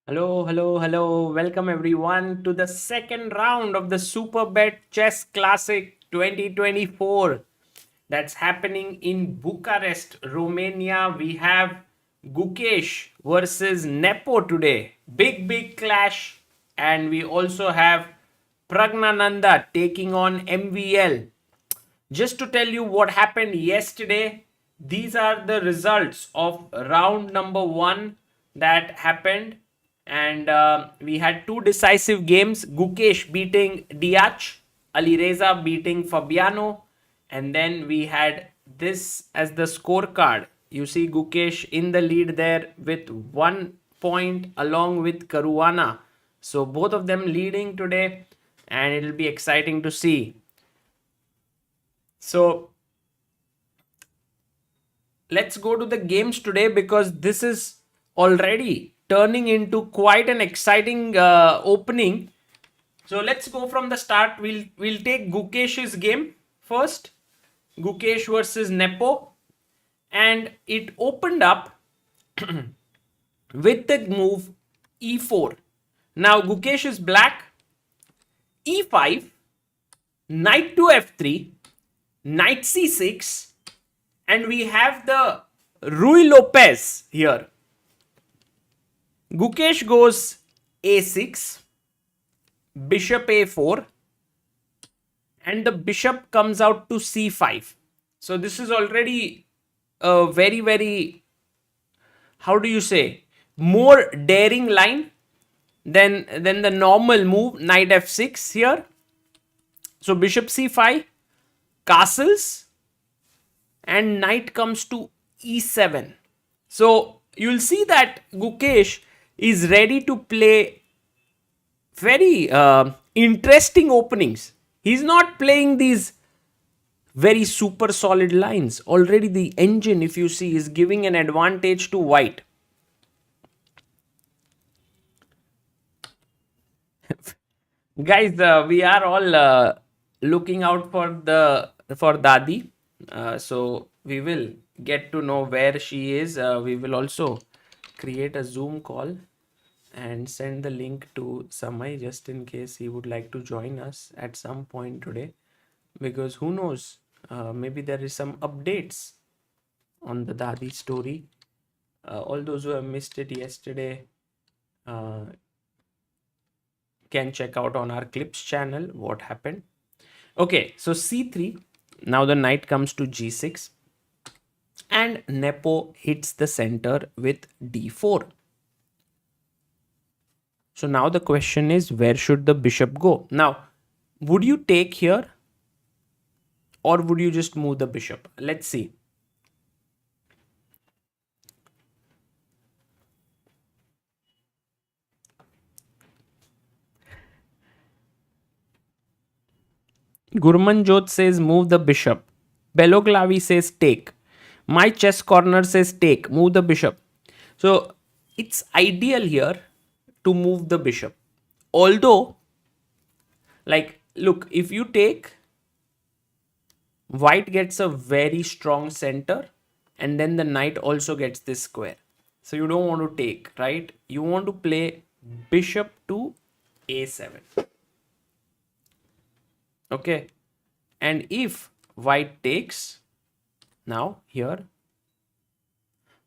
Hello, hello, hello. Welcome everyone to the second round of the Superbet Chess Classic 2024 that's happening in Bucharest, Romania. We have Gukesh versus Nepo today. Big clash. And we also have Praggnanandhaa taking on MVL. Just to tell you what happened yesterday, these are the results of round number 1 that happened. And we had two decisive games. Gukesh beating Deac, Alireza beating Fabiano. And then we had this as the scorecard. You see Gukesh in the lead there with 1 point along with Caruana. So both of them leading today, and it'll be exciting to see. So let's go to the games today because this is already turning into quite an exciting opening. So let's go from the start. We'll take Gukesh's game first. Gukesh versus Nepo, and it opened up with the move e4. Now Gukesh is black. e5, knight to f3, knight c6, and we have the Ruy Lopez here. Gukesh goes a6, bishop a4, and the bishop comes out to c5. So this is already a very, how do you say, more daring line than the normal move, knight f6 here. So bishop c5, castles, and knight comes to e7. So you'll see that Gukesh is ready to play very interesting openings. He's not playing these very super solid lines. Already the engine, if you see, is giving an advantage to white. Guys, we are all looking out for Dadi. So we will get to know where she is. We will also create a Zoom call and send the link to Samay just in case he would like to join us at some point today, because who knows, maybe there is some updates on the Dadi story. All those who have missed it yesterday can check out on our clips channel what happened. Okay, so c3. Now the knight comes to g6, and Nepo hits the center with d4. So now the question is, where should the bishop go? Now, would you take here or would you just move the bishop? Let's see. Gurmanjot says move the bishop. Beloglavi says take. My chess corner says take, move the bishop. So it's ideal here to move the bishop. Although, like, look, if you take, white gets a very strong center, and then the knight also gets this square. So you don't want to take, right? You want to play bishop to a7. Okay. And if white takes, now here,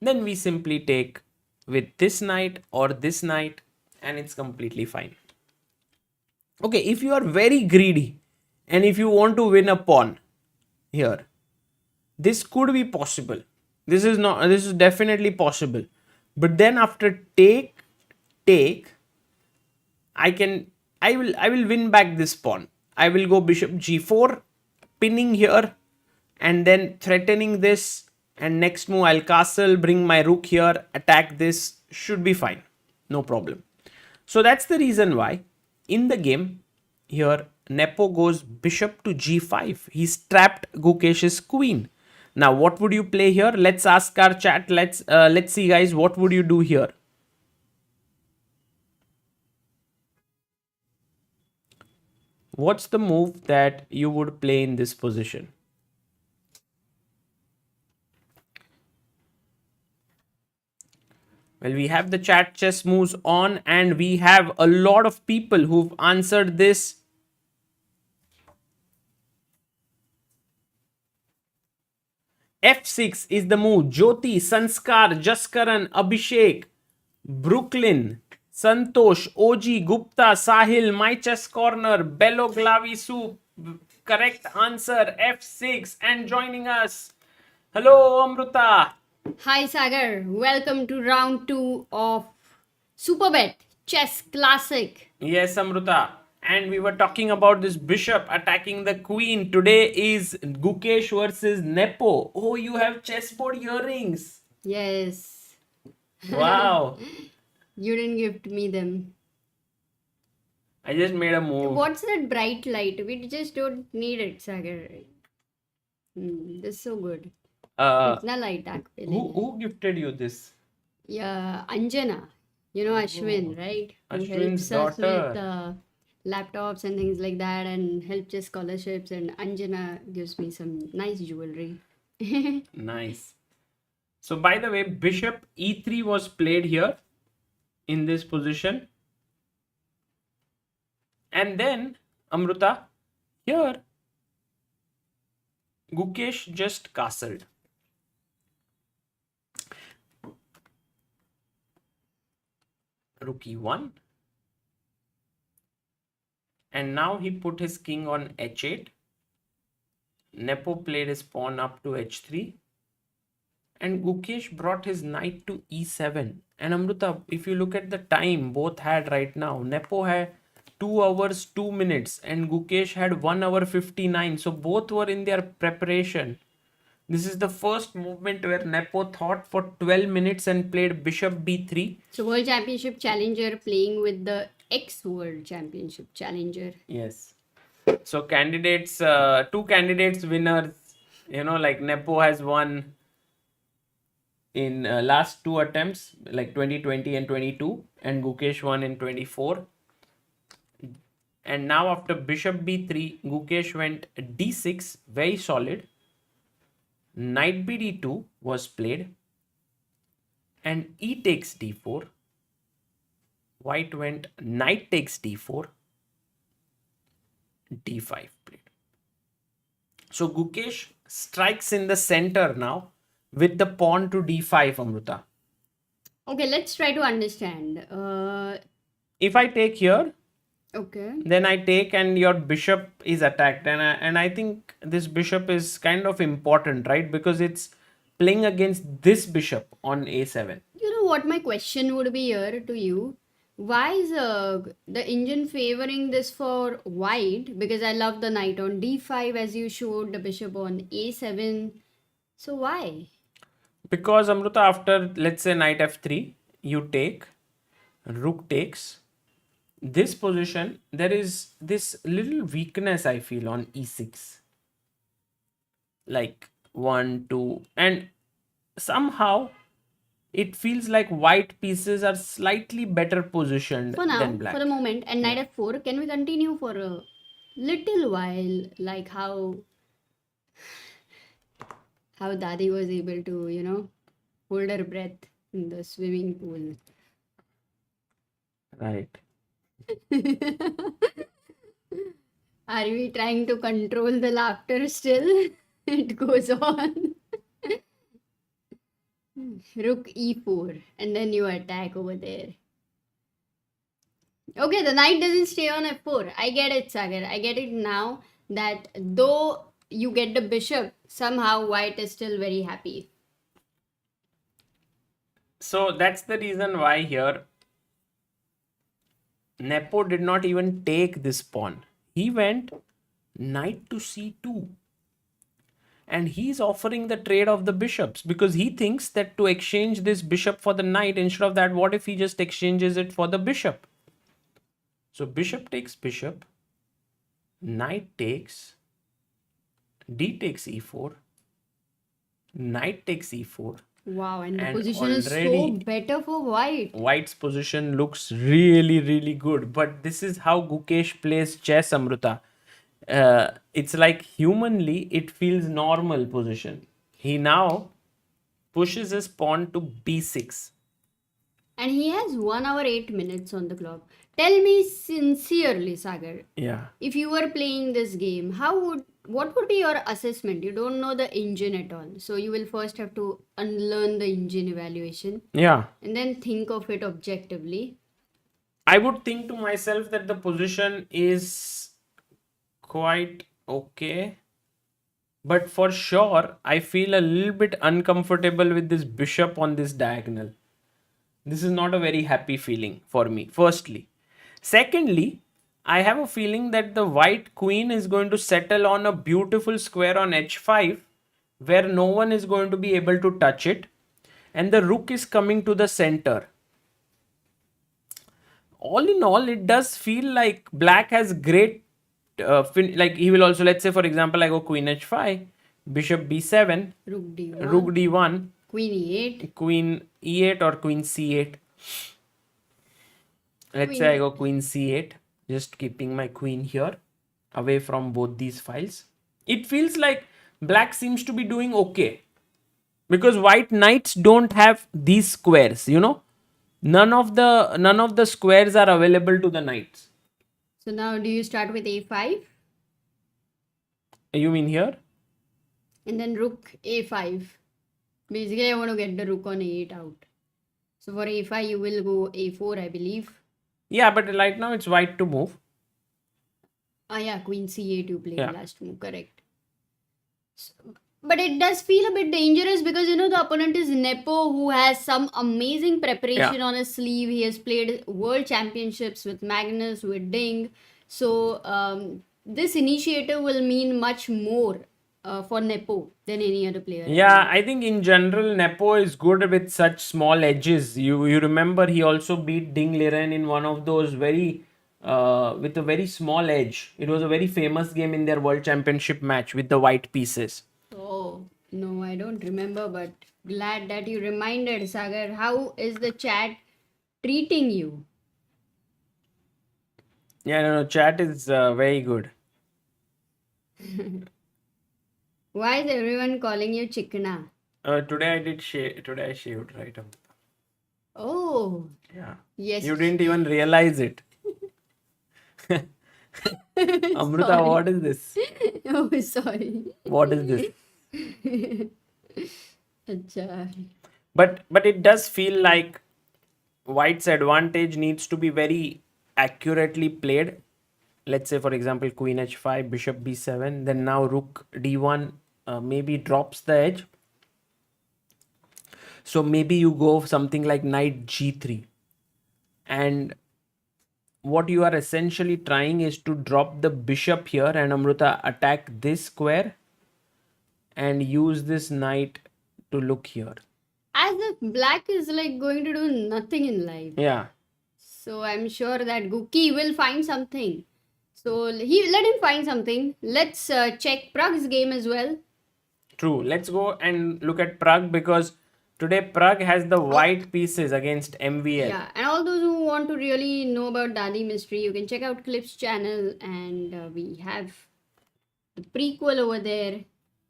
then we simply take with this knight or this knight, and it's completely fine. Okay, if you are very greedy and if you want to win a pawn here, this could be possible. This is definitely possible. But then after take, I will win back this pawn. I will go bishop g4, pinning here, and then threatening this, and next move I'll castle, bring my rook here, attack this, should be fine, no problem. So that's the reason why in the game here Nepo goes bishop to g5. He's trapped Gukesh's queen. Now what would you play here? Let's ask our chat. Let's see, guys, what would you do here? What's the move that you would play in this position? Well, we have the chat chess moves on, and we have a lot of people who've answered this. F6 is the move. Jyoti, Sanskar, Jaskaran, Abhishek, Brooklyn, Santosh, OG, Gupta, Sahil, My Chess Corner, Bello Glavi Soup. Correct answer F6. And joining us, hello Amruta. Hi Sagar, welcome to round 2 of Superbet Chess Classic. Yes, Amruta. And we were talking about this bishop attacking the queen. Today is Gukesh versus Nepo. Oh, you have chessboard earrings. Yes. Wow. You didn't gift me them. I just made a move. What's that bright light? We just don't need it, Sagar. This is so good. Itna light Who gifted you this? Yeah, Anjana. You know Ashwin, right? Who Ashwin's helps us daughter. with laptops and things like that and helps us scholarships, and Anjana gives me some nice jewelry. Nice. So by the way, bishop e3 was played here in this position. And then, Amruta, here, Gukesh just castled. Rook e1. And now he put his king on h8. Nepo played his pawn up to h3. And Gukesh brought his knight to e7. And Amruta, if you look at the time both had right now, Nepo had 2 hours 2 minutes and Gukesh had 1 hour 59. So both were in their preparation. This is the first movement where Nepo thought for 12 minutes and played bishop b3. So World Championship challenger playing with the ex-World Championship challenger. Yes. So candidates, 2 candidates winners, like Nepo has won in last 2 attempts, like 2020 and 22, and Gukesh won in 24. And now after bishop b3, Gukesh went d6, very solid. Knight bd2 was played. And e takes d4. White went knight takes d4. d5 played. So Gukesh strikes in the center now with the pawn to d5, Amruta. Okay, let's try to understand. If I take here, Okay. then I take and your bishop is attacked. And I think this bishop is kind of important, right? Because it's playing against this bishop on a7. You know what my question would be here to you? Why is the Indian favoring this for white? Because I love the knight on d5 as you showed, the bishop on a7. So why? Because Amruta, after let's say knight f3, you take, rook takes. This position, there is this little weakness I feel on e6. Like 1, 2, and somehow it feels like white pieces are slightly better positioned For now, than black. for the moment, and knight f4, can we continue for a little while, like how Dadi was able to, hold her breath in the swimming pool. Right. Are we trying to control the laughter still? It goes on. Rook e4, and then you attack over there. Okay, the knight doesn't stay on f4. I get it, Sagar. I get it now that though you get the bishop, somehow white is still very happy. So that's the reason why here Nepo did not even take this pawn. He went knight to c2. And he's offering the trade of the bishops because he thinks that to exchange this bishop for the knight, instead of that, what if he just exchanges it for the bishop? So bishop takes bishop, knight takes, d takes e4, knight takes e4. Wow, and the position is so better for white. White's position looks really, really good. But this is how Gukesh plays chess, Amruta. It's like humanly, it feels normal position. He now pushes his pawn to b6. And he has 1 hour 8 minutes on the clock. Tell me sincerely, Sagar, Yeah. if you were playing this game, what would be your assessment? You don't know the engine at all. So you will first have to unlearn the engine evaluation Yeah. and then think of it objectively. I would think to myself that the position is quite okay. But for sure, I feel a little bit uncomfortable with this bishop on this diagonal. This is not a very happy feeling for me, firstly. Secondly, I have a feeling that the white queen is going to settle on a beautiful square on h5 where no one is going to be able to touch it, and the rook is coming to the center. All in all, it does feel like black has great like he will also, let's say for example, I go queen h5, bishop b7, Rook d1, rook d1, queen e8, queen e8 or queen c8. Let's say I go queen c8, just keeping my queen here away from both these files. It feels like black seems to be doing okay because white knights don't have these squares, you know. None of the squares are available to the knights. So now do you start with a5 You mean here? and then rook a5? Basically, I want to get the rook on a8 out. So for a5, you will go a4, I believe. Yeah, but right now it's white to move. Ah, yeah, queen c8 you played Yeah. last move, correct. So, but it does feel a bit dangerous because you know the opponent is Nepo, who has some amazing preparation on his sleeve. He has played world championships with Magnus, with Ding. So this initiative will mean much more for Nepo than any other player. Yeah, I think in general Nepo is good with such small edges. You remember he also beat Ding Liren in one of those very with a very small edge. It was a very famous game in their World Championship match with the white pieces. Oh, no, I don't remember, but glad that you reminded, Sagar. How is the chat treating you? Yeah, no, chat is very good. Why is everyone calling you Chikna? Today I did shave. Today I shaved, right? Oh, Yeah. yes. You didn't even realize it. Amruta, Sorry. what is this? Oh, sorry. What is this? Acha. But it does feel like white's advantage needs to be very accurately played. Let's say for example queen h5, bishop b7, then now rook d1 maybe drops the edge. So maybe you go something like knight g3, and what you are essentially trying is to drop the bishop here and Amruta attack this square and use this knight to look here. As if black is like going to do nothing in life. Yeah. So I'm sure that Guki will find something. So let him find something. Let's check Pragg's game as well. True. Let's go and look at Pragg because today Pragg has the white pieces against MVL. Yeah, and all those who want to really know about Dadi Mystery, you can check out Clip's channel, and we have the prequel over there.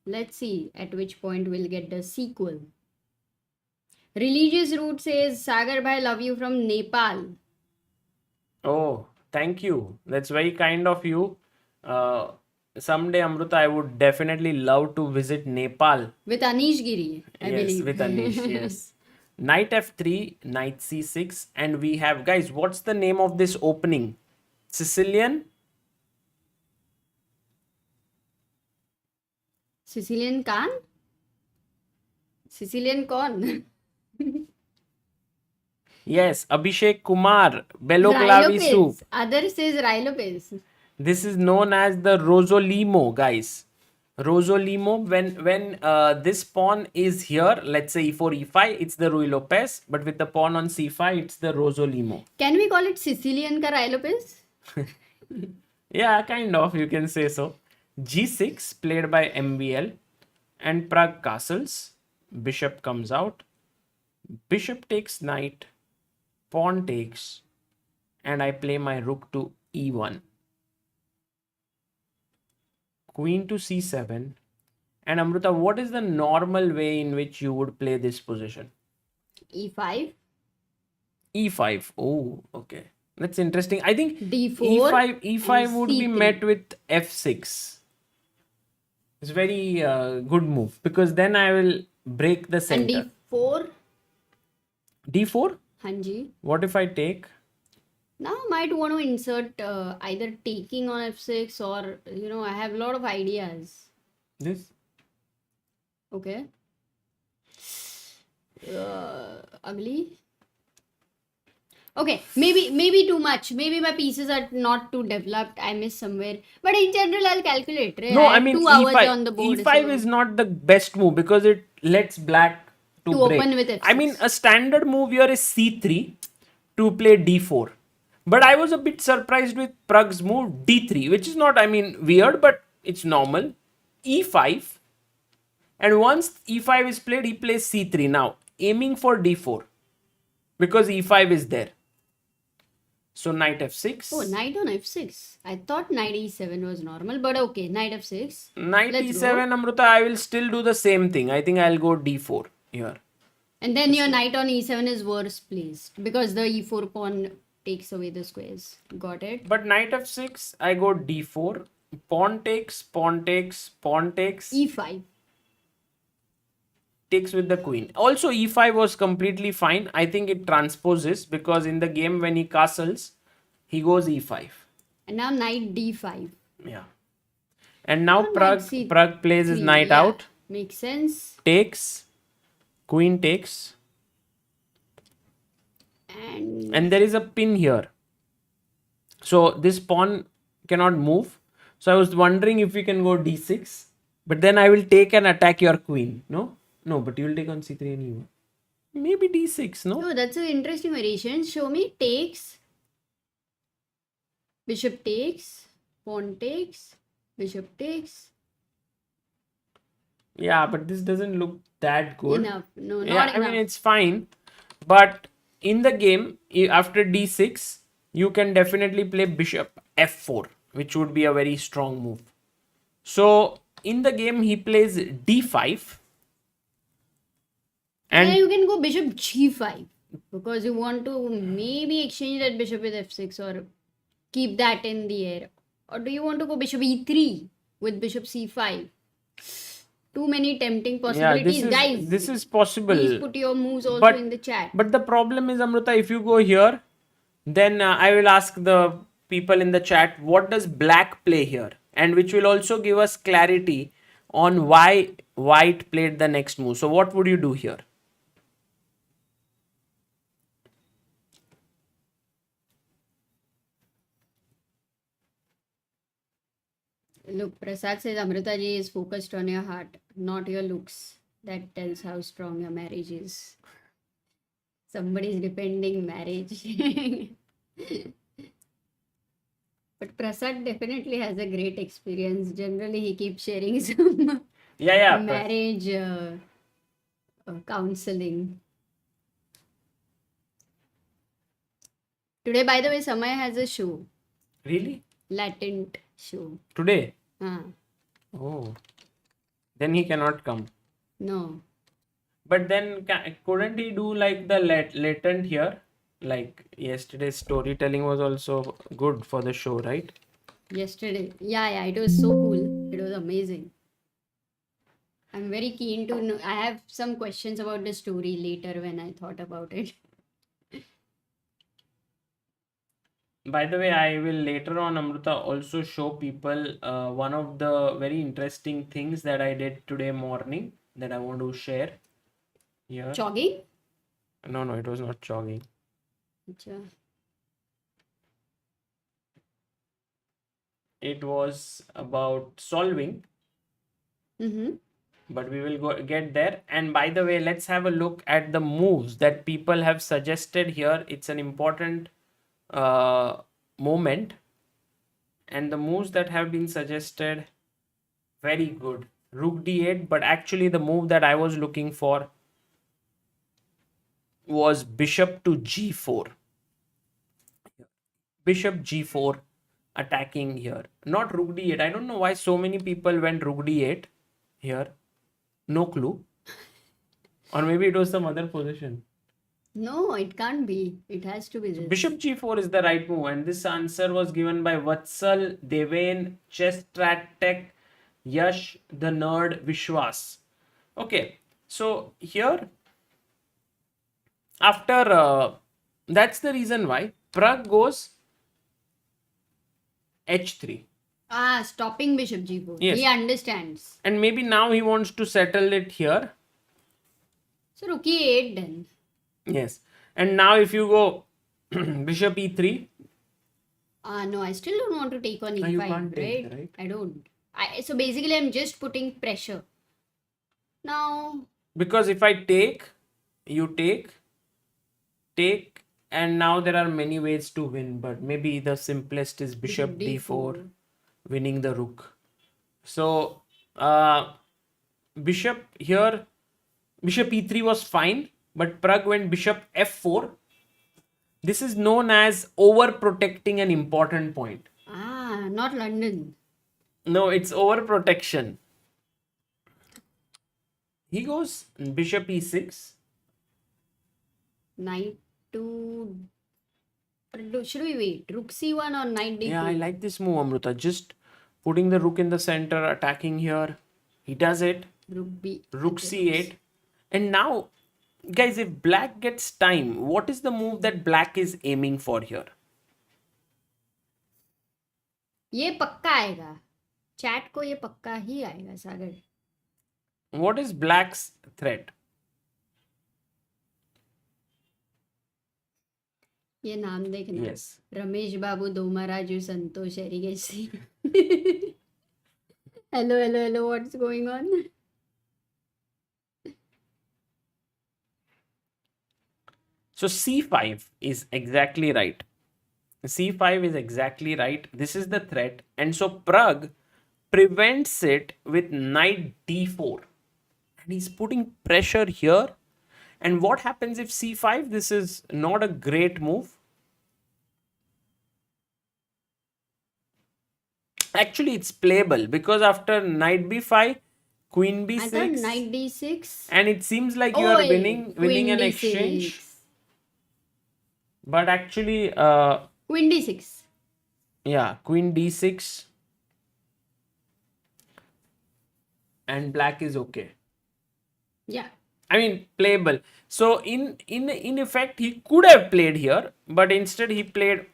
Let's see at which point we'll get the sequel. Religious Root says, Sagar bhai, love you from Nepal. Oh, thank you. That's very kind of you. Someday, Amruta, I would definitely love to visit Nepal. With Anish Giri, I Yes, believe. with Anish, yes. Knight f3, knight c6, and we have, guys, what's the name of this opening? Sicilian? Sicilian Khan? Sicilian Con? Yes, Abhishek Kumar, Bello Clavisu. Other says Rilopez. This is known as the Rosolimo, guys. Rosolimo, when this pawn is here, let's say e4, e5, it's the Ruy Lopez, but with the pawn on c5, it's the Rosolimo. Can we call it Sicilian Ka Rilopez? Yeah, kind of, you can say so. g6 played by MVL and Pragg castles. Bishop comes out. Bishop takes knight. Pawn takes. And I play my rook to e1. Queen to c7. And Amruta, what is the normal way in which you would play this position? E5. E5. Oh, okay. That's interesting. I think D4 E5 and would be C3. met with F6. It's very good move because then I will break the And center. D4. D4? Hanji. What if I take? Now might want to insert either taking on F6 or, I have a lot of ideas. This? Okay. Ugly. Okay, maybe too much. Maybe my pieces are not too developed. I missed somewhere. But in general, I'll calculate. Right? No, I I have mean 2 hours E5. on the board. E5 So is not the best move because it lets black to to break. open with I mean, F6. a standard move here is C3 to play D4. But I was a bit surprised with Pragg's move D3, which is not, I mean, weird, but it's normal. E5. And once E5 is played, he plays C3. Now, aiming for D4 because E5 is there. So, knight F6. Oh, knight on F6. I thought knight E7 was normal, but okay, knight F6. Knight Let's E7, go. Amruta, I will still do the same thing. I think I'll go D4 here. And then your knight on E7 is worse placed because the E4 pawn takes away the squares. Got it? But knight F6, I go D4. Pawn takes, pawn takes, pawn takes. E5. Takes with the queen. Also, E5 was completely fine. I think it transposes because in the game when he castles, he goes E5. And now knight D5. Yeah. And now Or Pragg knight Pragg plays his C3. knight Yeah, out. makes sense. Takes. Queen takes. And There is a pin here. So this pawn cannot move. So I was wondering if we can go D6. But then I will take and attack your queen. No? No, but you will take on C3 anyway. Maybe D6, no? oh, that's an interesting variation. Show me takes, bishop takes, pawn takes, bishop takes. Yeah, but this doesn't look that good. Enough. No, Yeah, not I mean, enough. it's fine. But in the game, after D6, you can definitely play bishop F4, which would be a very strong move. So in the game, he plays D5. And And you can go bishop G5 because you want to maybe exchange that bishop with F6 or keep that in the air. Or do you want to go bishop E3 with bishop C5? Too many tempting yeah, possibilities, guys. this is possible. Please put your moves also But- in the chat. But the problem is, Amruta, if you go here, then I will ask the people in the chat, what does black play here? And which will also give us clarity on why white played the next move. So what would you do here? Look, Prasad says Amruta ji is focused on your heart, not your looks. That tells how strong your marriage is. Somebody's depending marriage. But Prasad definitely has a great experience. Generally, he keeps sharing some Yeah. marriage counseling. Today, by the way, Samay has a show, Really? latent show. Today? Ah, Oh. Then he cannot come. no. But then couldn't he do like the latent here? Like yesterday's storytelling was also good for the show, right? Yesterday. Yeah, it was so cool. It was amazing. I'm very keen to know. I have some questions about the story later when I thought about it. By the way, I will later on, Amruta, also show people one of the very interesting things that I did today morning that I want to share here. Jogging? No, it was not jogging. Acha. It was about solving, Mm-hmm. but we will get there. And by the way, let's have a look at the moves that people have suggested here. It's an important moment, and the moves that have been suggested, very good. Rook d8, but actually the move that I was looking for was bishop to g4. Bishop g4 attacking here, not rook d8. I don't know why so many people went rook d8 here. No clue. Or maybe it was some other position. No, it can't be. It has to be this. Bishop g4 is the right move, and this answer was given by Vatsal, Deven, Chess Strateg, Yash, the nerd, Vishwas. Okay, so here, after that's the reason why Pragg goes h3. Stopping bishop g4. Yes. He understands. And maybe now he wants to settle it here. So rook e8 then. Yes. And now if you go bishop e3. No, I still don't want to take on e5, You can't take, right? right? I don't. So basically, I'm just putting pressure. Now, Because if I take, you take, and now there are many ways to win, but maybe the simplest is bishop d4, winning the rook. So, bishop here, bishop e3 was fine, but Pragg went bishop f4. This is known as overprotecting an important point. not London. No, it's overprotection. He goes bishop e6. Knight to... Should we wait? Rook c1 or knight d4? Yeah, I like this move, Amruta. Just putting the rook in the center, attacking here. He does it. Rook c8. And now, guys, if black gets time, what is the move that black is aiming for here? ये पक्का आएगा. Chat को ये पक्का ही आएगा, Sagar. What is black's threat? ये नाम देखना. Yes. Ramesh Babu दोमाराजू Santosh Erigaisi. Hello, what's going on? So c5 is exactly right. c5 is exactly right. This is the threat. And so Pragg prevents it with knight d4. And he's putting pressure here. And what happens if c5? This is not a great move. Actually, it's playable because after knight b5, queen b6. I thought knight d6. And it seems like you are winning an exchange. But actually... queen d6. Yeah, queen d6. And black is okay. Yeah. I mean, playable. So in effect, he could have played here, but instead he played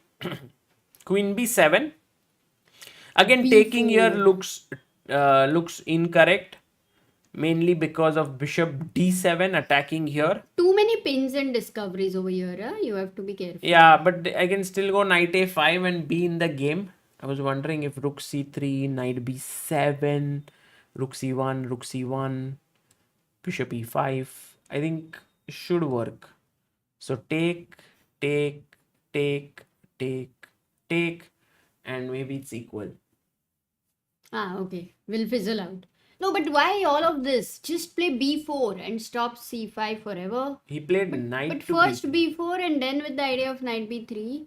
queen b7. Again, B4. taking here looks incorrect, mainly because of bishop d7 attacking here. Too many pins and discoveries over here. Huh? You have to be careful. Yeah, but I can still go knight a5 and be in the game. I was wondering if rook c3, knight b7, rook c1, bishop e5. I think it should work. So take, and maybe it's equal. Okay. We'll fizzle out. No, but why all of this? Just play b4 and stop c5 forever. He played knight But to first b3. b4 and then with the idea of knight b3.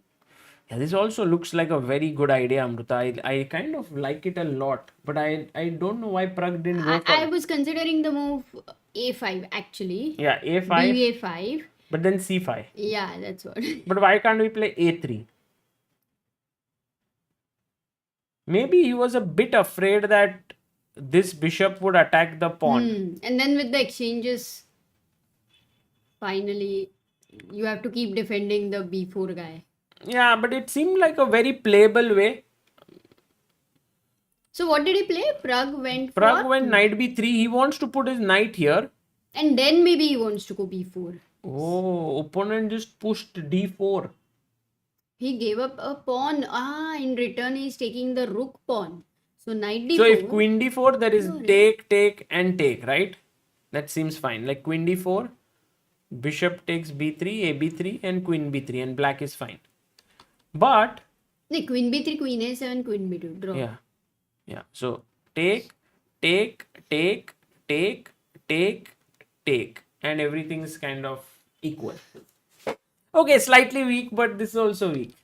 Yeah, this also looks like a very good idea, Amruta. I kind of like it a lot, but I don't know why Pragg didn't go for I it. was considering the move a5 actually. Yeah, a5, ba5. but then c5. Yeah, that's what. But why can't we play a3? Maybe he was a bit afraid that this bishop would attack the pawn. And then with the exchanges, finally, you have to keep defending the b4 guy. Yeah, but it seemed like a very playable way. So what did he play? Pragg went Knight b3. He wants to put his knight here. And then maybe he wants to go b4. Oh, opponent just pushed d4. He gave up a pawn. In return he's taking the rook pawn. So knight d4. So if queen d4, there is take, and take, right? That seems fine. Like queen d4, bishop takes b3, a b3, and queen b3, and black is fine. But queen b3, queen a7, queen b2. Draw. Yeah. So take, and everything is kind of equal. Okay, slightly weak, but this is also weak.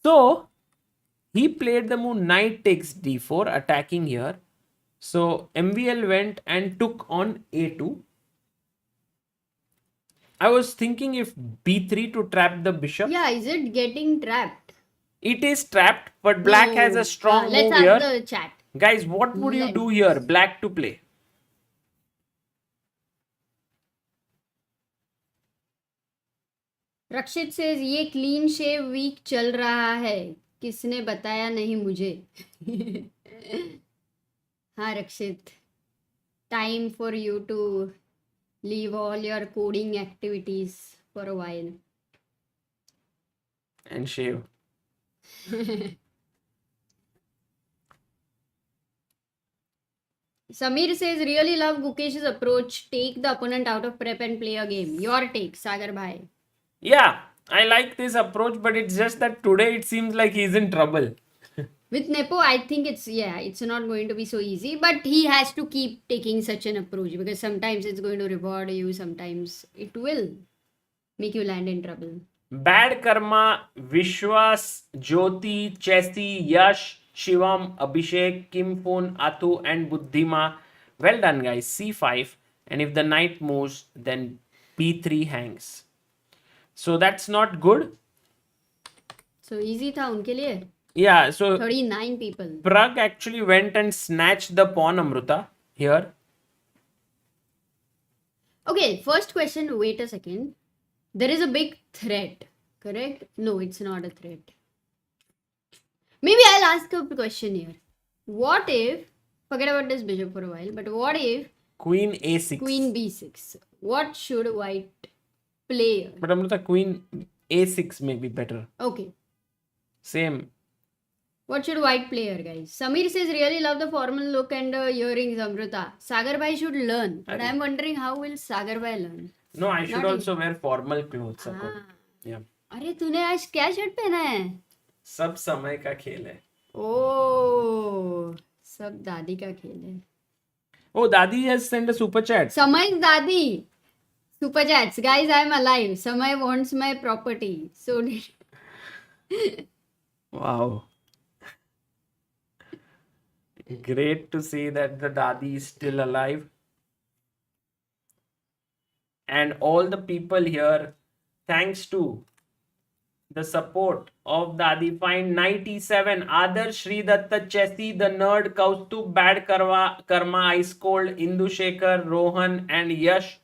So he played the move knight takes d4, attacking here. So MVL went and took on a2. I was thinking if b3 to trap the bishop. Yeah, is it getting trapped? It is trapped, but black has a No. strong Let's move ask here. the chat. Guys, what would you do here? Black to play. Rakshit says ये clean shave week चल रहा है, किसने बताया नहीं मुझे. हाँ रक्षित, time for you to leave all your coding activities for a while. And shave. Samir says really love Gukesh's approach. Take the opponent out of prep and play a game. Your take, Sagar bhai. Yeah, I like this approach, but it's just that today it seems like he's in trouble. With Nepo, I think it's not going to be so easy, but he has to keep taking such an approach because sometimes it's going to reward you, sometimes it will make you land in trouble. Bad Karma, Vishwas, Jyoti, Chessy, Yash, Shivam, Abhishek, Kimphon, Atu, and Buddhima. Well done, guys. C5. And if the knight moves, then B3 hangs. So that's not good. So easy tha unke liye. Yeah, so 39 people. Pragg actually went and snatched the pawn, Amruta, here. Okay, first question. Wait a second. There is a big threat, correct? No, it's not a threat. Maybe I'll ask a question here. What if, forget about this bishop for a while, but what if Queen A6. Queen B6? What should white play here? But Amruta, Queen A6 may be better. Okay. Same. What should white play here, guys? Samir says, really love the formal look and the earrings, Amruta. Sagar bhai should learn. But I'm wondering, how will Sagar bhai learn? No, I should Not also wear formal clothes. Yeah. अरे तूने आज क्या shirt पहना है? सब समय का खेल है. ओह, सब दादी का खेल है. Oh, Dadi has sent a super chat. Samay's Dadi. Super chats. Guys, I'm alive. Samay wants my property. So did... Wow. Great to see that the Dadi is still alive. And all the people here, thanks to the support of Dadi, find 97, Adar Sridatta, Chessy, the nerd, Kaustubh, Bad Karma, Ice Cold, Indu Shekhar, Rohan, and Yash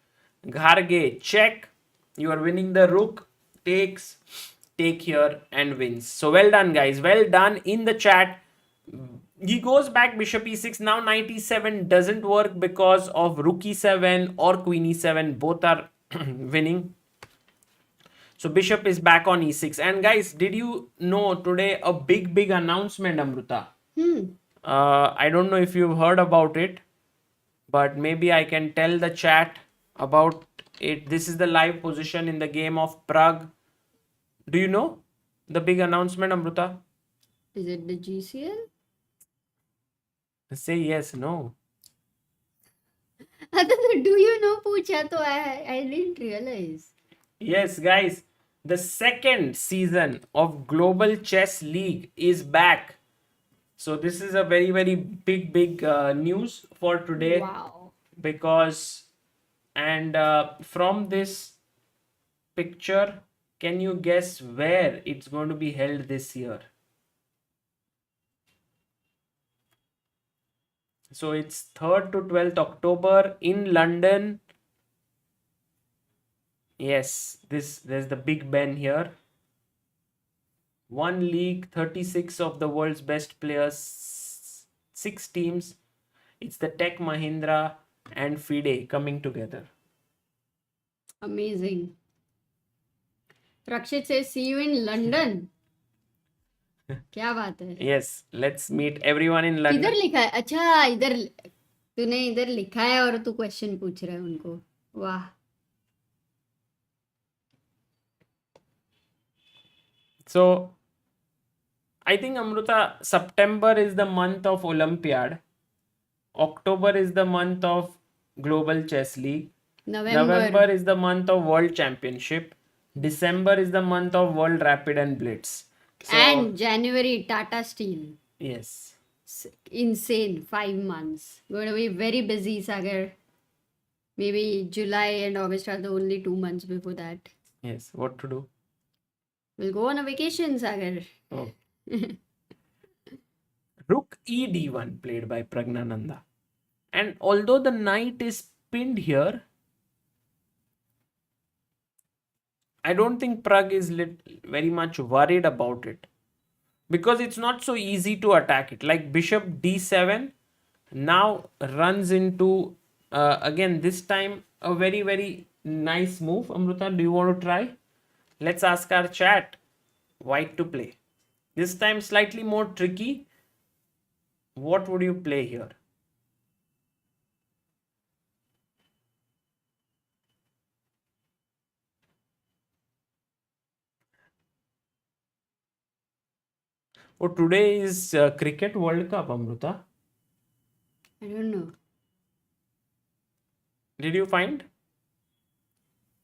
Gharge. Check. You are winning the rook. Take here and wins. So well done, guys. Well done in the chat. He goes back bishop e6. Now 97 doesn't work because of rook e7 or queen e7. Both are winning. So bishop is back on e6. And guys, did you know today a big announcement, Amruta? I don't know if you've heard about it, but maybe I can tell the chat about it. This is the live position in the game of Pragg. Do you know the big announcement, Amruta? Is it the GCL? Say yes, no. Do you know पूछा तो I didn't realize. Yes, guys. The second season of Global Chess League is back. So this is a very big news for today. Wow. Because and from this picture, can you guess where it's going to be held this year? So it's 3rd to 12th October in London. Yes, there's the Big Ben here. One league, 36 of the world's best players, 6 teams. It's the Tech Mahindra and FIDE coming together. Amazing. Rakshit says, see you in London. क्या बात है? Yes, let's meet everyone in London. इधर लिखा है. अच्छा, इधर तूने इधर लिखा है और तू क्वेश्चन पूछ रहा है उनको. वाह. So, I think Amruta, September is the month of Olympiad. October is the month of Global Chess League. November is the month of World Championship. December is the month of World Rapid and Blitz. So, and January, Tata Steel. Yes. Insane. 5 months. Going to be very busy, Sagar. Maybe July and August are the only 2 months before that. Yes, what to do? We'll go on a vacation, Sagar. Oh. Rook E D1 played by Praggnanandhaa. And although the knight is pinned here, I don't think Pragg is very much worried about it. Because it's not so easy to attack it. Like bishop D7 now runs into, again, this time a very, very nice move. Amruta, do you want to try? Let's ask our chat. White to play. This time slightly more tricky. What would you play here? Oh, today is Cricket World Cup, Amruta. I don't know. Did you find?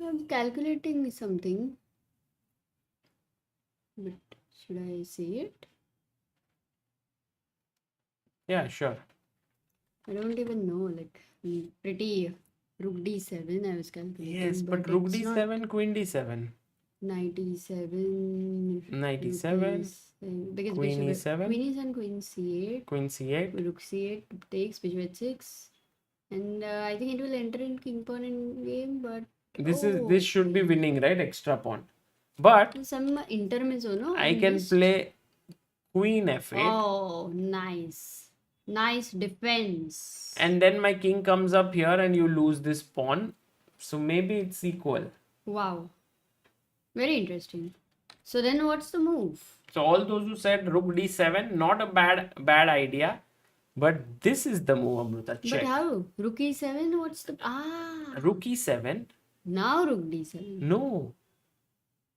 I'm calculating something. But should I see it? Yeah, sure. I don't even know. Like, pretty Rook D7 I was calculating. Yes, but Rook it's not D7, Queen D7. Knight E7. Knight Rook E7, E7, because Queen bishop E7. Queen E7, Queen C8. Queen C8. Rook C8 takes bishop H6. And I think it will enter in king pawn in game, but This should be winning, right? Extra pawn. But some intermezzo, no? I can play Queen F8. Oh, nice. Nice defense. And then my king comes up here and you lose this pawn. So maybe it's equal. Wow. Very interesting. So then what's the move? So all those who said Rook D7, not a bad idea. But this is the move, Amruta. Check. But how? Rook E7? What's the... Rook E7? Now Rook D7. No.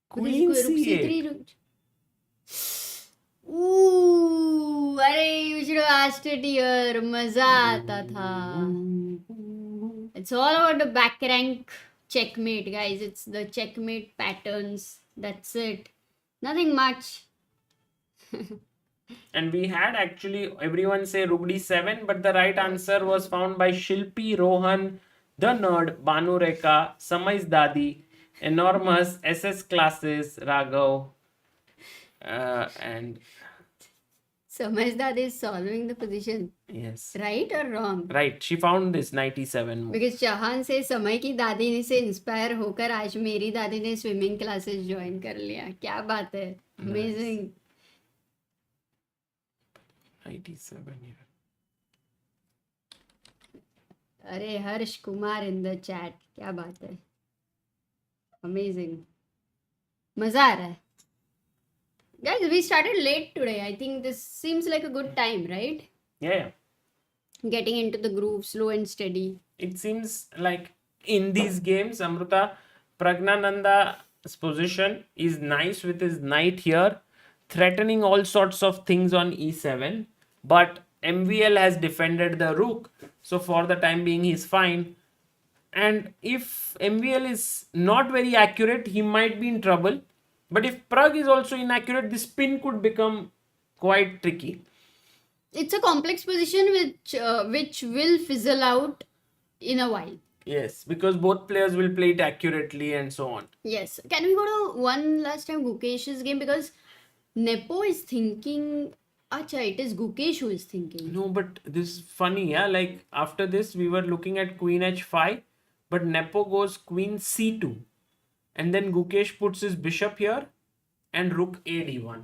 Because Queen Rook C8. C3... Ooh! Arey, you should have asked it here. Maza aata tha. It's all about the back rank checkmate, guys. It's the checkmate patterns. That's it. Nothing much. And we had actually everyone say Rook D7, but the right answer was found by Shilpi, Rohan, the Nerd, Banu Rekha, Samai's Dadi, Enormous, SS Classes, Raghav, and Samajhdar is solving the position. yes, Right or wrong? right. She found this 97 move. Because Chauhan से समय की दादी ने से inspire होकर आज मेरी दादी ने स्विमिंग क्लासेस ज्वाइन कर लिया. क्या बात है. Amazing. 97 here. अरे Harsh Kumar in the chat. क्या बात है. Amazing. मजा आ रहा है. Guys, we started late today. I think this seems like a good time, right? Yeah. Getting into the groove, slow and steady. It seems like in these games, Amruta, Praggnanandha's position is nice with his knight here, threatening all sorts of things on e7. But MVL has defended the rook. So for the time being, he's fine. And if MVL is not very accurate, he might be in trouble. But if Pragg is also inaccurate, this spin could become quite tricky. It's a complex position which will fizzle out in a while. Yes, because both players will play it accurately and so on. Yes. Can we go to one last time Gukesh's game? Because Nepo is thinking... Acha, it is Gukesh who is thinking. No, but this is funny, yeah? Like, after this, we were looking at Queen H5, but Nepo goes Queen C2. And then Gukesh puts his bishop here and Rook AD1.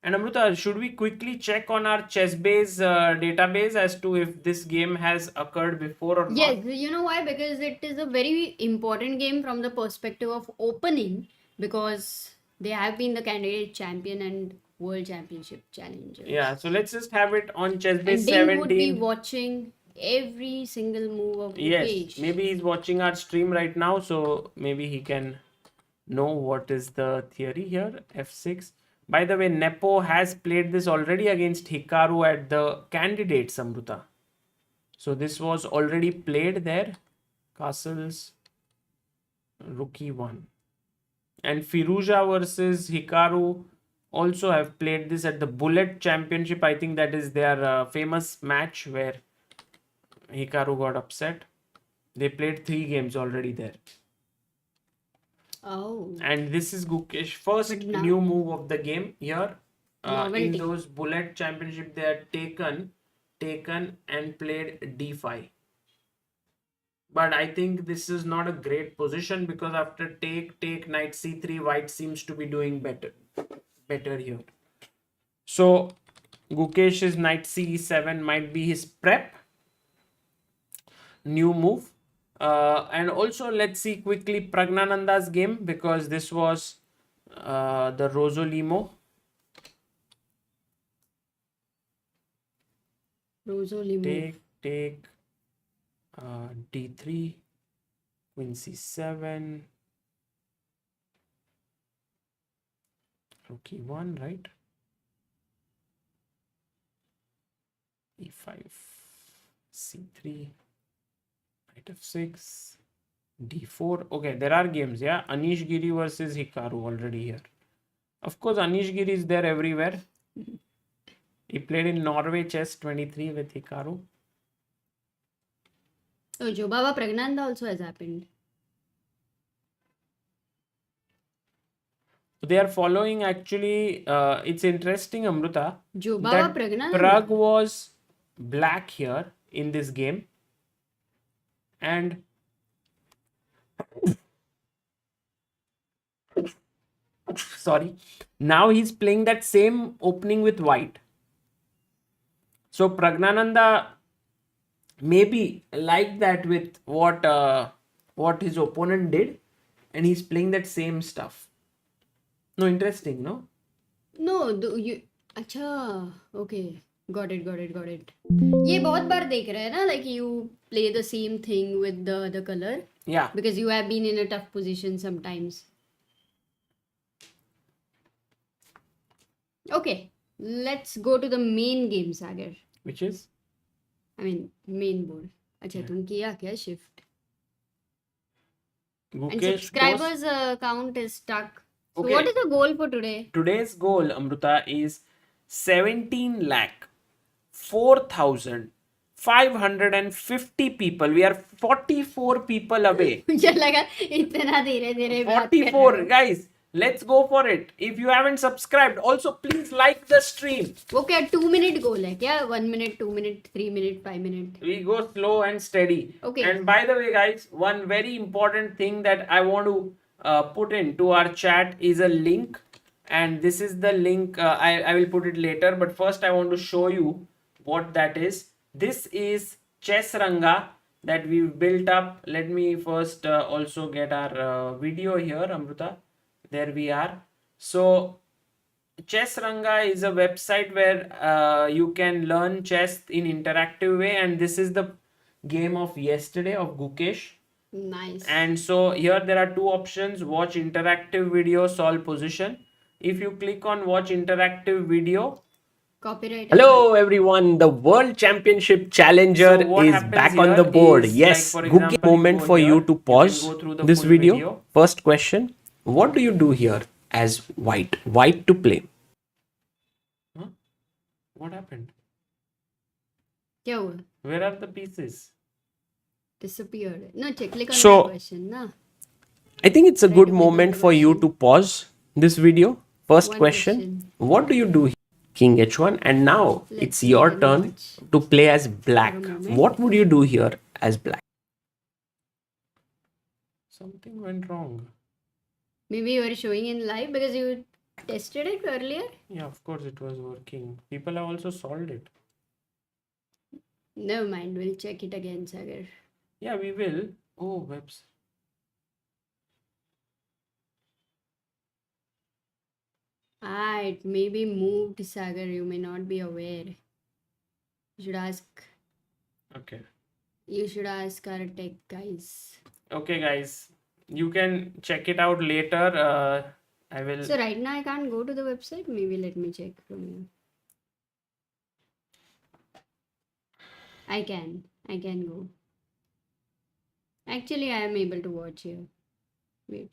And Amruta, should we quickly check on our ChessBase database as to if this game has occurred before or not? Yes, you know why? Because it is a very important game from the perspective of opening, because they have been the candidate champion and world championship challengers. Yeah, so let's just have it on ChessBase And they 17. would be watching every single move of Yes, Gukesh. maybe he's watching our stream right now, so maybe he can know what is the theory here. F6. By the way, Nepo has played this already against Hikaru at the candidates, Amruta. So this was already played there. Castles, Rook E1. And Firouzja versus Hikaru also have played this at the Bullet Championship. I think that is their famous match where Hikaru got upset. They played 3 games already there. Oh. And this is Gukesh first But now- new move of the game here. In Novelty. those bullet championship, they had taken and played d5. But I think this is not a great position because after take knight c3, white seems to be doing better here. So Gukesh's knight c7 might be his prep new move. And also let's see quickly Praggnanandhaa's game, because this was the Rosolimo. Rosolimo. Take d3, queen c7, rook e1, right? e5, c3, knight f6, d4. Okay, there are games, yeah. Anish Giri versus Hikaru already here. Of course, Anish Giri is there everywhere. He played in Norway Chess 23 with Hikaru. Oh, Jobava Praggnanandhaa also has happened. They are following actually. It's interesting, Amruta. Jobava that Praggnanandhaa. Pragg was black here in this game, and sorry, now he's playing that same opening with white. So Praggnanandhaa maybe like that with what his opponent did, and he's playing that same stuff. No, interesting, no? No, you. अच्छा, okay. Got it. ये बहुत बार देख रहे हैं ना, like you play the same thing with the other color Yeah. because you have been in a tough position sometimes. Okay, let's go to the main game, Sagar. Which is? I mean, main board. अच्छा, तुम किया क्या shift? And Gukesh subscribers count is stuck. So Okay. what is the goal for today? Today's goal, Amruta, is 17 lakh 4,550 people. We are 44 people away. मुझे लगा इतना धीरे बात कर 44 रहे हो। guys, let's go for it. If you haven't subscribed, also please like the stream. वो क्या 2 minute goal है क्या? 1 minute, 2 minute, 3 minute, 5 minute. We go slow and steady. Okay. And by the way, guys, one very important thing that I want to put into our chat is a link, and this is the link. I will put it later, but first I want to show you what that is. This is Chess Ranga that we've built up. Let me first also get our video here, Amruta. There we are. So Chess Ranga is a website where you can learn chess in interactive way, and this is the game of yesterday of Gukesh. Nice. And so here there are two options: watch interactive video, solve position. If you click on watch interactive video, Copyright. Hello everyone, the World Championship Challenger So what is happens back on here the board. is, Yes, like, for Gukesh, example, moment you go for here, you you to can pause go through the this full video. video. First question, what do you do here as white? White to play. huh? What happened? क्या हुआ? Where are the pieces? Disappeared. No, click on So- that question. Na. I think it's a Try good to click on moment the for you question. to pause this video. First One question, question. what do you do here? King h1, and now Let's it's see your and turn watch. to play as black. For a moment. What would you do here as black? Something went wrong. Maybe you were showing in live because you tested it earlier. Yeah, of course it was working. People have also solved it. Never mind, we'll check it again, Sagar. Yeah, we will. Oh, webs. Ah, it may be moved, Sagar. You may not be aware. You should ask. Okay. You should ask our tech guys. Okay, guys. You can check it out later. I will. So right now I can't go to the website. Maybe let me check from here. I can go. Actually, I am able to watch here. Wait.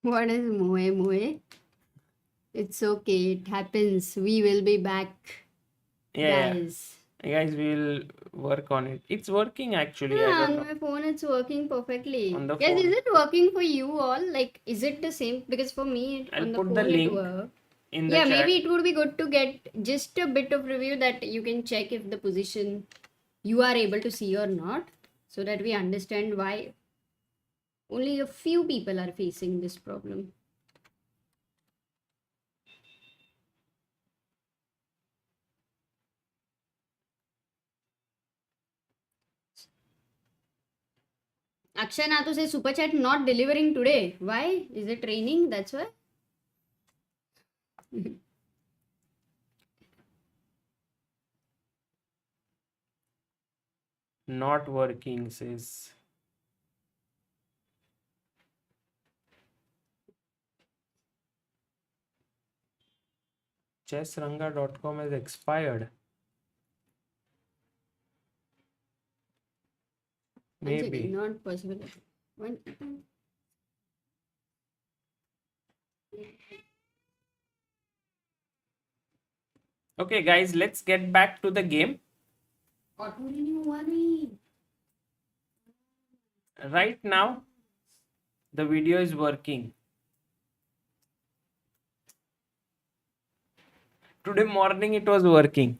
What is moe moe? It's okay. It happens. We will be back, Yeah, guys. guys, we'll work on it. It's working actually. I Yeah, don't on know. my phone it's working perfectly. On the Yes, is phone. it working for you all? Like, is it the same? Because for me, I'll on the put the phone it link works. in the Yeah, maybe chat. it would be good to get just a bit of review that you can check if the position you are able to see or not, so that we understand why only a few people are facing this problem. Akshay Nathu says super chat not delivering today. Why? Is it raining? That's why. Not working, says. Chessranga.com has expired. One second, Maybe. not possible. One. Okay, guys, let's get back to the game. Auto renew one. Right now, the video is working. Today morning, it was working.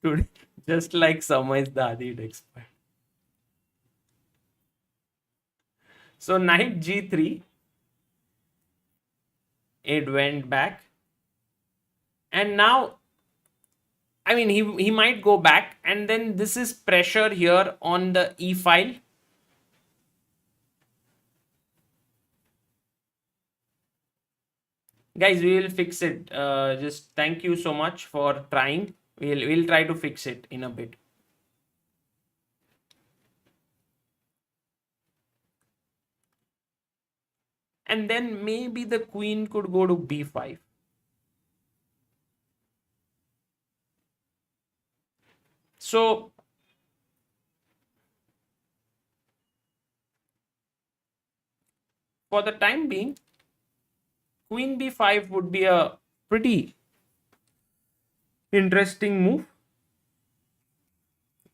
Today, just like Samay's Dadi, it expired. So, knight g3, it went back. And now, I mean, he might go back. And then this is pressure here on the e file. Guys, we will fix it. Just thank you so much for trying. We'll try to fix it in a bit. And then maybe the queen could go to b5. So for the time being, queen b5 would be a pretty interesting move.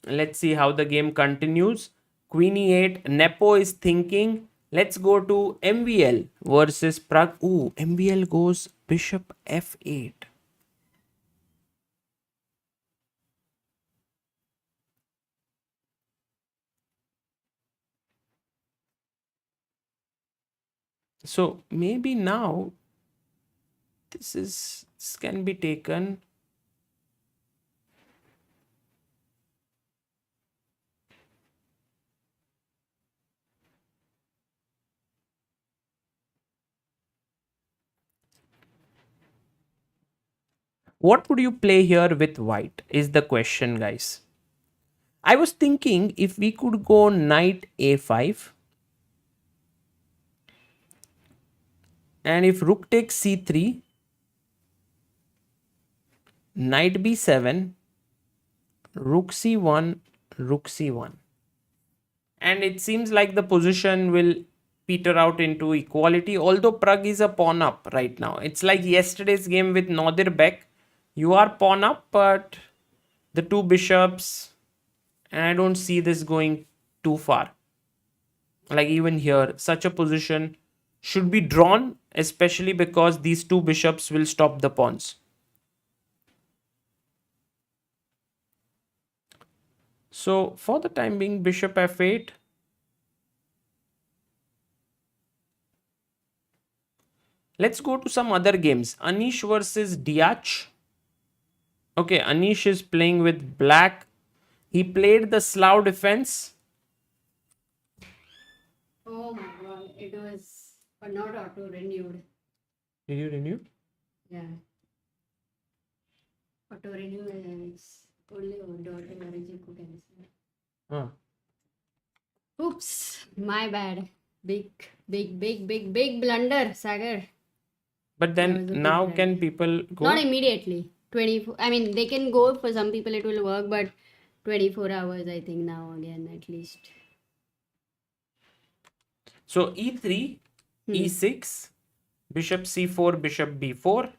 Let's see how the game continues. Queen e8. Nepo is thinking. Let's go to MVL versus Pragg. Ooh, MVL goes bishop f8. So maybe now this can be taken. What would you play here with white is the question, guys. I was thinking if we could go knight a5, and if rook takes c3, knight b7, rook c1, rook c1. And it seems like the position will peter out into equality, although Pragg is a pawn up right now. It's like yesterday's game with Nodirbek. You are pawn up, but the two bishops, and I don't see this going too far. Like even here, such a position should be drawn, especially because these two bishops will stop the pawns. So for the time being, bishop f8. Let's go to some other games. Anish versus Deac. Okay, Anish is playing with black. He played the Slough defense. Oh my god, it was not auto renewed. Did you renew? Yeah. Auto renew is only auto marriage को cancel. Huh. Oops, my bad. Big blunder, Sagar. But That was a then big now blunder. can people go? Not immediately. 24. I mean, they can go for some people. It will work, but 24 hours. I think now again at least. So e3, e6, bishop c4, bishop b4.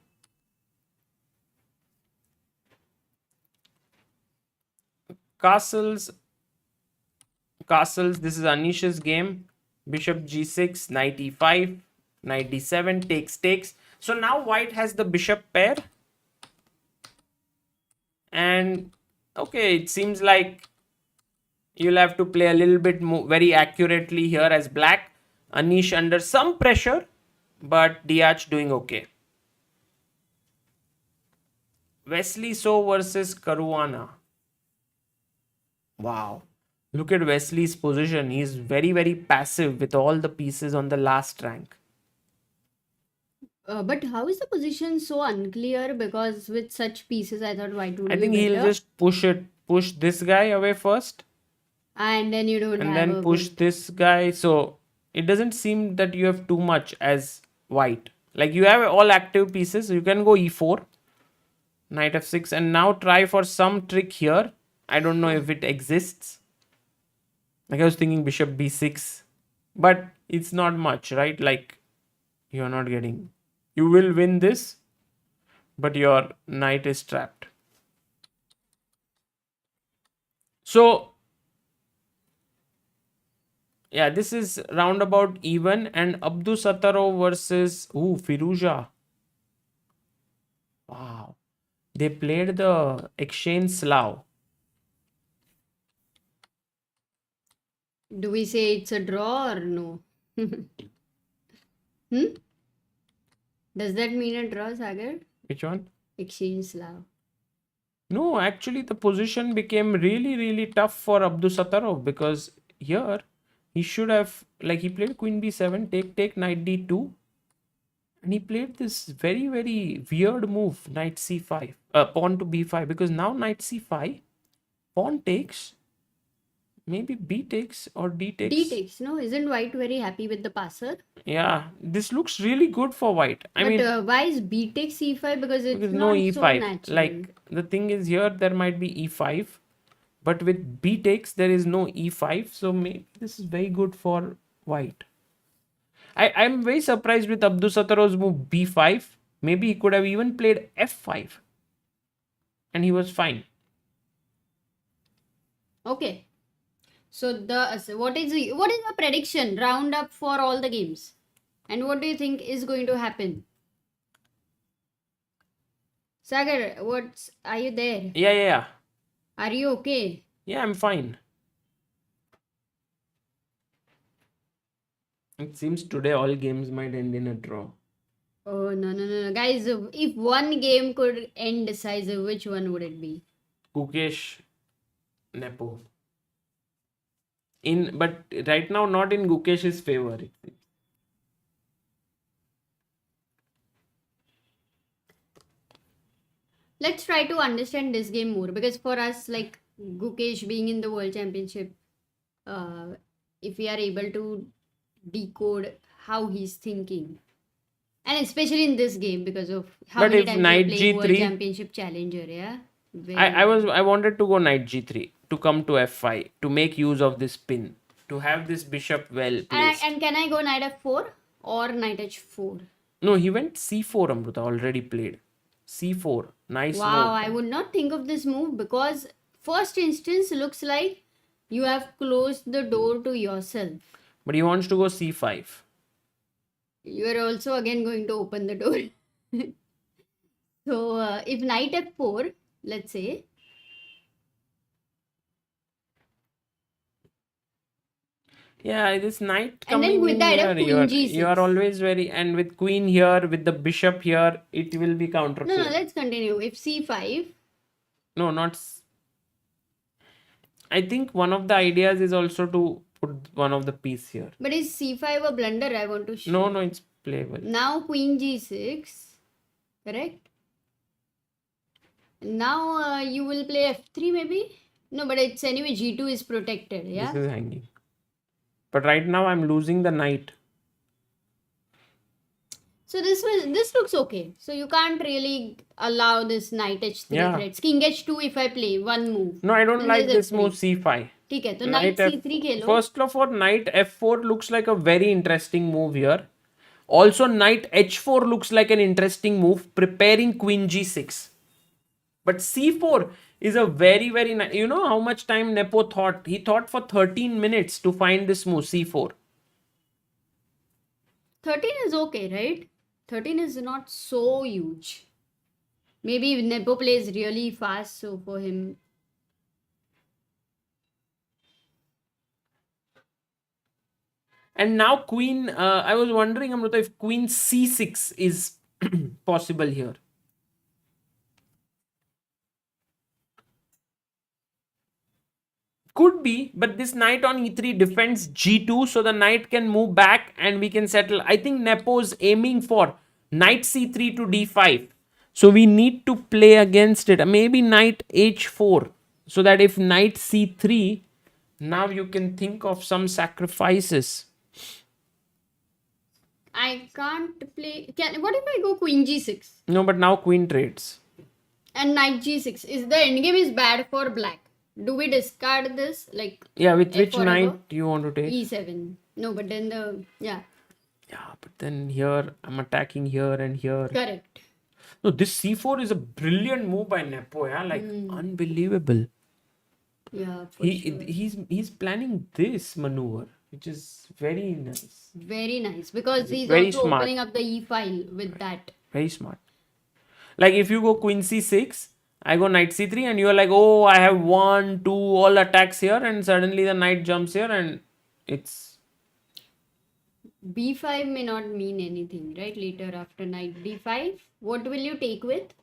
Castles, this is Anish's game. Bishop g6, knight e5, knight d7, takes. So now white has the bishop pair. And okay, it seems like you'll have to play a little bit more, very accurately here as black. Anish under some pressure, but Deac doing okay. Wesley So versus Caruana. Wow. Look at Wesley's position. He's very, very passive with all the pieces on the last rank. But how is the position so unclear? Because with such pieces, I thought white would I be think he'll better. just push this guy away first. And then you don't And have then a push good... this guy. So it doesn't seem that you have too much as white. Like you have all active pieces. You can go e4. Knight f6. And now try for some trick here. I don't know if it exists. Like I was thinking bishop b6. But it's not much, right? Like you're not getting... You will win this, but your knight is trapped. So, yeah, this is roundabout even. And Abdusattorov versus Firouzja. Wow. They played the exchange Slav. Do we say it's a draw or no? Does that mean a draw, Sagar? Which one? Exchange Slav. No, actually the position became really, really tough for Abdusattorov because here he should have, like he played queen b7, take, knight d2. And he played this very, very weird move, knight c5, pawn to b5, because now knight c5, pawn takes, maybe b takes or d takes. D takes, no? Isn't white very happy with the passer? Yeah, this looks really good for white. I But mean, why is B takes E5? Because it's because not no so e5. natural. Like the thing is here, there might be e5, but with b takes, there is no e5. So maybe this is very good for white. I'm very surprised with Abdusattorov's move b5. Maybe he could have even played f5. And he was fine. Okay. So what is the prediction round up for all the games? And what do you think is going to happen? Sagar, are you there? Yeah. Are you okay? Yeah, I'm fine. It seems today all games might end in a draw. Oh, no. Guys, if one game could end decisive, which one would it be? Gukesh, Nepo. But right now, not in Gukesh's favor. Let's try to understand this game more, because for us, like Gukesh being in the World Championship, if we are able to decode how he's thinking, and especially in this game because of how But many if times knight we played World g3 Championship Challenger, yeah. I wanted to go knight g3 to come to f5 to make use of this pin, to have this bishop well placed. And can I go knight f4 or knight h4? No, he went c4. Amruta already played c4. Nice Wow, move. I would not think of this move, because first instance looks like you have closed the door to yourself. But he wants to go c5. You are also again going to open the door. So if knight f4, let's say, Yeah, this knight and then coming with in that here, queen g6. you are always very, and with queen here, with the bishop here, it will be counter. No, let's continue. If c5, No, not. I think one of the ideas is also to put one of the piece here. but is c5 a blunder? I want to show. No, it's playable. Now queen g6, correct? Now you will play f3 maybe? No, but it's anyway g2 is protected, yeah? This is hanging. But right now I'm losing the knight. So this looks okay. So you can't really allow this knight h3 Yeah. threats. King h2 if I play one move. No, I don't Then like there's this f3. move c5. ठीक है, तो knight c3 Khelo. First of all, knight f4 looks like a very interesting move here. Also, knight h4 looks like an interesting move, preparing queen g6. But c4 is a very, very nice. You know how much time Nepo thought? He thought for 13 minutes to find this move, c4. 13 is okay, right? 13 is not so huge. Maybe Nepo plays really fast, so for him. And now queen, I was wondering, Amruta, if queen c6 is possible here. Could be, but this knight on e3 defends g2, so the knight can move back and we can settle. I think Nepo's aiming for knight c3 to d5. So we need to play against it. Maybe knight h4. So that if knight c3, now you can think of some sacrifices. I can't play. What if I go queen g6? No, but now queen trades. And knight g6. Is the endgame is bad for black? Do we discard this? Like, Yeah, with which forever? knight do you want to take? e7. No, but then Yeah, but then here I'm attacking here and here. Correct. No, this c4 is a brilliant move by Nepo, yeah, like unbelievable. Yeah, for sure. He's planning this maneuver, which is very nice. Very nice, because he's Very also smart. opening up the e file with that. Very smart. Like if you go queen c6, I go knight c3, and you're like, oh, I have 1, 2, all attacks here, and suddenly the knight jumps here, and it's b5 may not mean anything, right? Later after knight d5, what will you take with?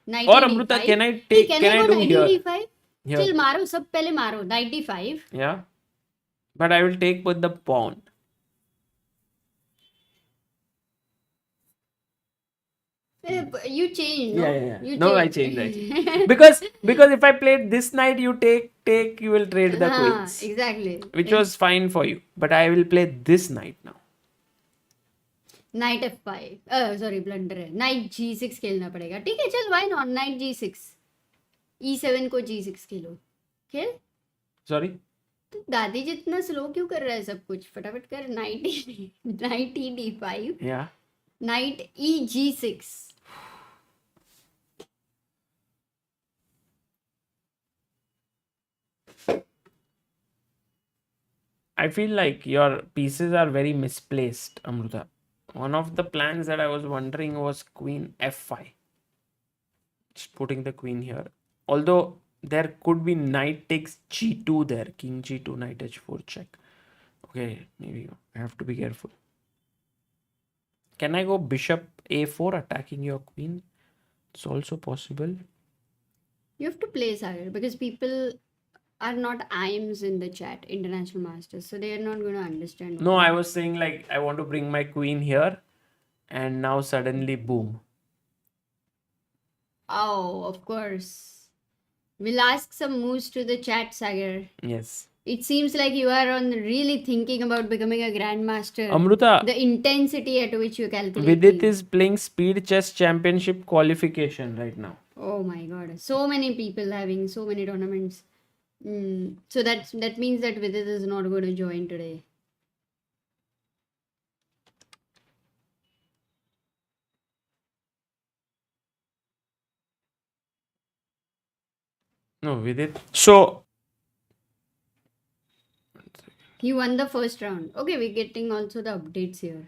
Knight or e Amruta, d5? can I take? Can Can I I go do knight here? e d5? Here. Chill, maro, sab pehle maro. Knight d5. Yeah, but I will take with the pawn. You change, no? Yeah. You No, change. I change. because if I played this knight, you take, you will trade the queens, Exactly. which was fine for you. But I will play this knight now. Knight f5. Sorry, blunder है. Knight g6 खेलना पड़ेगा. ठीक है, चल, why not? Knight g6. e7 को g6 खेलो. खेल. Sorry. तो दादी जितना स्लो क्यों कर रहा है सब कुछ? फटाफट कर. Knight e d5. Yeah. Knight e g6. I feel like your pieces are very misplaced, Amruta. One of the plans that I was wondering was queen f5. Just putting the queen here. Although there could be knight takes g2 there. King g2, knight h4 check. Okay, maybe I have to be careful. Can I go bishop a4 attacking your queen? It's also possible. You have to play Sagar, because people are not IMs in the chat, international masters, so they are not going to understand. No, I was saying like I want to bring my queen here, and now suddenly boom. Oh, of course. We'll ask some moves to the chat, Sagar. Yes. It seems like you are on really thinking about becoming a grandmaster. Amruta, The intensity at which you calculate. Vidit is playing Speed Chess Championship qualification right now. Oh my god. So many people having so many tournaments. So that means that Vidit is not going to join today. No, Vidit. So, He won the first round. Okay, we're getting also the updates here.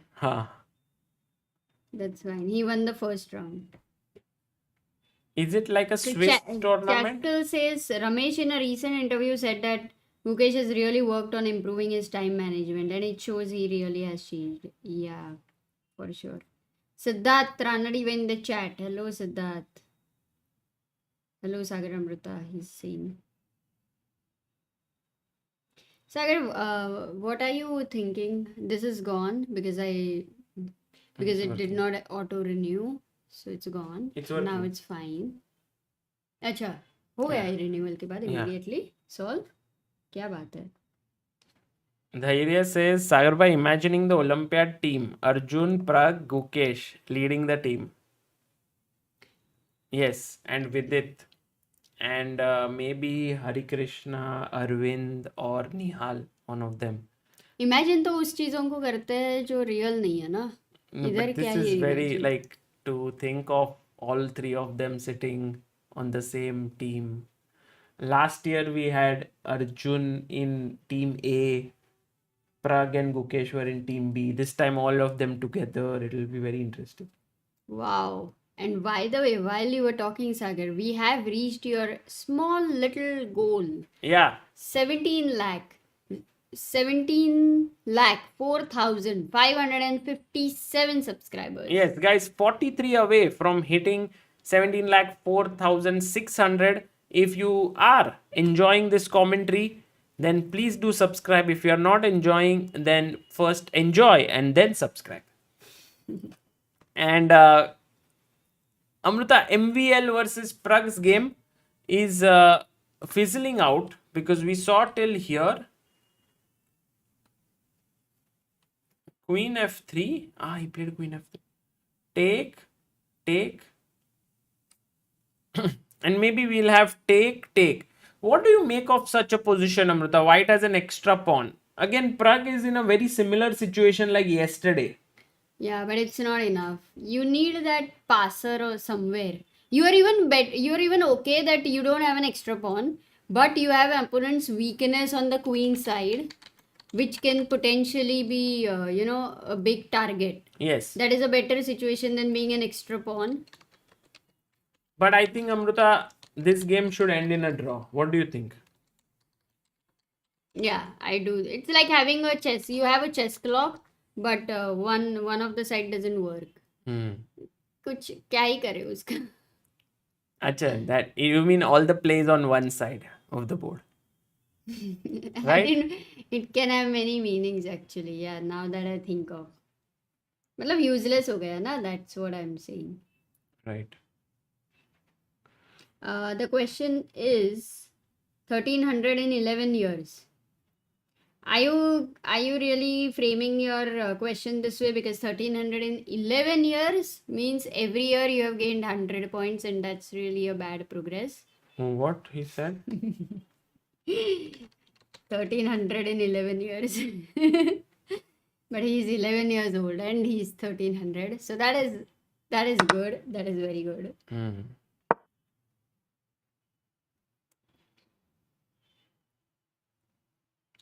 That's fine. He won the first round. Is it like a So Swiss tournament? Chastel says Ramesh in a recent interview said that Gukesh has really worked on improving his time management, and it shows he really has changed. Yeah, for sure. Siddharth Ranadi in the chat. Hello, Siddharth. Hello, Sagar Amruta. He's saying. Sagar, what are you thinking? This is gone because it did not auto renew, so it's gone. It's working. Now it's fine. अच्छा हो गया है renewal के बाद immediately solve. क्या बात है? Dhairya says, Sagar bhai, imagining the Olympiad team, Arjun, Pragg, Gukesh leading the team. Yes, and Vidit. And maybe Hari Krishna, Arvind or Nihal, one of them. Imagine तो उस चीज़ों को करते हैं जो real नहीं है ना. No, इधर but this क्या is he very imagine. like to think of all three of them sitting on the same team. Last year we had Arjun in team A, Pragg and Gukesh were in team B. This time all of them together. It will be very interesting. Wow. And by the way, while you were talking, Sagar, we have reached your small little goal. Yeah. 17 lakh. 17 lakh 4,557 subscribers. Yes, guys, 43 away from hitting 17 lakh 4,600. If you are enjoying this commentary, then please do subscribe. If you are not enjoying, then first enjoy and then subscribe. And Amruta, MVL versus Pragg's game is fizzling out because we saw till here Queen F3. He played Queen F3. Take. And maybe we'll have take. What do you make of such a position, Amruta? White has an extra pawn. Again, Pragg is in a very similar situation like yesterday. Yeah, but it's not enough. You need that passer or somewhere. You are even okay that you don't have an extra pawn, but you have opponent's weakness on the queen side, which can potentially be a big target. Yes. That is a better situation than being an extra pawn. But I think, Amruta, this game should end in a draw. What do you think? Yeah, I do. It's like having a chess. You have a chess clock, but one of the side doesn't work. कुछ क्या ही करे उसका. Acha, that you mean all the plays on one side of the board, right? It can have many meanings actually. Yeah, now that I think of. मतलब useless हो गया ना. That's what I'm saying. Right. The question is 1311 years. Are you really framing your question this way? Because 1311 years means every year you have gained 100 points, and that's really a bad progress. What he said? 1311 years. But he's 11 years old and he's 1300. So that is good. That is very good.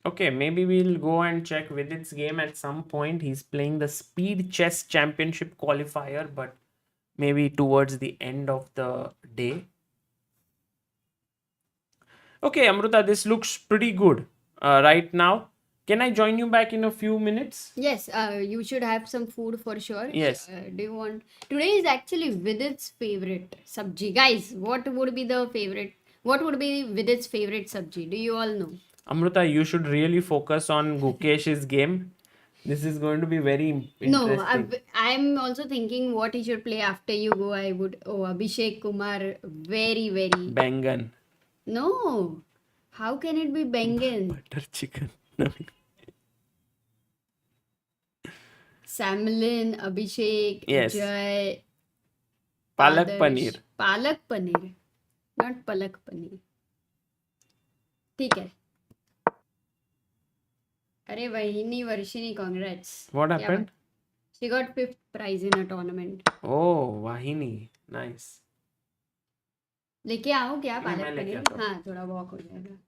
Okay, maybe we'll go and check Vidit's game at some point. He's playing the Speed Chess Championship qualifier, but maybe towards the end of the day. Okay, Amruta, this looks pretty good right now. Can I join you back in a few minutes? Yes, you should have some food for sure. Yes. Do you want? Today is actually Vidit's favorite sabji. Guys, what would be Vidit's favorite sabji? Do you all know? Amruta, you should really focus on Gukesh's game. This is going to be very interesting. No, I'm also thinking what he should play after you go. Abhishek Kumar, very, very. Bengan. No, how can it be Bengan? Butter chicken. Samlin, Abhishek, Yes. Jay, Palak Adarsh. paneer. Palak paneer, not palak paneer. ठीक है. अरे वहीनी वर्षिनी, congrats. What क्या happened? बात? She got 5th prize in a tournament. Oh, Wahini. Nice. लेके आओ क्या मैं पालक लेके पनीर? आता हूँ. हाँ, थोड़ा वॉक हो जाएगा.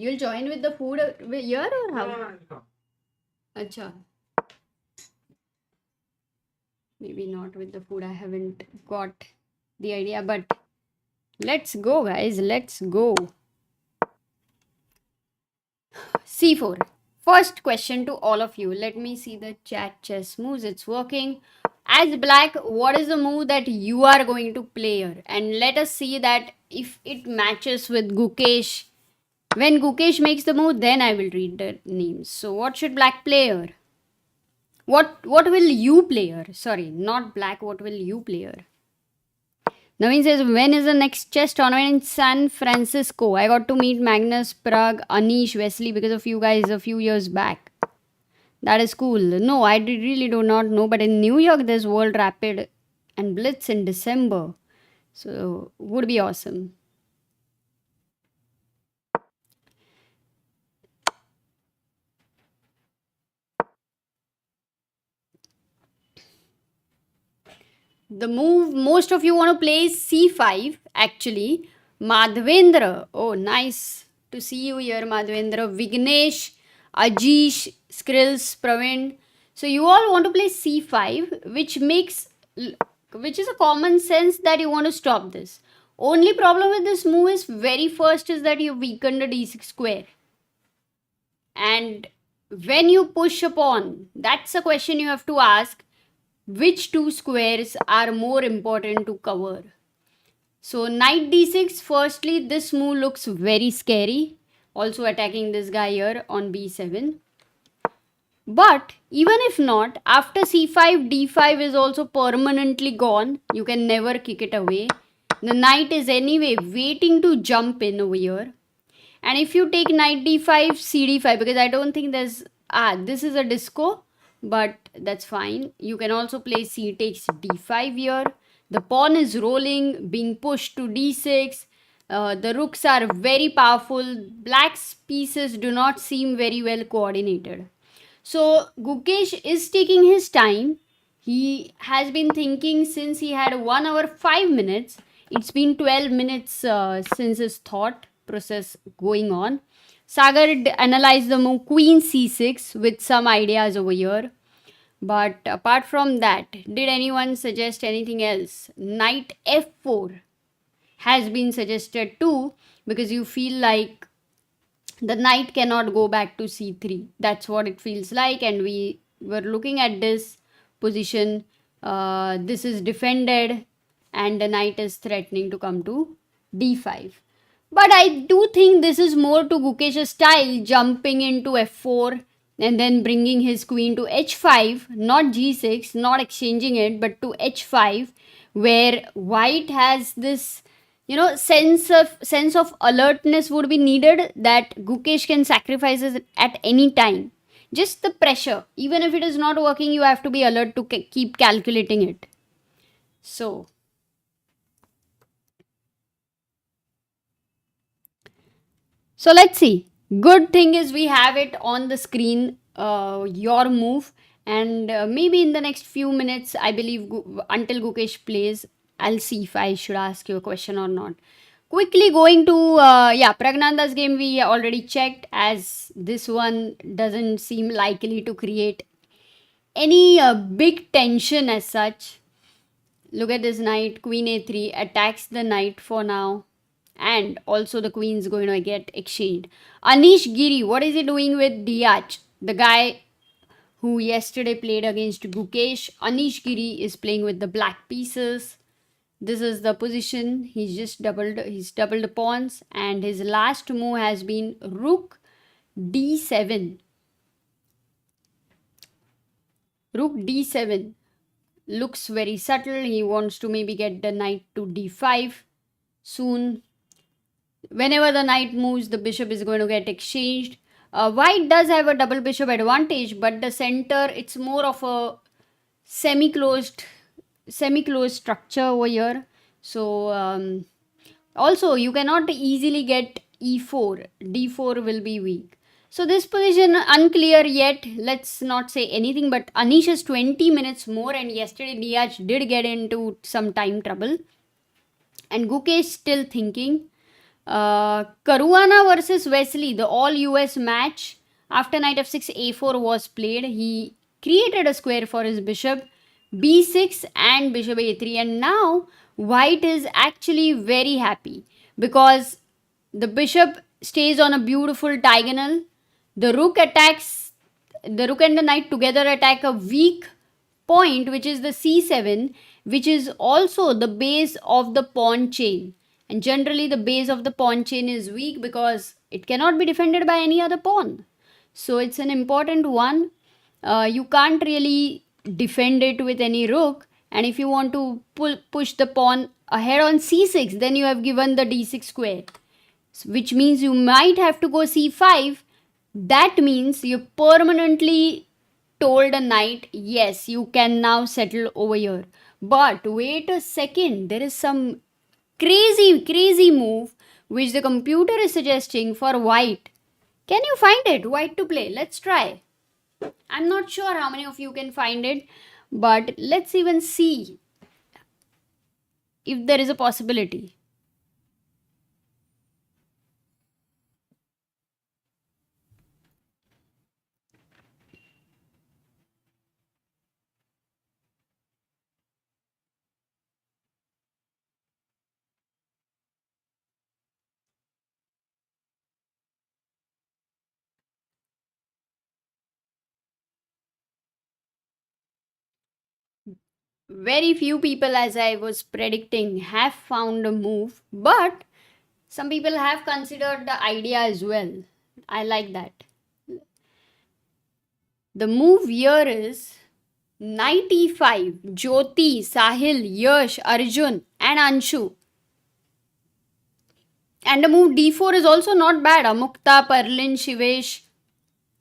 You'll join with the food here or how? अच्छा. Maybe not with the food. I haven't got the idea, but let's go, guys. Let's go. C4. First question to all of you. Let me see the chat chess moves. It's working. As black, what is the move that you are going to play here? And let us see that if it matches with Gukesh. When Gukesh makes the move, then I will read the names. So what should black play here? What will you play here? Sorry, not black. What will you play here? Naveen says, when is the next chess tournament in San Francisco? I got to meet Magnus, Pragg, Anish, Wesley because of you guys a few years back. That is cool. No, I really do not know. But in New York, there's World Rapid and Blitz in December. So, would be awesome. The move most of you want to play is c5 actually. Madhvendra, oh nice to see you here, Madhvendra. Vignesh, Ajish, Skrills, Praveen. So you all want to play c5, which is a common sense that you want to stop this. Only problem with this move is very first is that you weakened the d6 square. And when you push a pawn, that's a question you have to ask. Which two squares are more important to cover? So knight d6, firstly, this move looks very scary. Also attacking this guy here on b7. But even if not, after c5, d5 is also permanently gone. You can never kick it away. The knight is anyway waiting to jump in over here. And if you take knight d5, cd5, because I don't think there's... this is a disco, but that's fine. You can also play c takes d5 here. The pawn is rolling, being pushed to d6. The rooks are very powerful. Black's pieces do not seem very well coordinated. So Gukesh is taking his time. He has been thinking since he had 1 hour 5 minutes. It's been 12 minutes since his thought process going on. Sagar analyzed the move queen c6 with some ideas over here. But apart from that, did anyone suggest anything else? Knight f4 has been suggested too, because you feel like the knight cannot go back to c3. That's what it feels like, and we were looking at this position. This is defended and the knight is threatening to come to d5. But I do think this is more to Gukesh's style, jumping into f4 and then bringing his queen to h5, not g6, not exchanging it, but to h5, where white has this, sense of alertness would be needed, that Gukesh can sacrifice it at any time. Just the pressure. Even if it is not working, you have to be alert to keep calculating it. So let's see. Good thing is we have it on the screen, your move. And maybe in the next few minutes, I believe, until Gukesh plays, I'll see if I should ask you a question or not. Quickly going to, Praggnanandhaa's game we already checked, as this one doesn't seem likely to create any big tension as such. Look at this knight, queen a3, attacks the knight for now. And also the queen's going to get exchanged. Anish Giri, what is he doing with Deac? The guy who yesterday played against Gukesh. Anish Giri is playing with the black pieces. This is the position. He's doubled the pawns, and his last move has been rook d7. Rook d7 looks very subtle. He wants to maybe get the knight to d5 soon. Whenever the knight moves, the bishop is going to get exchanged. White does have a double bishop advantage, but the center, it's more of a semi-closed structure over here. So also you cannot easily get e4. d4 will be weak. So this position unclear yet. Let's not say anything, but Anish is 20 minutes more, and yesterday Deac did get into some time trouble. And Gukesh still thinking. Caruana versus Wesley, the all US match. After knight f6, a4 was played. He created a square for his bishop, b6 and bishop a3. And now white is actually very happy, because the bishop stays on a beautiful diagonal. The rook and the knight together attack a weak point, which is the c7, which is also the base of the pawn chain. And generally the base of the pawn chain is weak because it cannot be defended by any other pawn. So it's an important one. You can't really defend it with any rook. And if you want to push the pawn ahead on c6, then you have given the d6 square, which means you might have to go c5. That means you permanently told a knight, yes, you can now settle over here. But wait a second, there is some crazy move which the computer is suggesting for white. Can you find it? White to play. Let's try. I'm not sure how many of you can find it, but let's even see. if there is a possibility. Very few people, as I was predicting, have found a move, but some people have considered the idea as well. I like that. The move here is knight e5. Jyoti, Sahil, Yash, Arjun, and Anshu. And the move d4 is also not bad. Amukta, Parlin, Shivesh,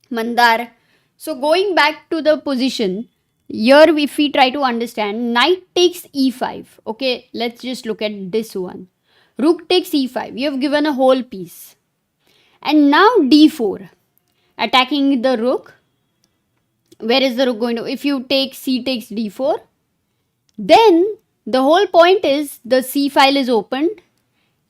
Mandar. So going back to the position, here if we try to understand, knight takes e5. Okay, let's just look at this one. Rook takes e5. You have given a whole piece. And now d4. Attacking the rook. Where is the rook going to? If you take c takes d4, then the whole point is the c file is opened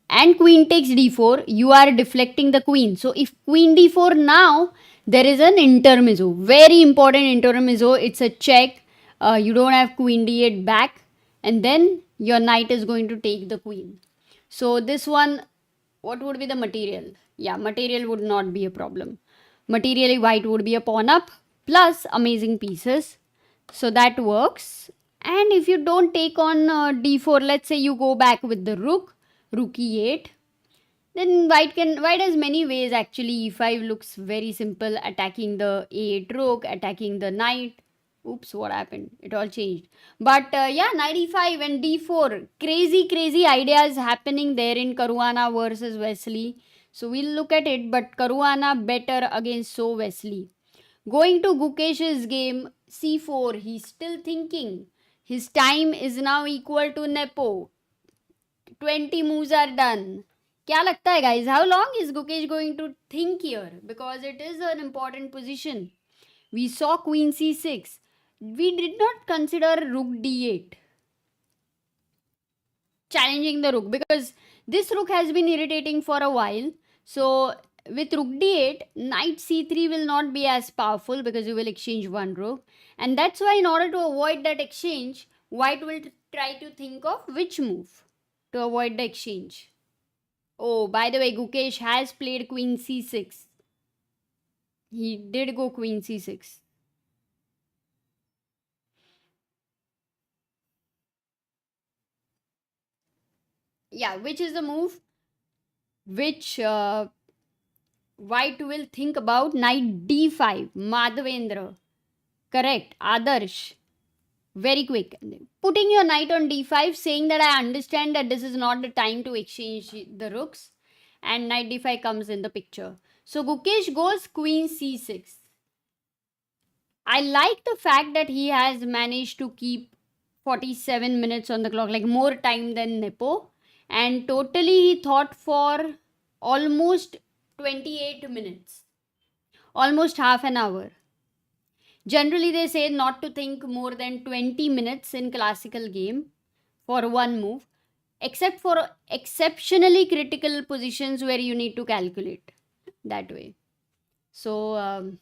and queen takes d4. You are deflecting the queen. So if queen d4 now, there is an intermezzo. Very important intermezzo. It's a check. You don't have queen d8 back. And then your knight is going to take the queen. So this one, what would be the material? Yeah, material would not be a problem. Materially, white would be a pawn up plus amazing pieces. So that works. And if you don't take on d4, let's say you go back with the rook, rook e8, then white has many ways actually. e5 looks very simple, attacking the a8 rook, attacking the knight. Oops, what happened? It all changed. But yeah, knight e5 and d4. Crazy ideas happening there in Caruana versus Wesley. So we'll look at it, but Caruana better against So Wesley. Going to Gukesh's game, c4, he's still thinking. His time is now equal to Nepo. 20 moves are done. क्या लगता है guys? How long is Gukesh going to think here? Because it is an important position. We saw queen c6. We did not consider rook d8. Challenging the rook, because this rook has been irritating for a while. So with rook d8, knight c3 will not be as powerful because you will exchange one rook. And that's why in order to avoid that exchange, white will try to think of which move to avoid the exchange. Oh, by the way, Gukesh has played queen c6. He did go queen c6. Yeah, which is the move which white will think about? Knight d5. Madhavendra. Correct. Adarsh. Very quick. Putting your knight on d5, saying that I understand that this is not the time to exchange the rooks. And knight d5 comes in the picture. So Gukesh goes queen c6. I like the fact that he has managed to keep 47 minutes on the clock, like more time than Nepo. And totally he thought for almost 28 minutes. Almost half an hour. Generally, they say not to think more than 20 minutes in classical game for one move, except for exceptionally critical positions where you need to calculate that way. So,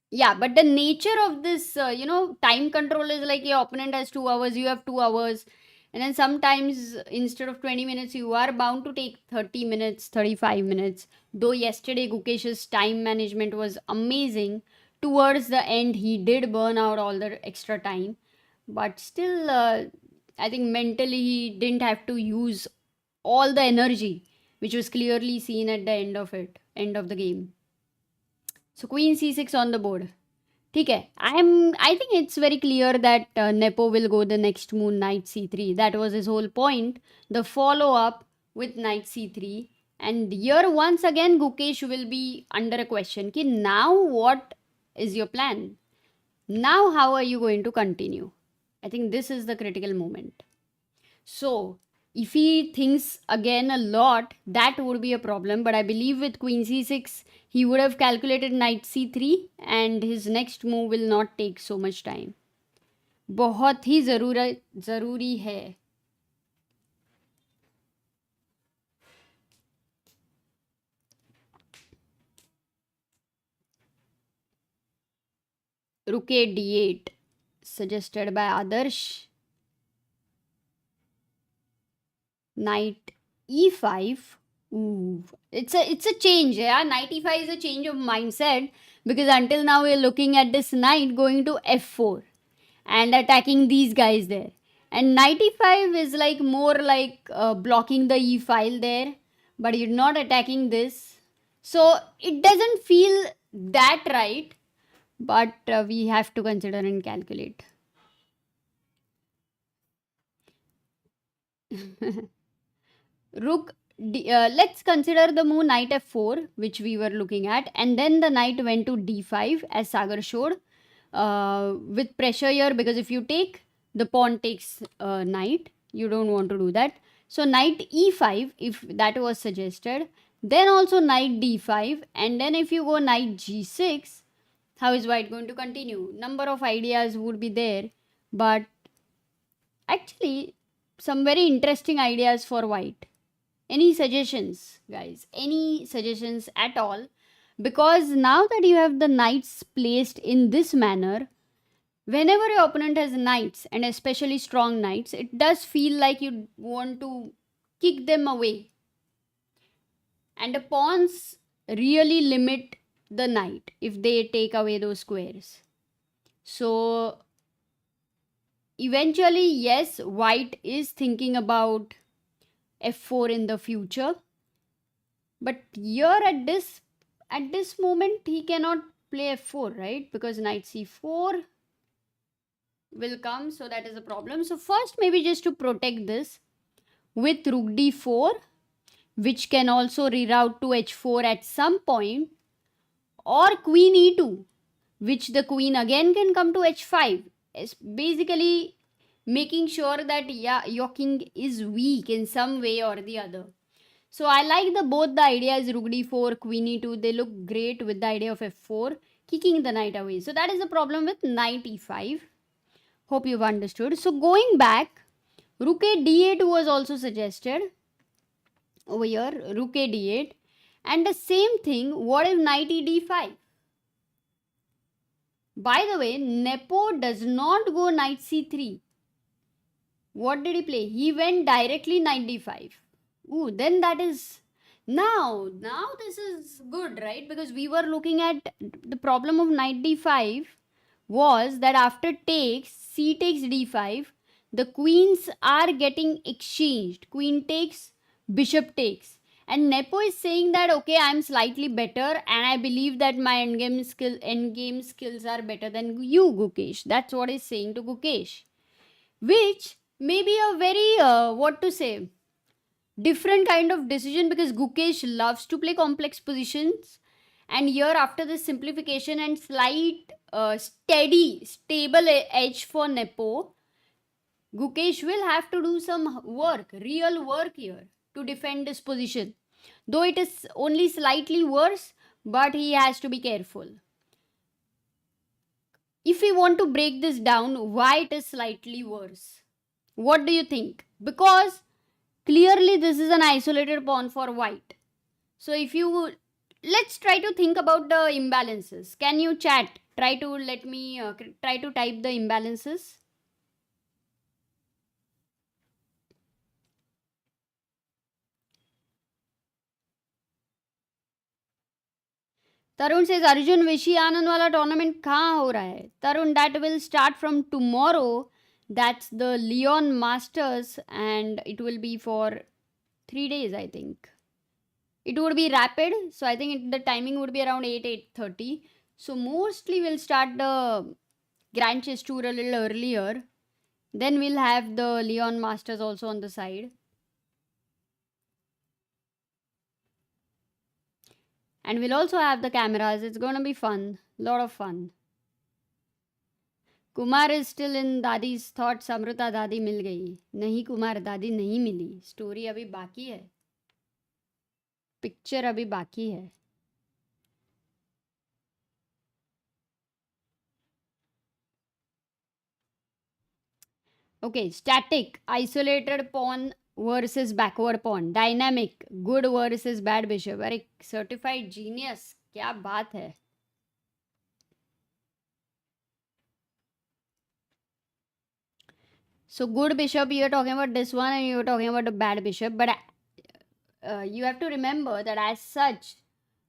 yeah, but the nature of this, time control is like your opponent has 2 hours, you have 2 hours. And then sometimes instead of 20 minutes, you are bound to take 30 minutes, 35 minutes. Though yesterday Gukesh's time management was amazing. Towards the end, he did burn out all the extra time. But still, I think mentally he didn't have to use all the energy, which was clearly seen at the end of the game. So queen c6 on the board. Okay, I think it's very clear that Nepo will go the next move knight c3. That was his whole point. The follow up with knight c3. And here once again Gukesh will be under a question. Ki now what is your plan? Now how are you going to continue? I think this is the critical moment. So if he thinks again a lot, that would be a problem. But I believe with queen c6, he would have calculated knight c3 and his next move will not take so much time. बहुत ही ज़रूरी है. Rook D8 suggested by Adarsh. Knight E5. Ooh, it's a change. Yeah, Knight E5 is a change of mindset because until now we're looking at this knight going to F4 and attacking these guys there. And knight E5 is like more like blocking the E file there, but you're not attacking this. So it doesn't feel that right, but we have to consider and calculate. Rook let's consider the move knight f4, which we were looking at, and then the knight went to d5 as Sagar showed, with pressure here, because if you take, the pawn takes knight. You don't want to do that. So knight e5, if that was suggested, then also knight d5, and then if you go knight g6, how is white going to continue? Number of ideas would be there, but actually some very interesting ideas for white. Any suggestions, guys? Any suggestions at all? Because now that you have the knights placed in this manner, whenever your opponent has knights, and especially strong knights, it does feel like you want to kick them away. And the pawns really limit the knight if they take away those squares. So eventually, yes, white is thinking about f4 in the future, but here at this moment he cannot play f4, right? Because knight c4 will come, so that is a problem. So first, maybe just to protect this with rook d4, which can also reroute to h4 at some point, or queen e2, which the queen again can come to h5. It's basically making sure that your king is weak in some way or the other. So I like both the ideas, rook d4, queen e2. They look great with the idea of f4, kicking the knight away. So that is the problem with knight e5. Hope you've understood. So going back, rook a d8 was also suggested over here, rook a d8. And the same thing, what if knight e d5? By the way, Nepo does not go knight c3. What did he play? He went directly knight d5. Ooh, then that is... Now this is good, right? Because we were looking at the problem of knight d5 was that after takes, c takes d5, the queens are getting exchanged. Queen takes, bishop takes. And Nepo is saying that, okay, I'm slightly better and I believe that my endgame skills are better than you, Gukesh. That's what he's saying to Gukesh. Which may be a very, different kind of decision, because Gukesh loves to play complex positions. And here, after this simplification and slight, stable edge for Nepo, Gukesh will have to do some work, real work here, to defend this position. Though it is only slightly worse, but he has to be careful. If we want to break this down, why it is slightly worse? What do you think? Because clearly this is an isolated pawn for white. So let's try to think about the imbalances. Can you chat? Try to type the imbalances. Tarun says, Arjun Vishi Anand wala tournament kahan ho raha hai? Tarun, that will start from tomorrow. That's the Leon Masters, and it will be for 3 days, I think. It would be rapid, so I think the timing would be around 8:30. So mostly we'll start the Grand Chess Tour a little earlier. Then we'll have the Leon Masters also on the side. And we'll also have the cameras. It's going to be fun. Lot of fun. Kumar is still in Dadi's thoughts. Amruta Dadi mil gayi. Nahi Kumar, Dadi nahi mili. Story abhi baki hai. Picture abhi baki hai. Okay, static, isolated pawn versus backward pawn. Dynamic, good versus bad bishop. Very certified genius. क्या बात है? So good bishop, you are talking about this one, and you are talking about a bad bishop. But you have to remember that as such,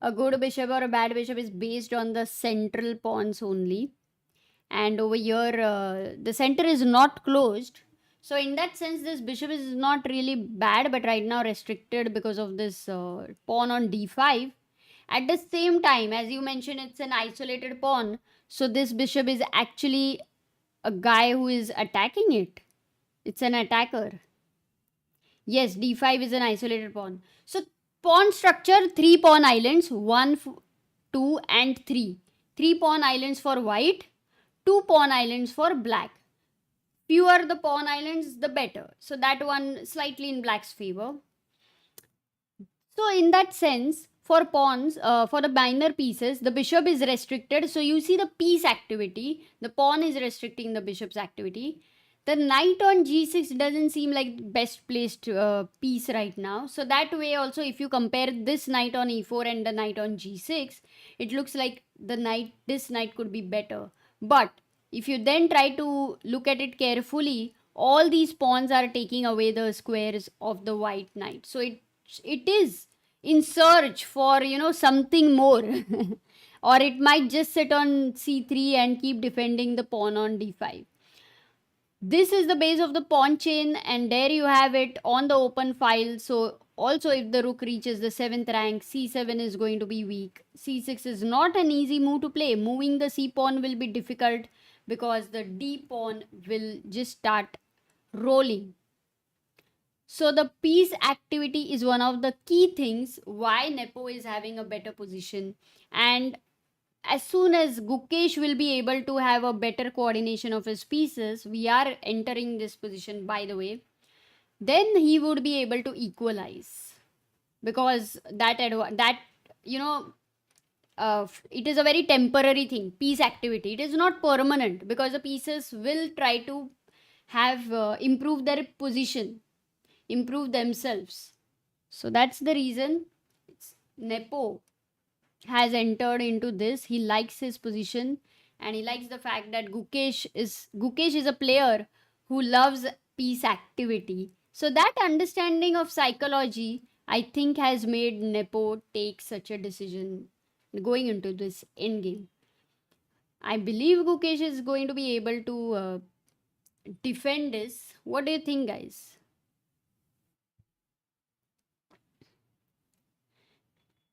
a good bishop or a bad bishop is based on the central pawns only. And over here, the center is not closed. So in that sense, this bishop is not really bad, but right now restricted because of this pawn on d5. At the same time, as you mentioned, it's an isolated pawn. So this bishop is actually a guy who is attacking it. It's an attacker. Yes, d5 is an isolated pawn. So pawn structure, 3 pawn islands, 1, 2 and 3. 3 pawn islands for white, 2 pawn islands for black. Fewer the pawn islands, the better. So that one slightly in black's favor. So in that sense, for pawns, for the minor pieces, the bishop is restricted. So you see the piece activity. The pawn is restricting the bishop's activity. The knight on g6 doesn't seem like best placed piece right now. So that way also, if you compare this knight on e4 and the knight on g6, it looks like this knight could be better. But if you then try to look at it carefully, all these pawns are taking away the squares of the white knight. So it is in search for, something more. Or it might just sit on c3 and keep defending the pawn on d5. This is the base of the pawn chain, and there you have it on the open file. So also, if the rook reaches the 7th rank, c7 is going to be weak. c6 is not an easy move to play. Moving the c pawn will be difficult because the d pawn will just start rolling. So the piece activity is one of the key things why Nepo is having a better position. And as soon as Gukesh will be able to have a better coordination of his pieces, we are entering this position, by the way, then he would be able to equalize. Because it is a very temporary thing, piece activity. It is not permanent because the pieces will try to have improve their position, improve themselves. So that's the reason Nepo has entered into this. He likes his position, and he likes the fact that Gukesh is a player who loves piece activity. So that understanding of psychology, I think, has made Nepo take such a decision going into this endgame. I believe Gukesh is going to be able to defend this. What do you think, guys?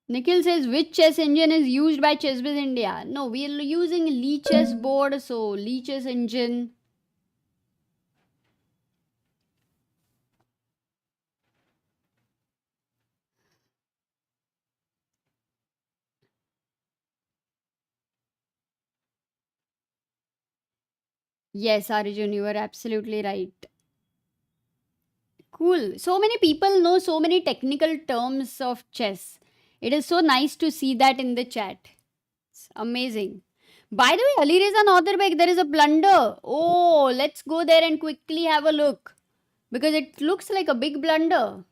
Nikhil says, which chess engine is used by ChessBase India? No, we are using Lichess board, so Lichess engine. Yes, Arjun, you are absolutely right. Cool. So many people know so many technical terms of chess. It is so nice to see that in the chat. It's amazing. By the way, Alireza Nodirbek, there is a blunder. Oh, let's go there and quickly have a look. Because it looks like a big blunder.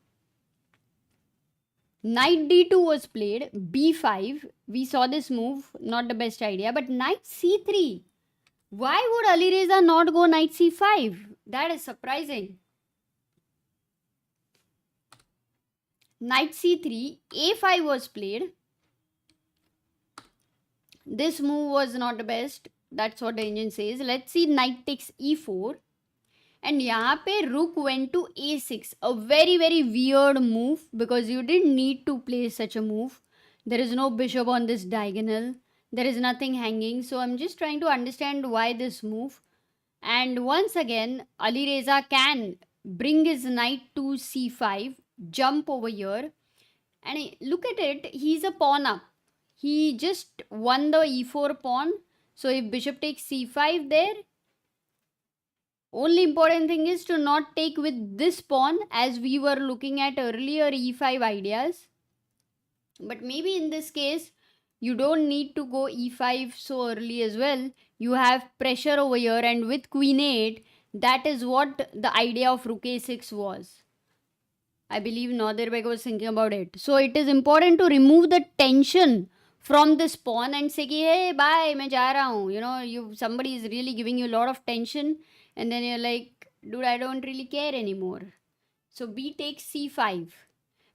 Knight d2 was played. b5. We saw this move. Not the best idea. But knight c3. Why would Alireza not go knight c5? That is surprising. Knight c3, a5 was played. This move was not the best. That's what the engine says. Let's see, knight takes e4. And यहाँ पे rook went to a6. A very, very weird move because you didn't need to play such a move. There is no bishop on this diagonal. There is nothing hanging. So I'm just trying to understand why this move. And once again, Alireza can bring his knight to c5. Jump over here, and look at it, he's a pawn up. He just won the e4 pawn. So if bishop takes c5 there, only important thing is to not take with this pawn as we were looking at earlier e5 ideas. But maybe in this case, you don't need to go e5 so early as well. You have pressure over here, and with queen 8, that is what the idea of rook a6 was. I believe Nodirbek was thinking about it. So it is important to remove the tension from this pawn and say, hey, bye, मैं जा रहा हूँ. Somebody is really giving you a lot of tension, and then you're like, dude, I don't really care anymore. So b takes c5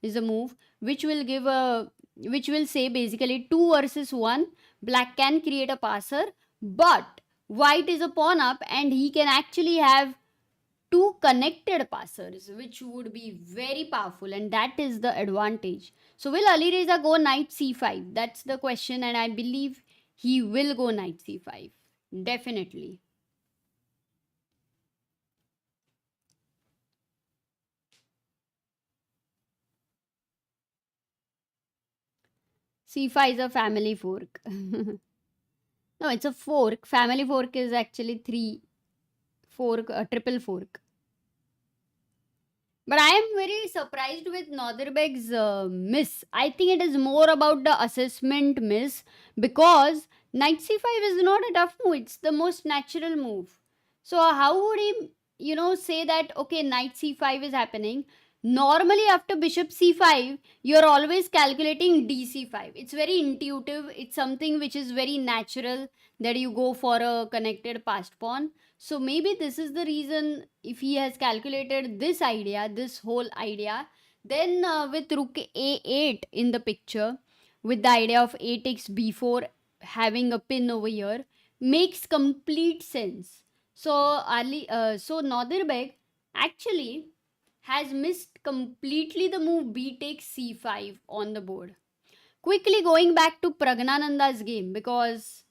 is a move which will give a which will say basically 2 versus 1. Black can create a passer, but white is a pawn up and he can actually have two connected passers, which would be very powerful, and that is the advantage. So, will Alireza go knight c5? That's the question, and I believe he will go knight c5. Definitely. c5 is a family fork. No, it's a fork. Family fork is actually three fork, a triple fork. But I am very surprised with Nodirbek's miss. I think it is more about the assessment miss because knight c5 is not a tough move. It's the most natural move. So how would he, say that okay, knight c5 is happening? Normally after bishop c5, you're always calculating dc5. It's very intuitive. It's something which is very natural that you go for a connected passed pawn. So maybe this is the reason if he has calculated this idea, this whole idea, then with rook a8 in the picture, with the idea of a takes b4 having a pin over here, makes complete sense. So so Nodirbek actually has missed completely the move b takes c5 on the board. Quickly going back to Praggnanandhaa's game, because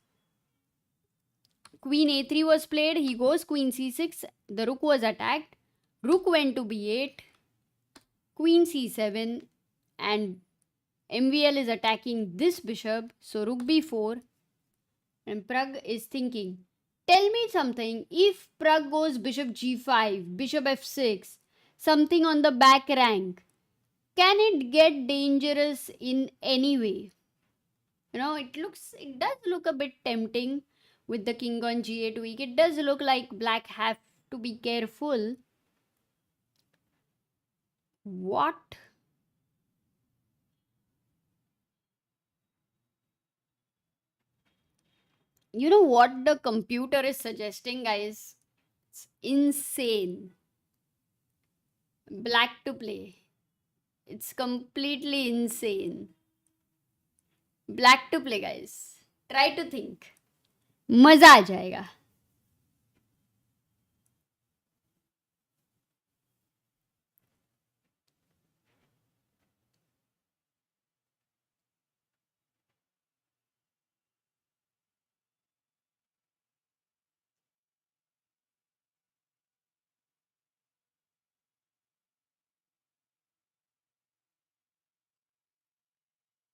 queen a3 was played, he goes queen c6, the rook was attacked, rook went to b8, queen c7, and MVL is attacking this bishop, so rook b4, and Pragg is thinking, tell me something, if Pragg goes bishop g5, bishop f6, something on the back rank, can it get dangerous in any way? It does look a bit tempting with the king on g8 weak. It does look like black have to be careful. What? You know what the computer is suggesting, guys? It's insane. Black to play. It's completely insane. Black to play, guys. Try to think. मजा आ जाएगा.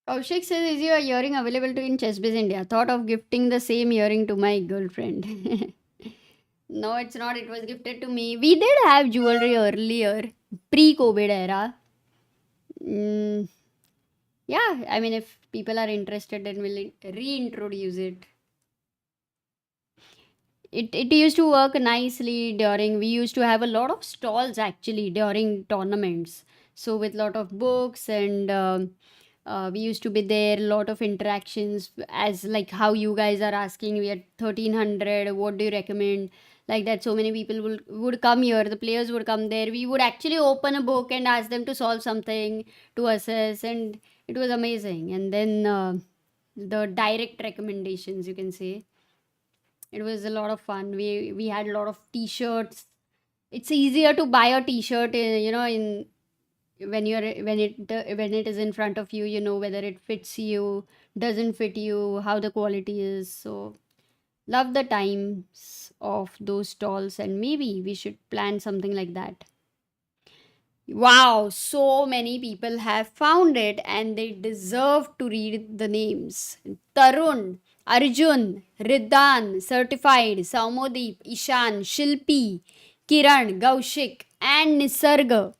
Kaushik says, is your earring available to in ChessBase India? Thought of gifting the same earring to my girlfriend. No, it's not. It was gifted to me. We did have jewelry earlier, pre-COVID era. Mm, yeah, I mean, if people are interested, then we'll reintroduce it. It used to work nicely during, we used to have a lot of stalls actually during tournaments. So with lot of books and we used to be there, lot of interactions, as like how you guys are asking, we are 1300, what do you recommend, like that. So many people would come here, the players would come there, we would actually open a book and ask them to solve something, to assess, and it was amazing. And then the direct recommendations, you can say, it was a lot of fun. We had a lot of t-shirts. It's easier to buy a t-shirt in when it is in front of you, whether it fits you, doesn't fit you, how the quality is. So love the times of those stalls, and maybe we should plan something like that. Wow, so many people have found it and they deserve to read the names. Tarun, Arjun, Riddhan, Certified, Saumodeep, Ishan, Shilpi, Kiran, Gaushik, and Nisarga.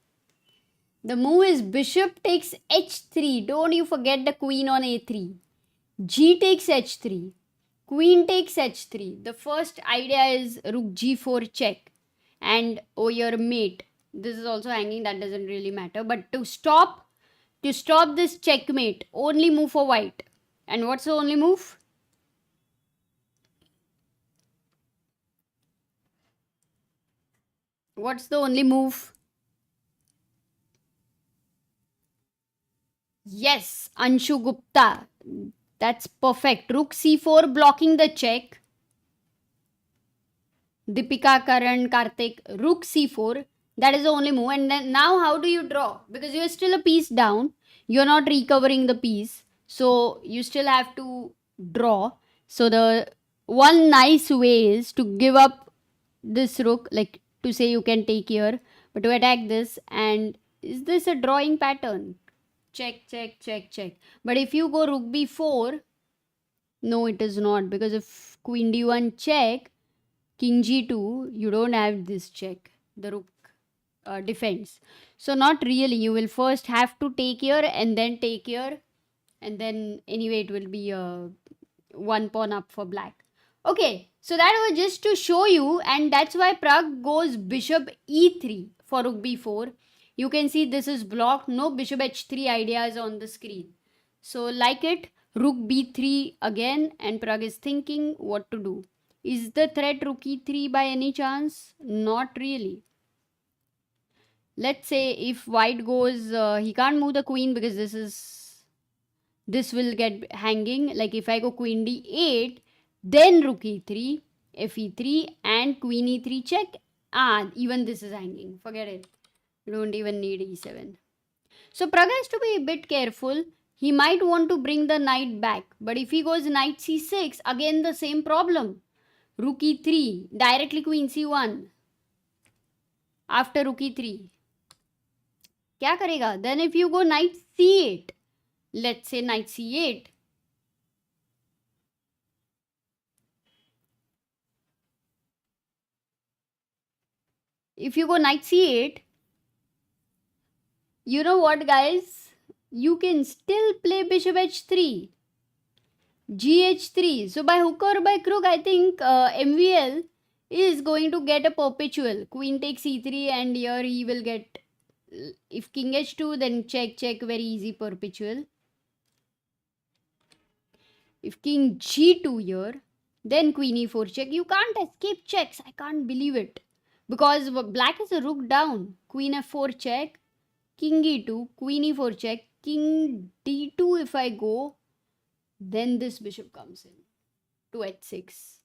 The move is bishop takes h3. Don't you forget the queen on a3. G takes h3. Queen takes h3. The first idea is rook g4 check. And oh, your mate. This is also hanging, that doesn't really matter. But to stop this checkmate, only move for white. And what's the only move? What's the only move? Yes, Anshu Gupta. That's perfect. Rook c4 blocking the check. Deepika, Karan, Karthik, Rook c4. That is the only move. And then now how do you draw? Because you're still a piece down. You're not recovering the piece. So you still have to draw. So the one nice way is to give up this rook, like to say you can take here, but to attack this. And is this a drawing pattern? Check, check, check, check. But if you go rook b4, no, it is not. Because if queen d1 check, king g2, you don't have this check. The rook defends. So not really. You will first have to take here and then take here. And then anyway, it will be one pawn up for black. Okay, so that was just to show you, and that's why Pragg goes bishop e3 for rook b4. You can see this is blocked. No bishop h3 ideas on the screen. So like it, rook b3 again, and Pragg is thinking what to do. Is the threat rook e3 by any chance? Not really. Let's say if white goes, he can't move the queen because this will get hanging. Like if I go queen d8, then rook e3, f e3, and queen e3 check. Even this is hanging. Forget it. You don't even need e7. So Pragg has to be a bit careful. He might want to bring the knight back. But if he goes knight c6, again the same problem. Rook e3, directly queen c1. After rook e3. क्या करेगा? Then if you go knight c8, let's say knight c8. If you go knight c8, you know what, guys? You can still play bishop h3, gh3. So by hook or by crook, I think MVL is going to get a perpetual. Queen takes e3, and here he will get, if king h2, then check, check, very easy perpetual. If king g2 here, then queen e4 check. You can't escape checks. I can't believe it. Because black is a rook down. Queen f4 check. King e2. Queen e4 check. King d2 if I go. Then this bishop comes in. To h6.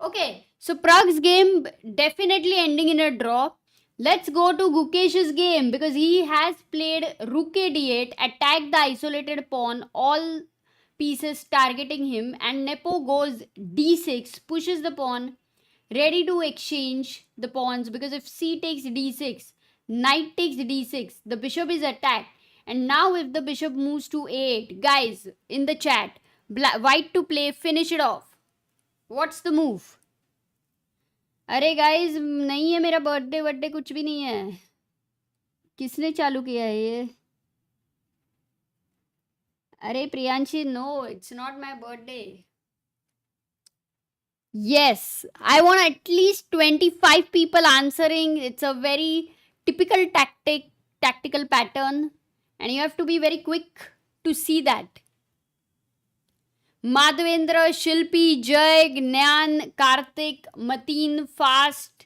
Okay. So Pragg's game definitely ending in a draw. Let's go to Gukesh's game because he has played rook a d8, attacked the isolated pawn, all pieces targeting him, and Nepo goes d6, pushes the pawn, ready to exchange the pawns because if c takes d6, knight takes d6, the bishop is attacked. And now if the bishop moves to a8, guys, in the chat, white to play, finish it off. What's the move? अरे guys नहीं है मेरा birthday कुछ भी नहीं है. किसने चालू किया है ये? अरे Priyanshi, no, it's not my birthday. Yes, I want at least 25 people answering. It's a very typical tactical pattern, and you have to be very quick to see that. Madhavendra, Shilpi, Jay, Gnan, Karthik, Mateen, Fast,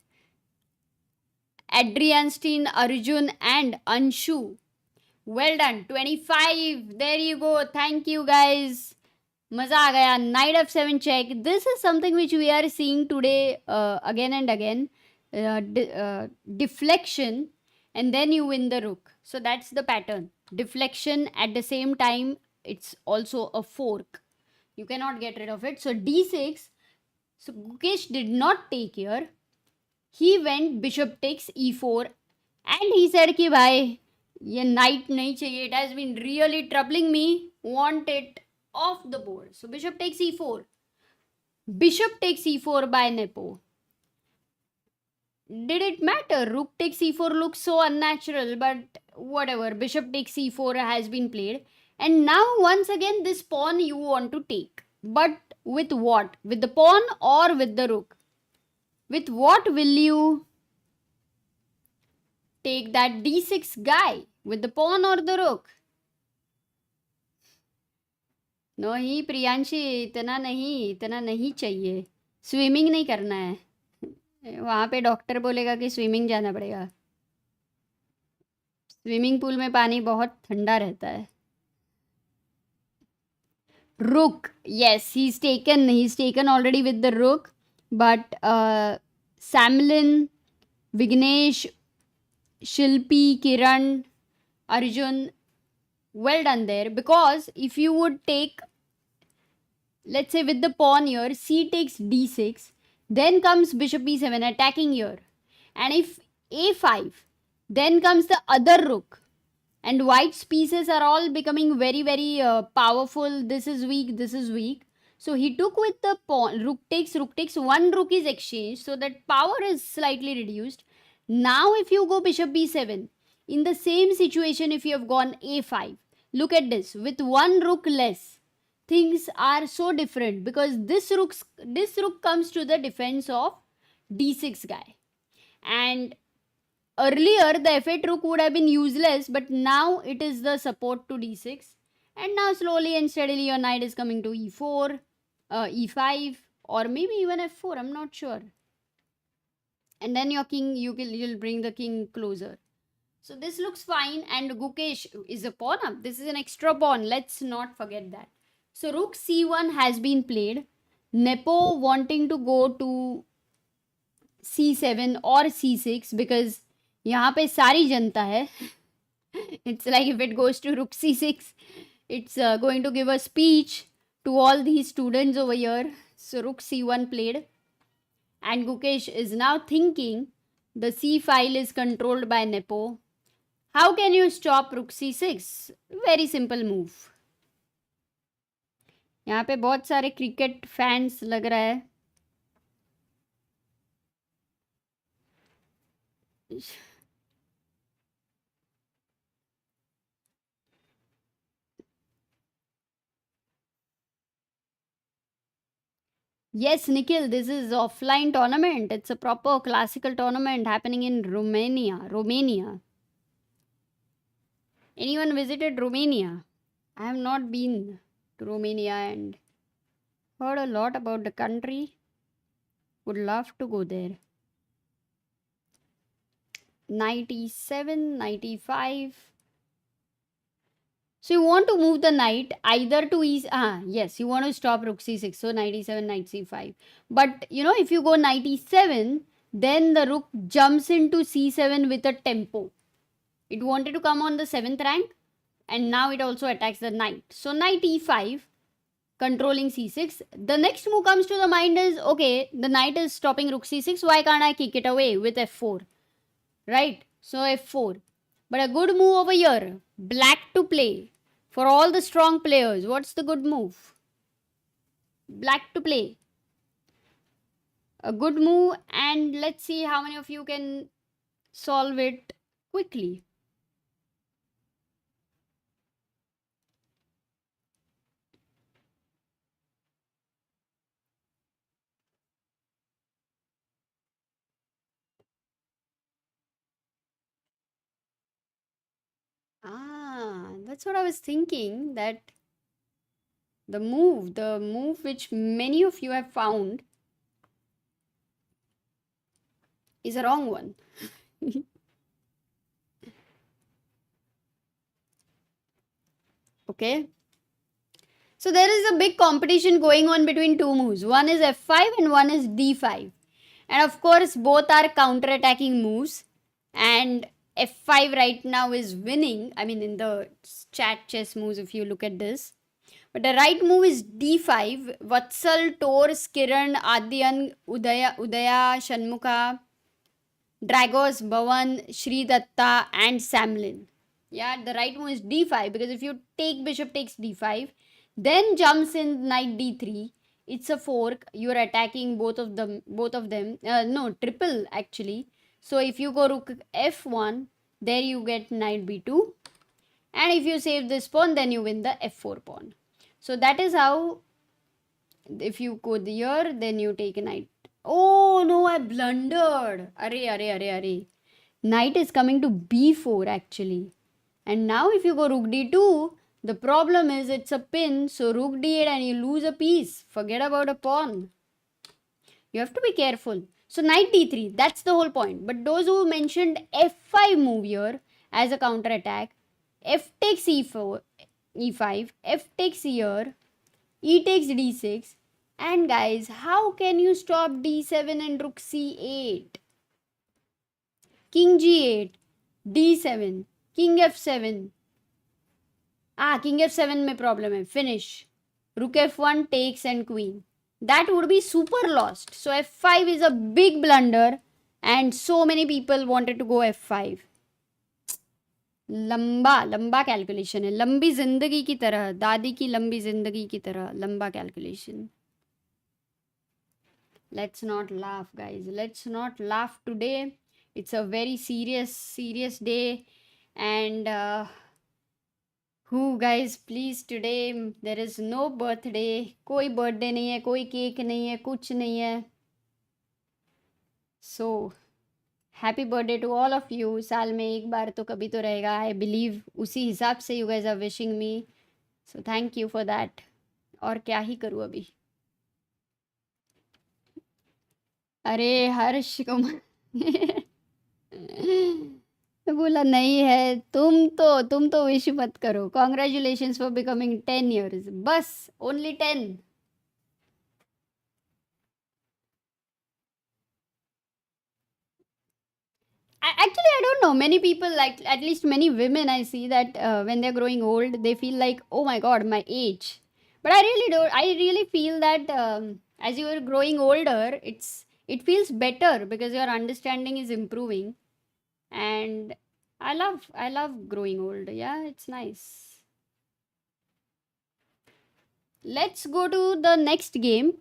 Adrianstein, Arjun, and Anshu. Well done. 25. There you go. Thank you, guys. Maza aa gaya. Knight f7 check. This is something which we are seeing today again and again. Deflection, and then you win the rook. So that's the pattern. Deflection, at the same time, it's also a fork. You cannot get rid of it. So d6. So Gukesh did not take here. He went bishop takes e4, and he said ki bhai, ye knight nahi chahiye. It has been really troubling me. Want it off the board. So bishop takes e4. Bishop takes e4 by Nepo. Did it matter? Rook takes e4 looks so unnatural, but whatever. Bishop takes e4 has been played. And now once again this pawn you want to take. But with what? With the pawn or with the rook? With what will you take that d6 guy? With the pawn or the rook? नहीं प्रियांशी, इतना नहीं चाहिए. Swimming नहीं करना है. वहाँ पे doctor बोलेगा कि स्विमिंग जाना पड़ेगा. स्विमिंग पूल में पानी बहुत ठंडा रहता है. Rook, yes, he's taken already with the rook, but Samlin, Vignesh, Shilpi, Kiran, Arjun, well done there, because if you would take, let's say with the pawn here, c takes d6, then comes bishop e7 attacking here, and if a5, then comes the other rook, and white's pieces are all becoming very very powerful. This is weak, so he took with the pawn. Rook takes, one rook is exchanged, so that power is slightly reduced. Now if you go bishop b7, in the same situation, if you have gone a5, look at this, with one rook less, things are so different, because this rook comes to the defense of d6 guy, and earlier the f8 rook would have been useless, but now it is the support to d6, and now slowly and steadily your knight is coming to e4, e5, or maybe even f4, I'm not sure, and then your king, you'll bring the king closer. So this looks fine, and Gukesh is a pawn up. This is an extra pawn, let's not forget that. So rook c1 has been played. Nepo wanting to go to c7 or c6, because यहाँ पे सारी जनता है. It's like if it goes to rook c6, it's going to give a speech to all these students over here. So rook c1 played, and Gukesh is now thinking the c file is controlled by Nepo. How can you stop rook c6? Very simple move. यहाँ पे बहुत सारे cricket fans लग रहा है. Yes, Nikhil, this is offline tournament. It's a proper classical tournament happening in Romania. Anyone visited Romania? I have not been to Romania and heard a lot about the country. Would love to go there. 97, 95. So you want to move the knight either to yes, you want to stop rook c6. So 97, knight c5. But if you go knight e7, then the rook jumps into c7 with a tempo. It wanted to come on the 7th rank, and now it also attacks the knight. So knight e5, controlling c6. The next move comes to the mind is, okay, the knight is stopping rook c6. Why can't I kick it away with f4? Right? So f4. But a good move over here, black to play. For all the strong players, what's the good move? Black to play. A good move, and let's see how many of you can solve it quickly. That's what I was thinking, that the move which many of you have found is a wrong one. Okay. So there is a big competition going on between two moves. One is f5 and one is d5. And of course, both are counter-attacking moves. And f5 right now is winning. I mean, in the chat chess moves, if you look at this. But the right move is d5. Vatsal, Tors, Kiran, Adyan, Udaya, Shanmukha, Dragos, Bhavan, Shri Datta, and Samlin. Yeah, the right move is d5, because if you take bishop takes d5, then jumps in knight d3, it's a fork. You're attacking both of them. No, triple actually. So if you go rook f1, there you get knight b2, and if you save this pawn, then you win the f4 pawn. So that is how, if you go here, then you take a knight. Oh no, I blundered. Array. Knight is coming to b4 actually. And now if you go rook d2, the problem is it's a pin, so rook d8 and you lose a piece. Forget about a pawn. You have to be careful. So knight d3, that's the whole point. But those who mentioned f5 move here as a counter attack, f takes e4, e5, f takes here, e takes d6, and guys, how can you stop d7 and rook c8? King g8, d7, king f7. King f7 में problem है. Finish. Rook f1 takes and queen. That would be super lost. So f5 is a big blunder, and so many people wanted to go f5. लंबा calculation है, लंबी जिंदगी की तरह, दादी की लंबी जिंदगी की तरह लंबा calculation. Let's not laugh, guys. Let's not laugh today. It's a very serious day, and who guys, please, today there is no birthday. कोई birthday नहीं है, कोई cake नहीं है, कुछ नहीं है. So happy birthday to all of you. साल में एक बार तो कभी तो रहेगा. I believe उसी हिसाब से you guys are wishing me. So thank you for that. और क्या ही करूँ अभी. अरे हर्ष कुमार तो बोला नहीं है. तुम तो विश मत करो. Congratulations for becoming 10 years. बस only 10. Actually, I don't know. Many people, like at least many women, I see that when they're growing old, they feel like, oh my god, my age. But I really don't. I really feel that as you are growing older, it feels better because your understanding is improving, and I love growing old. Yeah, it's nice. Let's go to the next game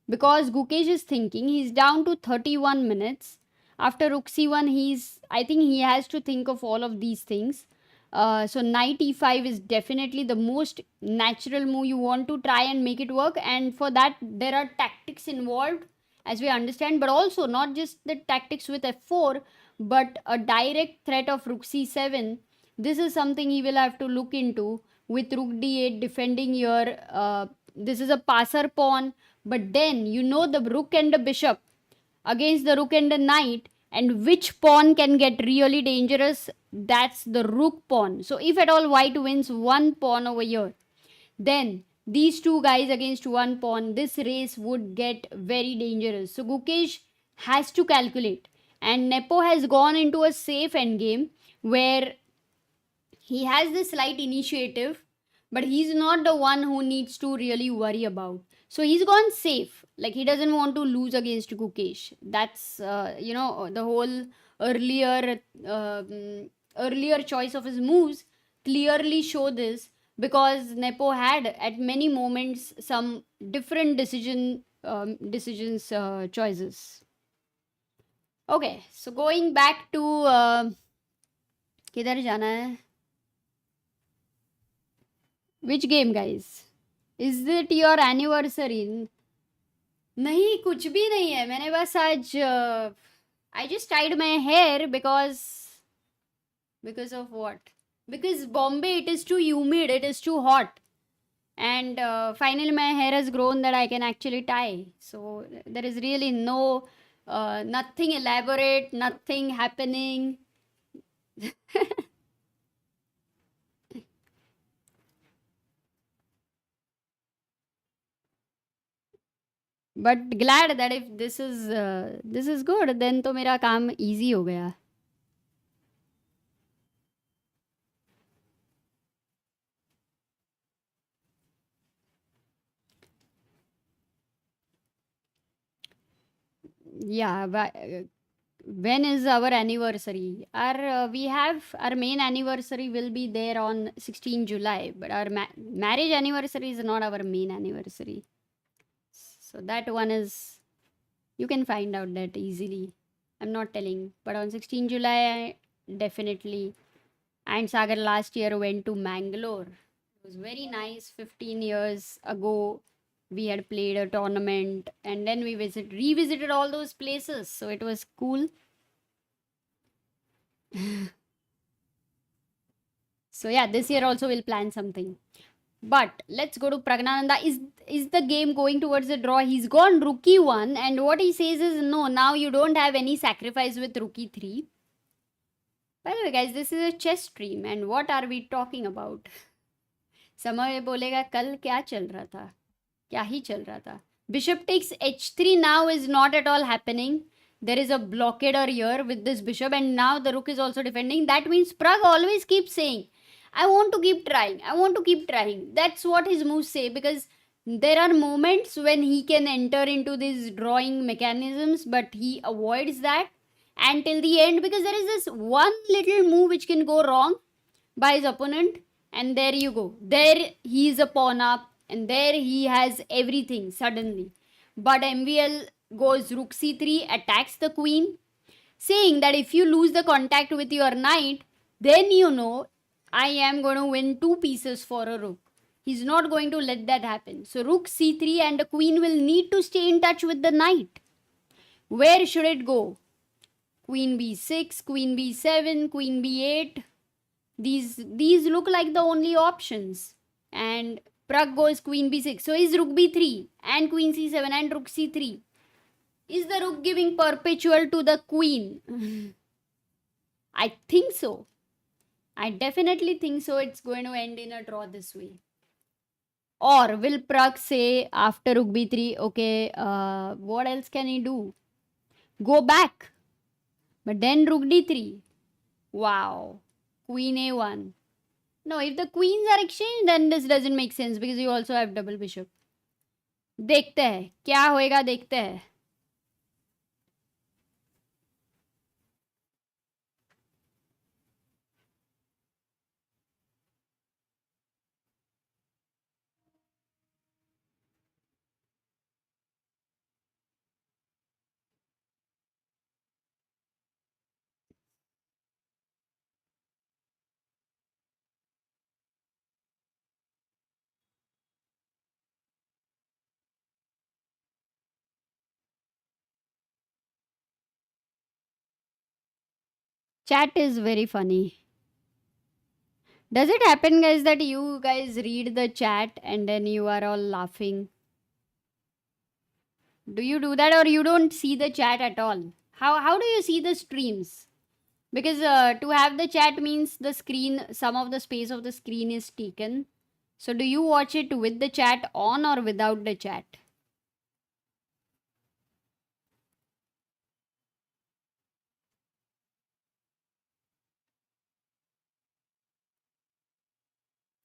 because Gukesh is thinking. He's down to 31 minutes. After rook c1, I think he has to think of all of these things. So knight e5 is definitely the most natural move. You want to try and make it work, and for that there are tactics involved, as we understand, but also not just the tactics with f4, but a direct threat of rook c7. This is something he will have to look into with rook d8 defending your. This is a passer pawn, but then you know the rook and the bishop against the rook and the knight, and which pawn can get really dangerous? That's the rook pawn. So if at all white wins one pawn over here, then these two guys against one pawn, this race would get very dangerous. So Gukesh has to calculate, and Nepo has gone into a safe endgame where he has the slight initiative, but he's not the one who needs to really worry about. So he's gone safe. Like he doesn't want to lose against Gukesh. That's the whole earlier choice of his moves clearly show this, because Nepo had at many moments some different decisions choices. Okay, so going back to किधर जाना है? Which game, guys? Is it your anniversary? नहीं, कुछ भी नहीं है. मैंने बस आज I just tied my hair because of what? Because Bombay, it is too humid, it is too hot, and finally my hair has grown that I can actually tie. So there is really nothing elaborate, nothing happening. But glad that if this is good, then तो मेरा काम easy हो गया. Yeah, when is our anniversary? Our main anniversary will be there on 16 July, but our marriage anniversary is not our main anniversary. So that one is, you can find out that easily. I'm not telling, but on 16 July, definitely. And Sagar last year went to Mangalore. It was very nice. 15 years ago, we had played a tournament, and then we revisited all those places. So it was cool. So yeah, this year also we'll plan something. But let's go to Praggnanandhaa. Is the game going towards a draw? He's gone rook e1, and what he says is, no, now you don't have any sacrifice with rook e3. By the way, guys, this is a chess stream, and what are we talking about? समय बोलेगा कल क्या चल रहा था, क्या ही चल रहा था. Bishop takes h3 now is not at all happening. There is a blockader here with this bishop, and now the rook is also defending. That means Pragg always keeps saying, I want to keep trying, I want to keep trying. That's what his moves say, because there are moments when he can enter into these drawing mechanisms, but he avoids that until the end, because there is this one little move which can go wrong by his opponent, and there you go. There he is a pawn up, and there he has everything suddenly. But MVL goes rook c3, attacks the queen, saying that if you lose the contact with your knight, then you know I am going to win 2 pieces for a rook. He's not going to let that happen. So rook c3, and the queen will need to stay in touch with the knight. Where should it go? Queen b6, queen b7, queen b8. These look like the only options. And Pragg goes queen b6. So is rook b3 and queen c7 and rook c3. Is the rook giving perpetual to the queen? I think so. I definitely think so. It's going to end in a draw this way. Or will Pragg say after rook b3, okay, what else can he do? Go back. But then rook d3. Wow. Queen a1. No, if the queens are exchanged, then this doesn't make sense, because you also have double bishop. देखते हैं क्या होएगा, देखते हैं. Chat is very funny. Does it happen, guys, that you guys read the chat and then you are all laughing? Do you do that, or you don't see the chat at all? How do you see the streams? Because to have the chat means the screen, some of the space of the screen is taken. So do you watch it with the chat on or without the chat?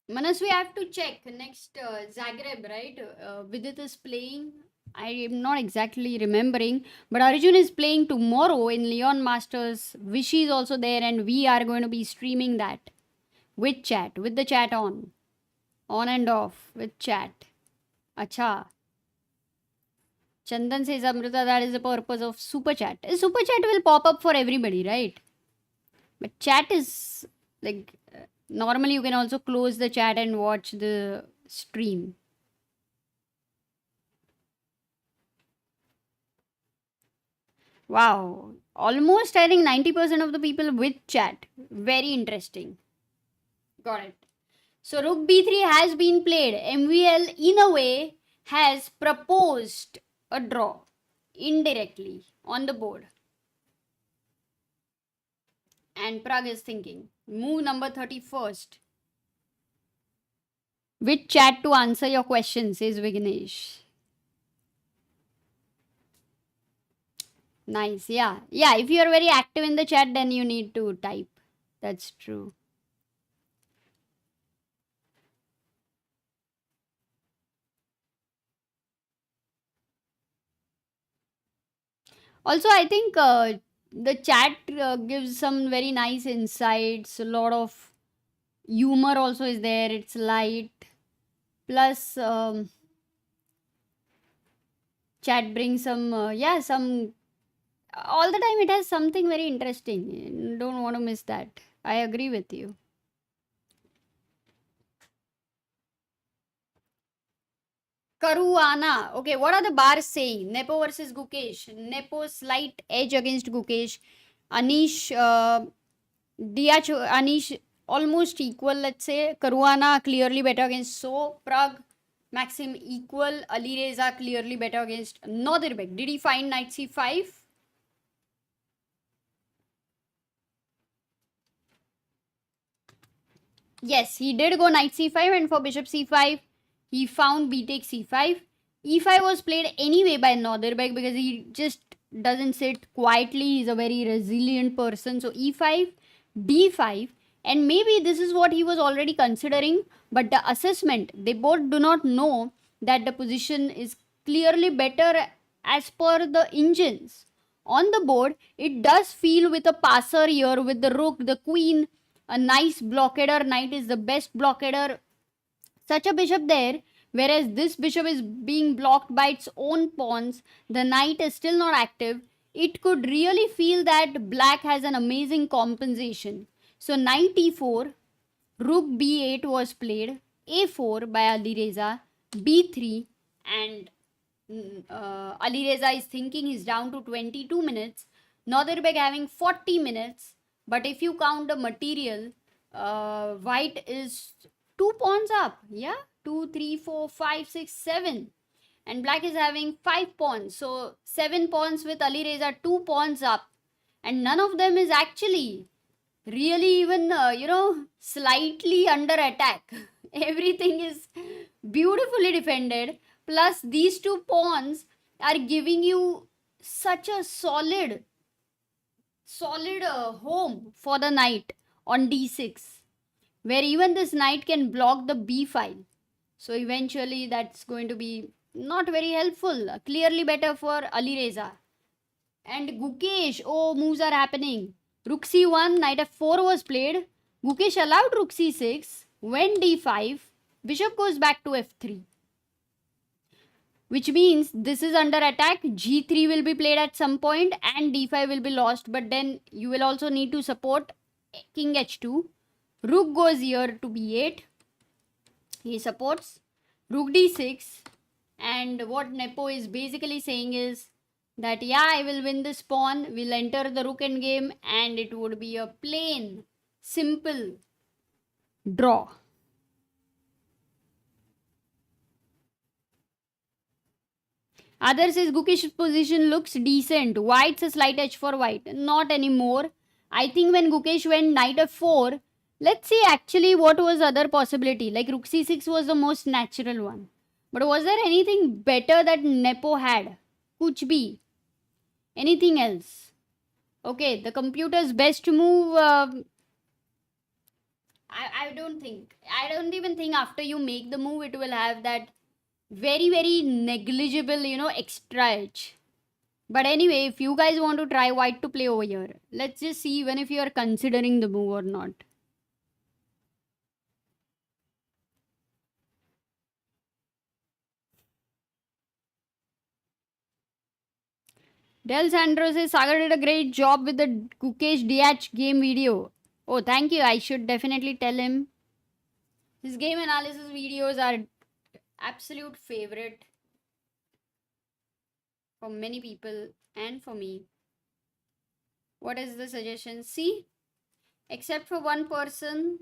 Manas, we have to check next Zagreb, right? Vidit is playing. I am not exactly remembering, but Arjun is playing tomorrow in Leon Masters. Vishy is also there, and we are going to be streaming that with chat, with the chat on and off with chat. Acha. Chandan says, Amruta, that is the purpose of super chat. Super chat will pop up for everybody, right? But chat is like, normally you can also close the chat and watch the stream. Wow. Almost, I think, 90% of the people with chat. Very interesting. Got it. So rook b3 has been played. MVL, in a way, has proposed a draw indirectly on the board. And Pragg is thinking. Move number 31st. With chat to answer your questions, says Vignesh. Nice. Yeah. Yeah. If you are very active in the chat, then you need to type. That's true. Also, I think the chat gives some very nice insights. A lot of humor also is there. It's light. Plus, chat brings some, some. All the time it has something very interesting. Don't want to miss that. I agree with you. Caruana. Okay, what are the bars saying? Nepo versus Gukesh. Nepo slight edge against Gukesh. Anish, Anish almost equal, let's say. Caruana clearly better against So. Pragg, Maxime equal. Alireza clearly better against Nodirbek. Did he find knight c5? Yes, he did go knight c5, and for bishop c5, he found b takes c5. e5 was played anyway by Nodirbek because he just doesn't sit quietly. He's a very resilient person. So e5, d5, and maybe this is what he was already considering, but the assessment, they both do not know that the position is clearly better as per the engines. On the board, it does feel with a passer here with the rook, the queen, a nice blockader. Knight is the best blockader. Such a bishop there, whereas this bishop is being blocked by its own pawns. The knight is still not active. It could really feel that black has an amazing compensation. So knight e4, rook b8 was played, a4 by Alireza, b3, and Alireza is thinking he's down to 22 minutes. Nodirbek having 40 minutes. But if you count the material, white is 2 pawns up. Yeah, 2, 3, 4, 5, 6, 7. And black is having 5 pawns. So 7 pawns with Alireza, 2 pawns up. And none of them is actually really even, slightly under attack. Everything is beautifully defended. Plus, these 2 pawns are giving you such a solid home for the knight on d6, where even this knight can block the b file. So eventually that's going to be not very helpful. Clearly better for Alireza. And Gukesh, oh, moves are happening. Rook c1, knight f4 was played. Gukesh allowed rook c6, went d5, bishop goes back to f3. Which means this is under attack. g3 will be played at some point and d5 will be lost. But then you will also need to support king h2. Rook goes here to b8. He supports. Rook d6. And what Nepo is basically saying is that, yeah, I will win this pawn. We'll enter the rook endgame and it would be a plain, simple draw. Other says Gukesh's position looks decent. White's a slight edge for white. Not anymore. I think when Gukesh went knight f4, let's see actually what was other possibility. Like rook c6 was the most natural one. But was there anything better that Nepo had? Kuch bhi. Anything else? Okay, the computer's best move. I don't think. I don't even think after you make the move, it will have that very, very negligible, extra edge. But anyway, if you guys want to try white to play over here, let's just see even if you are considering the move or not. Del Sandro says Sagar did a great job with the Gukesh Deac game video. Oh, thank you. I should definitely tell him. His game analysis videos are absolute favorite for many people and for me. What is the suggestion? See, except for one person,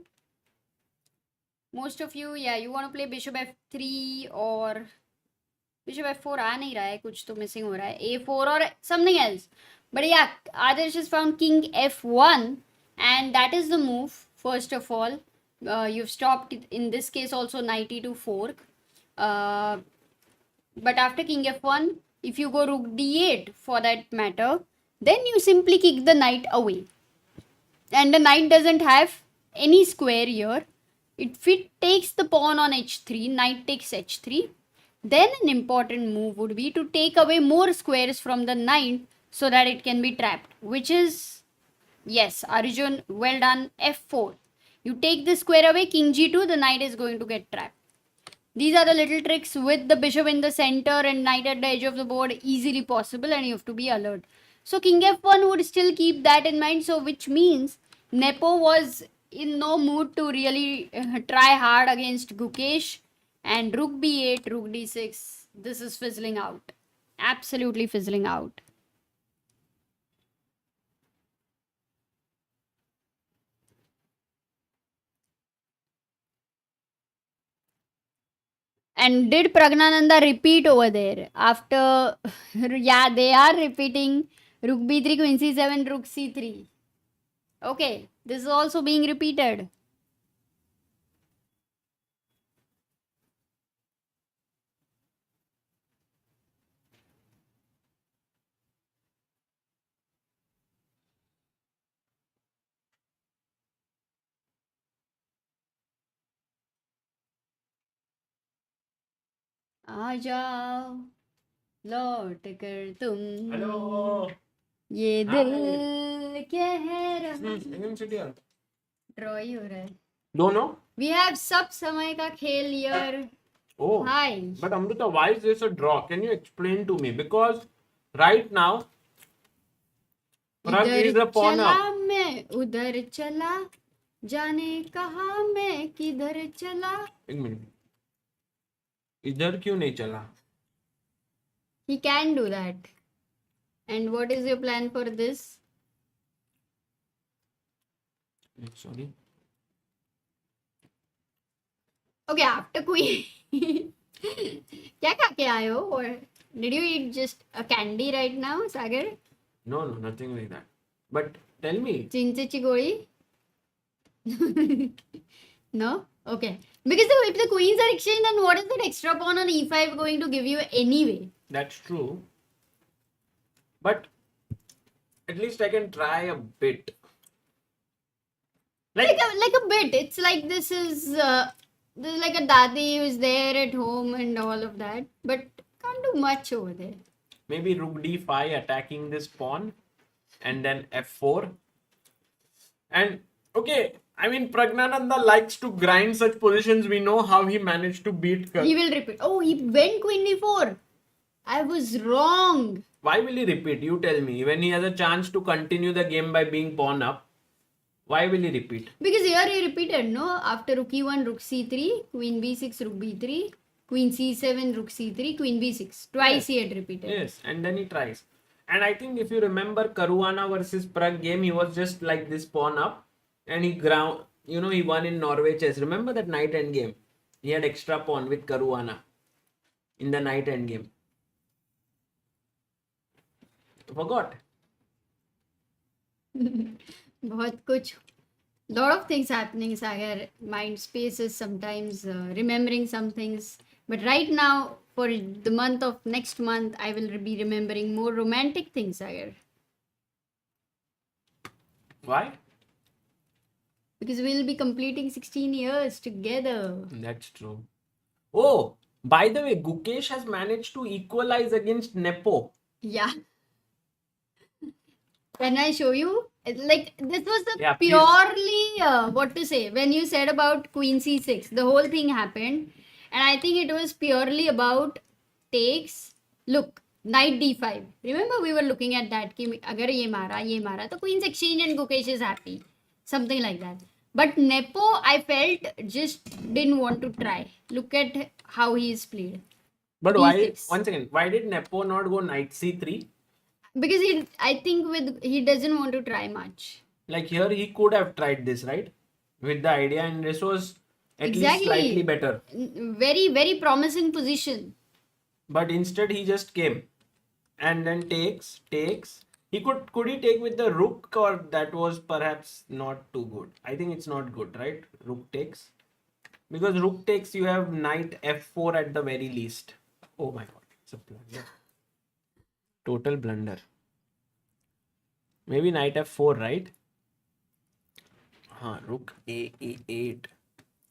most of you, yeah, you want to play bishop f3 or bishop f4 aa nahi raha hai, kuch to missing ho raha hai, a4 or something else. But yeah, Adarsh has found king f1 and that is the move. First of all, you've stopped in this case also knight e2 fork. But after king f1, if you go rook d8 for that matter, then you simply kick the knight away. And the knight doesn't have any square here. If it takes the pawn on h3, knight takes h3, then an important move would be to take away more squares from the knight so that it can be trapped. Which is, yes, Arjun, well done, f4. You take the square away, king g2, the knight is going to get trapped. These are the little tricks with the bishop in the center and knight at the edge of the board easily possible and you have to be alert. So king f1 would still keep that in mind. So which means Nepo was in no mood to really try hard against Gukesh. And rook b8, rook d6, this is fizzling out. Absolutely fizzling out. And did Praggnanandhaa repeat over there? After, yeah, they are repeating Rook B3, Queen C7, Rook C3. Okay, this is also being repeated. आ जाओ लौट कर तुम Hello. ये Hi. दिल कह रहा You can sit here. Draw ही हो रहा है Don't know? वी हैव सब समय का खेल here Oh. Hi But Amruta, why is this a draw? Can you explain to me? Because right now, Pragg is इधर a pawn चला up. मैं उधर चला जाने कहा मैं किधर चला एक मिनट. इधर क्यों नहीं चला? he can do that and what is your plan for this Sorry. okay after queen क्या खा के आए हो or did you eat just a candy right now Sagar No, nothing like that. But tell me. चिंचेची गोळी no okay because if the queens are exchanged then what is that extra pawn on e5 going to give you anyway That's true. But at least I can try a bit. like a bit it's like this is like a dadi who's there at home and all of that but can't do much over there Maybe rook d5 attacking this pawn and then f4. And okay, I mean Praggnanandhaa likes to grind such positions. We know how he managed to beat he will repeat oh he went queen d4 I was wrong Why will he repeat? You tell me. When he has a chance to continue the game by being pawn up, why will he repeat? because here he repeated no after rook e1 rook c3 queen b6 rook b3 queen c7 rook c3 queen b6 twice he had repeated Yes, and then he tries. And I think if you remember Caruana versus Pragg game, he was just like this pawn up and he ground, he won in Norway chess. Remember that night end game? He had extra pawn with Caruana in the night end game. Forgot. बहुत कुछ lot of things happening Sagar mind space is sometimes remembering some things but right now for the month of next month I will be remembering more romantic things Sagar Why? because we'll be completing 16 years together That's true. Oh, by the way, Gukesh has managed to equalize against Nepo. yeah can I show you like this was the Yeah, please. purely what to say when you said about queen c6 the whole thing happened and I think it was purely about takes look knight d5 remember we were looking at that कि अगर ये मारा तो queens exchange and Gukesh is happy something like that but Nepo I felt just didn't want to try look at how he is played But why? D6. Once again, why did Nepo not go knight c3? because I think he doesn't want to try much Like here, he could have tried this, right? With the idea, and this was at least slightly better. very very promising position But instead, he just came and then takes. He could he take with the rook, or that was perhaps not too good. I think it's not good, right? Rook takes, because rook takes, you have knight f4 at the very least. Oh my god, it's a blunder. Total blunder. Maybe knight f4, right? Rook a8.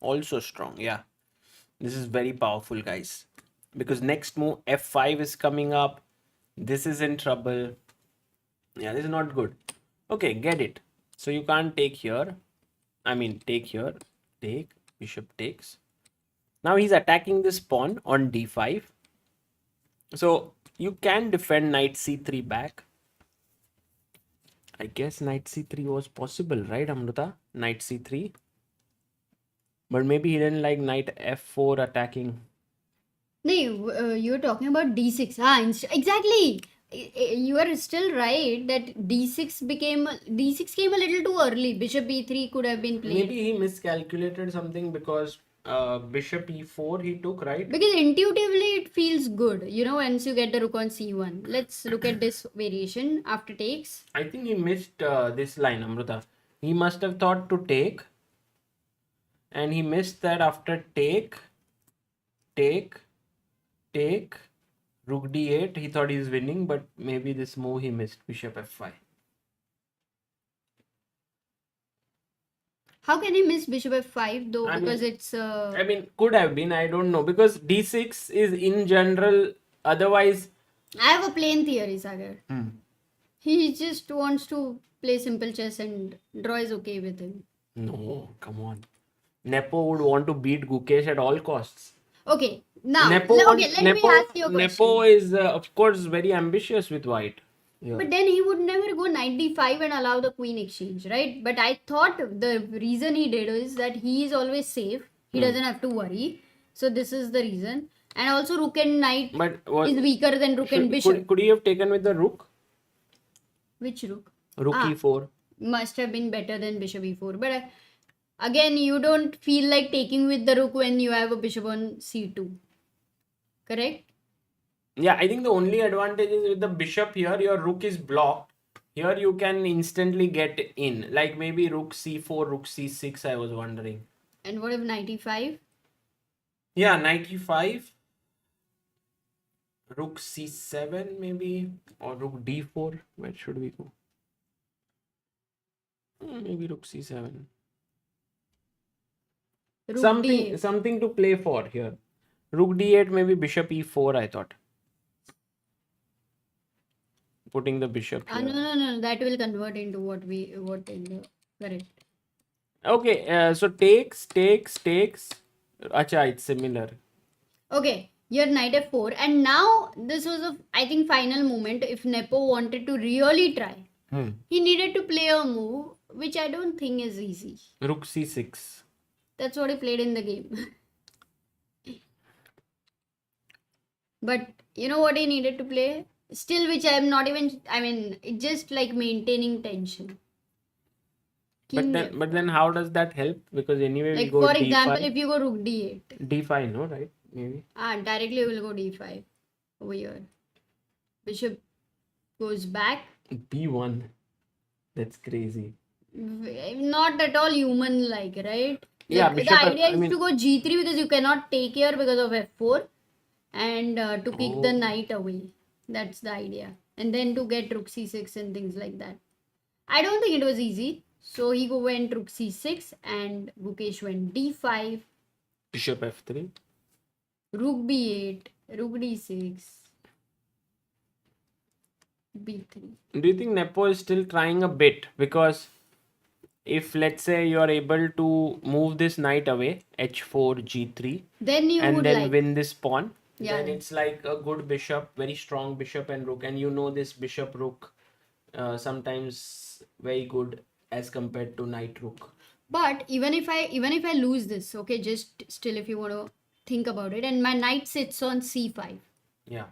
Also strong, yeah. This is very powerful, guys. Because next move f5 is coming up. This is in trouble. Yeah, this is not good. Okay, get it. So you can't take here. I mean, take here. Take. Bishop takes. Now he's attacking this pawn on d5. So you can defend knight c3 back. I guess knight c3 was possible, right, Amruta? Knight c3. But maybe he didn't like knight f4 attacking. No, you're talking about d6. Exactly. You are still right that d6 came a little too early. Bishop b3 could have been played. Maybe he miscalculated something because bishop e4 he took, right? Because intuitively it feels good, once you get the rook on c1. Let's look at this variation after takes. I think he missed this line, Amruta. He must have thought to take, and he missed that after take, rook d8. He thought he's winning, but maybe this move he missed, bishop f5. How can he miss bishop f5 though? I Because mean- it's I mean, could have been, I don't know, because d6 is in general, otherwise. I have a plain theory, Sagar. He just wants to play simple chess and draw is okay with him. No, come on. Nepo would want to beat Gukesh at all costs. Okay, now Nepo, let me ask you a question. Nepo is, of course, very ambitious with white. Yeah. But then he would never go knight d5 and allow the queen exchange, right? But I thought the reason he did is that he is always safe. He doesn't have to worry. So this is the reason. And also rook and knight But what, is weaker than rook and bishop. could he have taken with the rook? Which rook? Rook Ah. e4. Must have been better than bishop e4. But again, you don't feel like taking with the rook when you have a bishop on c2. Correct? Yeah, I think the only advantage is with the bishop here, your rook is blocked. Here you can instantly get in. Like maybe rook c4, rook c6, I was wondering. And what if knight e5? Yeah, knight e5. Rook c7 maybe. Or rook d4. Where should we go? Maybe rook c7. Rook Something, d8. something to play for here. Rook d8, maybe bishop e4, I thought. Putting the bishop here. No. That will convert into what in the correct. Okay, so takes. Acha, it's similar. Okay, you're knight f4, and now this was I think final moment. If Nepo wanted to really try, he needed to play a move which I don't think is easy. Rook c6. That's what he played in the game. But you know what he needed to play? Still, which I'm not even. I mean, it's just like maintaining tension. But then how does that help? Because anyway we Like go for d5. example, if you go rook d8, d5, no, right? Maybe. directly you will go d5 over here. Bishop goes back. b1. That's crazy. Not at all human like, right? Yeah, The bishop, idea I is mean- to go g3 because you cannot take here because of f4 and to kick the knight away. That's the idea. And then to get rook c6 and things like that. I don't think it was easy. So he went rook c6 and Gukesh went d5, Bishop f3. rook b8, rook d6, b3. Do you think Nepo is still trying a bit? Because if let's say you are able to move this knight away, h4, g3, Then you and would then like. win this pawn, Yeah. then it's like a good bishop, very strong bishop and rook. And you know this bishop rook sometimes very good as compared to knight rook. But even if I lose this, okay, just still if you want to think about it, and my knight sits on c5, Yeah,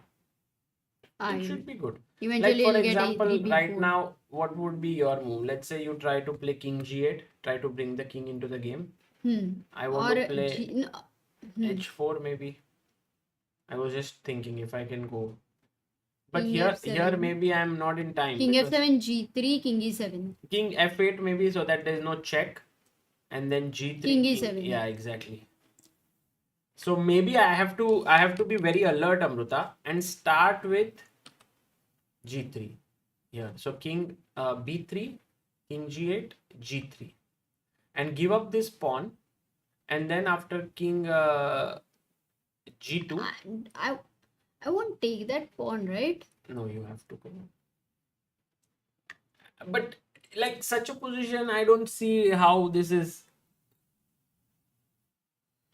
I it should be good. eventually Like for will get example, a3, b4. right now, what would be your move? Let's say you try to play king g8, try to bring the king into the game. I want to play h4 maybe. I was just thinking if I can go. But King here f7. maybe I'm not in time. King because f7, g3, king e7. King f8 maybe, so that there's no check. And then g3. King e7. Yeah, exactly. So maybe I have to be very alert, Amruta, and start with g3. Yeah. So king b3, king g8, g3. And give up this pawn. And then after king g2. I won't take that pawn, right? No, you have to go. But like such a position, I don't see how this is.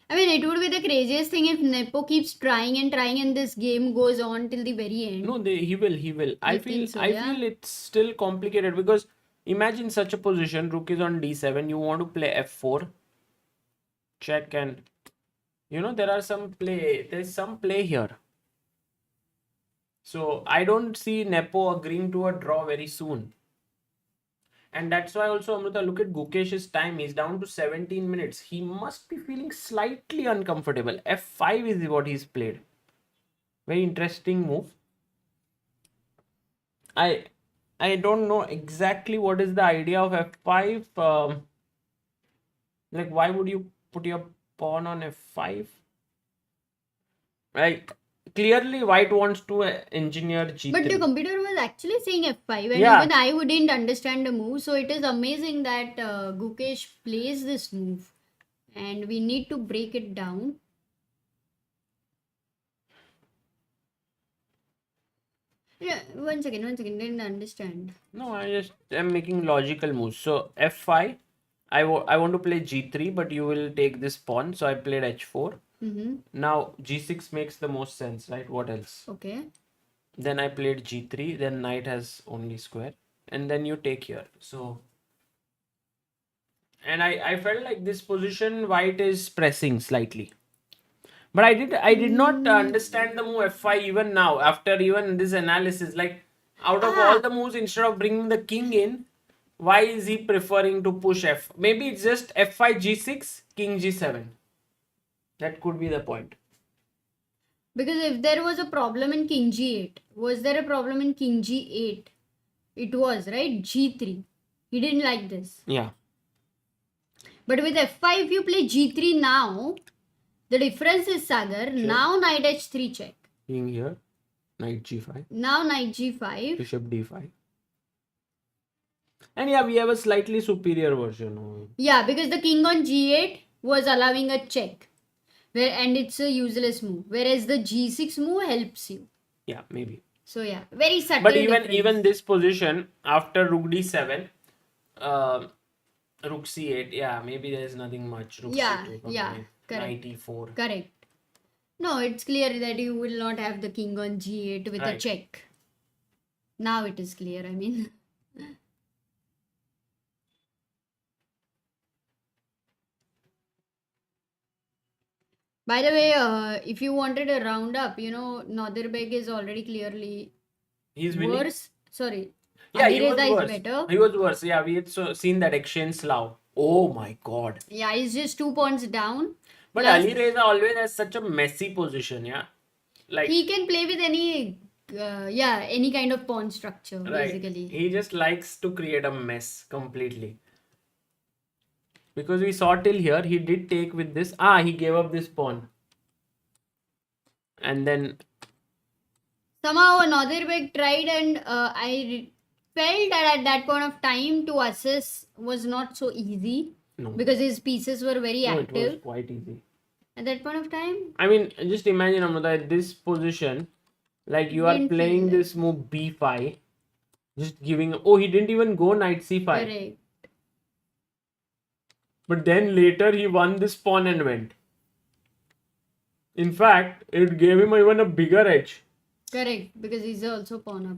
I mean, it would be the craziest thing if Nepo keeps trying and this game goes on till the very end. No, he will. I You feel think so, I yeah? feel it's still complicated because imagine such a position. Rook is on d7. You want to play f4, check, and there's some play here. So I don't see Nepo agreeing to a draw very soon. And that's why also, Amruta, look at Gukesh's time. He's down to 17 minutes. He must be feeling slightly uncomfortable. F5 is what he's played. Very interesting move. I don't know exactly what is the idea of F5. Like, why would you put your pawn on F5? Like, clearly white wants to engineer G3. But the computer was actually saying F5, and Yeah. even I wouldn't understand the move. So it is amazing that Gukesh plays this move, and we need to break it down. Yeah, one second, didn't understand. No, I just am making logical moves. So F5, I want to play G3, but you will take this pawn. So I played H4. Mm-hmm. Now G6 makes the most sense, right? What else? Okay. Then I played G3. Then knight has only square, and then you take here. So, and I felt like this position white is pressing slightly. But I did not understand the move F5 even now after even this analysis. Like, out of all the moves, instead of bringing the king in, why is he preferring to push F? Maybe it's just F5 G6, King G7. That could be the point. Because if there was a problem in King G8, was there a problem in King G8? It was, right? G3. He didn't like this. Yeah. But with F5, you play G3 now. The difference is, Sagar, now knight H3 check. King here, knight G5. Now knight G5. Bishop D5. And yeah, we have a slightly superior version. Yeah, because the king on G8 was allowing a check. And it's a useless move. Whereas the G6 move helps you. Yeah, maybe. So yeah, very subtle But difference. even this position, after Rook D7, Rook C8, yeah, maybe there's nothing much. Rook C2, correct. Knight E4. Correct. No, it's clear that you will not have the king on G8 with a check. Now it is clear, I mean. By the way, if you wanted a roundup, Nodirbek is already clearly He's winning. worse. Sorry. Yeah, he was Alireza worse. is better. He was worse. Yeah, we had seen that exchange Slav. Oh my god. Yeah, he's just 2 points down. But Plus, Alireza always has such a messy position, yeah. Like, he can play with any kind of pawn structure, basically. He just likes to create a mess completely. Because we saw till here, he did take with this. He gave up this pawn. And then somehow Nodirbek tried, and I felt that at that point of time to assess was not so easy. No. Because his pieces were very active. It was quite easy. At that point of time? I mean, just imagine, Amruta, at this position, like you are playing this move B5, just giving. Oh, he didn't even go knight C5. Correct. But then later he won this pawn and went. In fact, it gave him even a bigger edge. Correct, because he's also pawn up.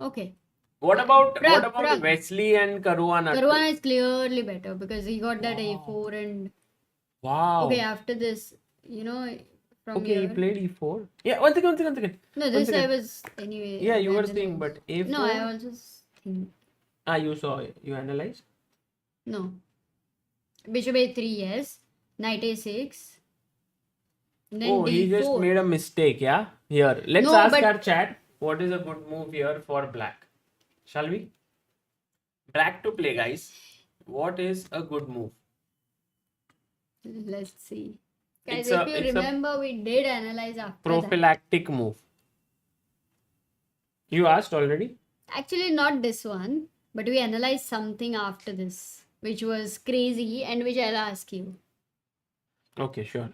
Okay. What about Pragg. Wesley and Caruana? Caruana is clearly better because he got that A4 and. Wow. Okay, after this, from Okay, here. he played E4. Yeah, one second. No, this I was anyway. Yeah, you were saying, but A4. No, I was just thinking. You saw it. You analyzed? No. Bishop A3, yes. Knight A6. Then D4. He just made a mistake, yeah? Here, let's ask our chat what is a good move here for black. Shall we? Black to play, guys. What is a good move? Let's see. Guys, It's if you remember, we did analyze after prophylactic move. You asked already? Actually, not this one, but we analyzed something after this, which was crazy and which I'll ask you. Okay, sure.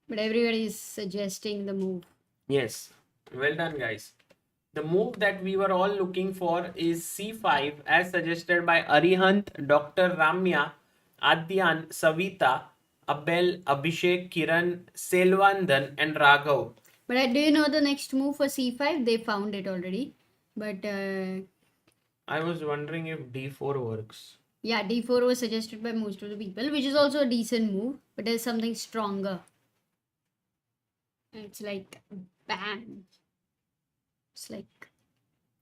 But everybody is suggesting the move. Yes. Well done, guys. The move that we were all looking for is C5 as suggested by Arihant, Dr. Ramya, Adyan, Savita, Abel, Abhishek, Kiran, Selvandan and Raghav. But do you know the next move for C5? They found it already. But I was wondering if D4 works. Yeah, D4 was suggested by most of the people, which is also a decent move. But there's something stronger. It's like bam. It's like,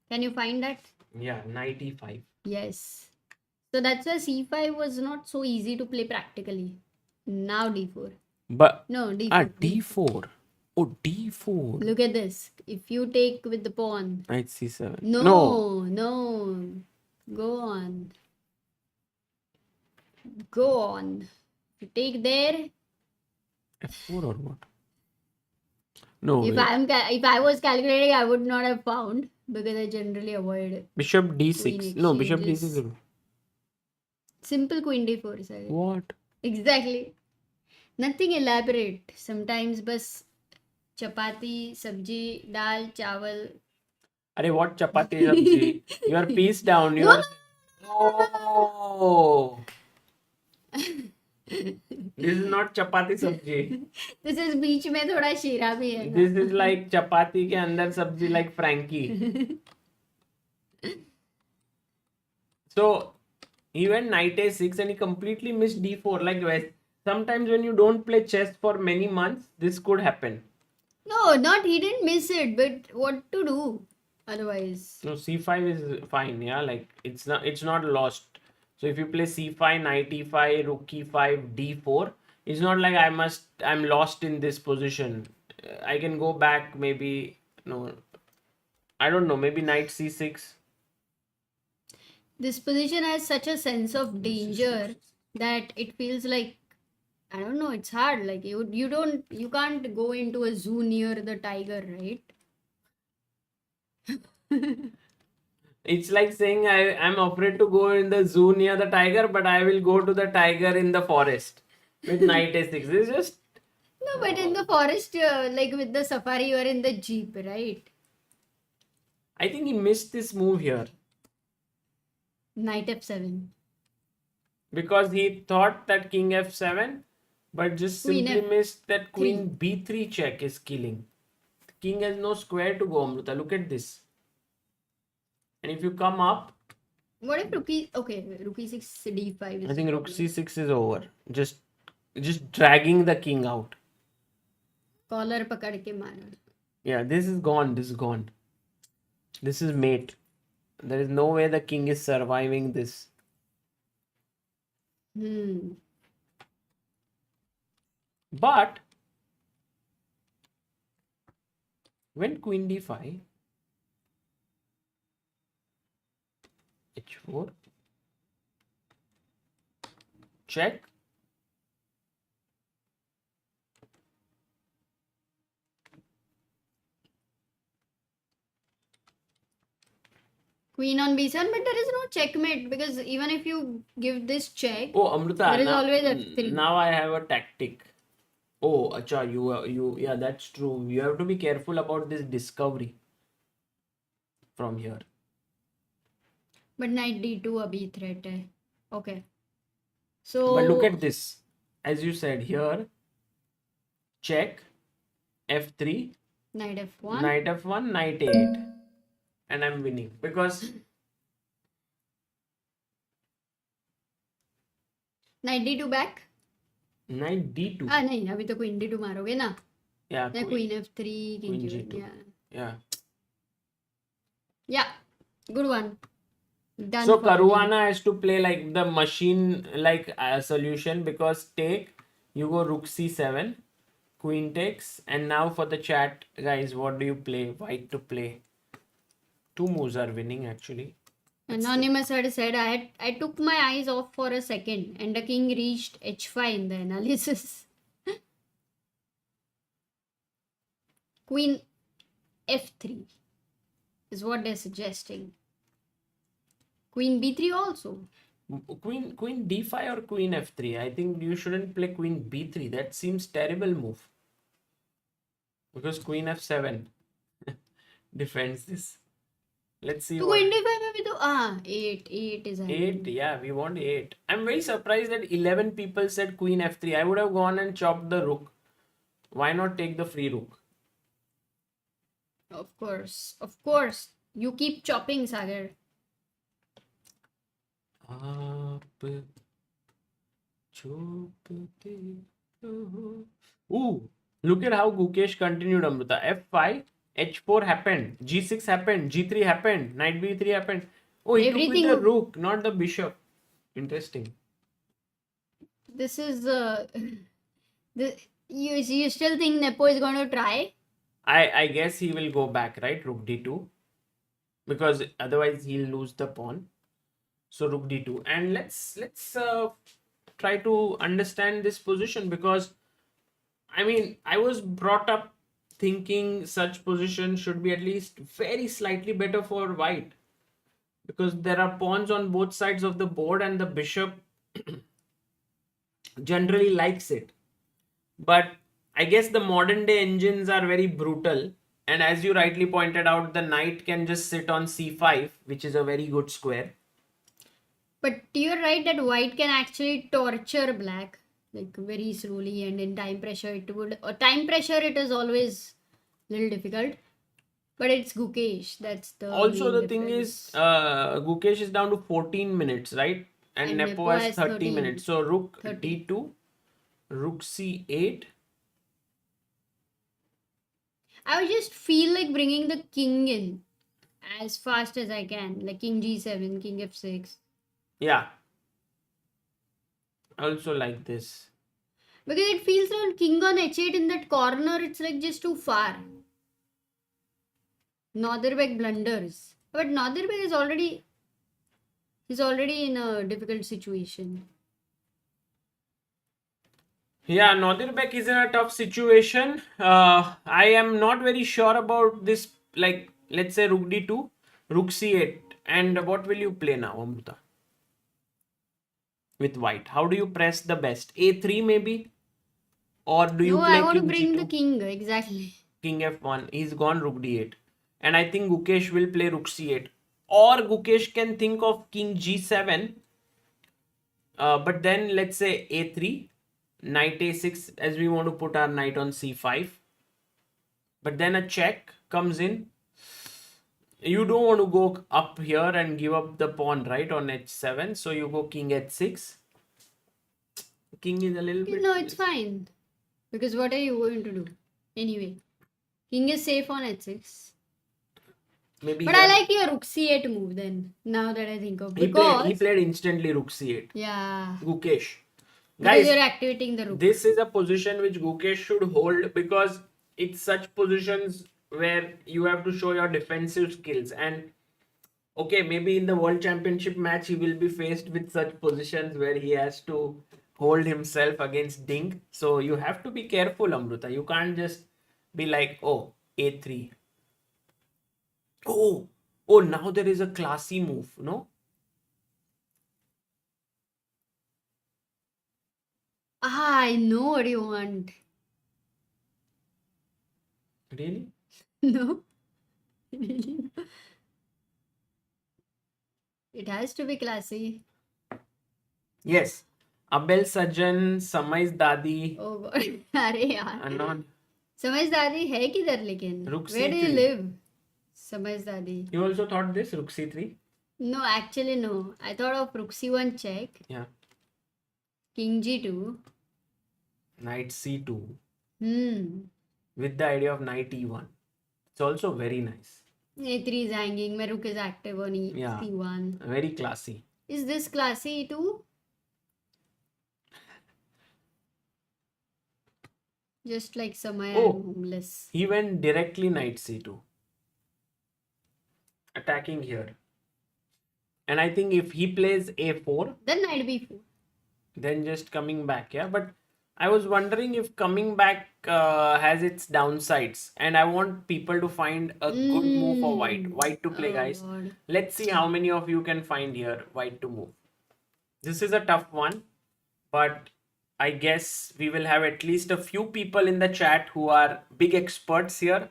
can you find that? Yeah, knight e5. Yes. So that's why c5 was not so easy to play practically. Now d4. But No, d4. d4. Oh, d4. Look at this. If you take with the pawn. Knight c7. No, no. Go on. Go on. You take there. f4 or what? No. If I was calculating, I would not have found because I generally avoid Bishop d6. queen No, bishop exchanges. d6. Simple queen d4. Sagar. What? Exactly. Nothing elaborate. Sometimes bas chapati, sabji, dal, chawal. Arey, what chapati sabji? You are piece down. You No, are. Oh. This is not chapati sabji. This is बीच में थोड़ा शीरा भी है ना. This is like chapati के अंदर sabji like Frankie. So he went knight a6 and he completely missed d4. Like sometimes when you don't play chess for many months, this could happen. No, not he didn't miss it, but what to do otherwise? No, c5 is fine. Yeah, like it's not lost. So if you play c5, knight e5, rook e5, d4, it's not like I'm lost in this position. I can go back maybe. No, I don't know, maybe knight c6. This position has such a sense of danger that it feels like, I don't know, it's hard. Like you can't go into a zoo near the tiger, right? It's like saying I'm afraid to go in the zoo near the tiger, but I will go to the tiger in the forest with knight a6. It's just No, but in the forest, like with the safari, you are in the jeep, right? I think he missed this move here Knight f7. because he thought that king f7, but just Queen simply F3. missed that queen b3 check is killing. The king has no square to go, Amruta. Look at this. And if you come up, What if rook e6 d5 is I think the rook problem. c6 is over. Just dragging the king out. Collar pakad ke mara. Yeah, this is gone. This is gone. This is mate. There is no way the king is surviving this. But when queen d5, h4, check. Queen on b7, but there is no checkmate because even if you give this check, Oh, Amruta, there is always f3. now I have a tactic. Oh, acha, yeah, that's true. You have to be careful about this discovery from here. But knight d2 abhi threat hai. Okay. So But look at this. As you said here, check, f3, knight f1. knight f1, knight a8. And I'm winning because knight d2 back. knight d2. नहीं अभी तो queen d2 मारोगे ना. Yeah, Yeah, queen f3, king queen g1. g2. Yeah. Yeah, good one. Done. So for the day. Caruana has to play like the machine like solution because take, you go rook c7, queen takes, and now for the chat, guys, what do you play? White to play. Two moves are winning actually. Anonymous had said, I took my eyes off for a second and the king reached h5 in the analysis. Queen f3 is what they're suggesting. Queen b3 also. Queen d5 or queen f3. I think you shouldn't play queen b3. That seems terrible move. Because queen f7 defends this. Let's see. तो queen d5 में भी तो 8 is 8, yeah, we want 8. I'm very surprised that 11 people said queen f3. I would have gone and chopped the rook. Why not take the free rook? Of course. You keep chopping, Sagar. Ooh, look at how Gukesh continued, Amruta. F5, H4 happened, G6 happened, G3 happened, knight B3 happened. Oh, he took with the Everything. rook, not the bishop. Interesting. This is you still think Nepo is going to try? I guess he will go back, right? Rook d2. Because otherwise he'll lose the pawn. So rook d2. And let's try to understand this position, because I mean, I was brought up thinking such position should be at least very slightly better for white, because there are pawns on both sides of the board and the bishop generally likes it. But I guess the modern day engines are very brutal, and as you rightly pointed out, the knight can just sit on c5, which is a very good square. But you're right that white can actually torture black like very slowly, and in time pressure it would. Time pressure it is always a little difficult. But it's Gukesh. That's the Also, main the thing is, difference. Gukesh is down to 14 minutes, right? And Nepo has 30 13. minutes. So rook 30. d2, rook c8. I would just feel like bringing the king in as fast as I can, like king g7, king f6. Yeah. Also like this. Because it feels like king on h8 in that corner, it's like just too far. Nodirbek blunders. But Nodirbek is already in a difficult situation. Yeah, Nodirbek is in a tough situation. I am not very sure about this. Like, let's say rook d2, rook c8. And what will you play now, Amruta? With white. How do you press the best? a3 maybe? Or do you No, play I want to king bring g2? the king, exactly. King f1. He's gone rook d8. And I think Gukesh will play rook c8. Or Gukesh can think of king g7. But then let's say a3, knight a6, as we want to put our knight on c5. But then a check comes in. You don't want to go up here and give up the pawn, right, on h7. So you go king h6. King is a little bit... No, it's fine. Because what are you going to do? Anyway, king is safe on h6. Maybe But I like your rook c8 move then, now that I think of. he Because, played instantly rook c8. yeah, Gukesh. because Guys, you're activating the rook. this is a position which Gukesh should hold, because it's such positions where you have to show your defensive skills. And okay, maybe in the World Championship match he will be faced with such positions where he has to hold himself against Ding. So you have to be careful, Amruta. You can't just be like, oh, a3. Oh, now there is a classy move, no? I know what you want. Really? No? Really? It has to be classy. Yes. Abel Sajjan, Samai's Dadi, Oh god. अरे यार. Anon. समझदारी है किधर लेकिन? Rook Where do you C3. live? समझदारी. You also thought this, rook c3? No, actually no. I thought of rook c1 check, Yeah. king g2. Knight c2. With The idea of knight e1. It's also very nice. a3 is hanging. My rook is active on Yeah. c1. Very classy. Is this classy too? Just like Samaya, Oh. I'm homeless. He went directly knight c2. Attacking here. And I think if he plays a4, Then knight b4. then just coming back, yeah. But I was wondering if coming back has its downsides. And I want people to find a good move for white. White to play, Oh, guys. God. Let's see how many of you can find here white to move. This is a tough one, but I guess we will have at least a few people in the chat who are big experts here.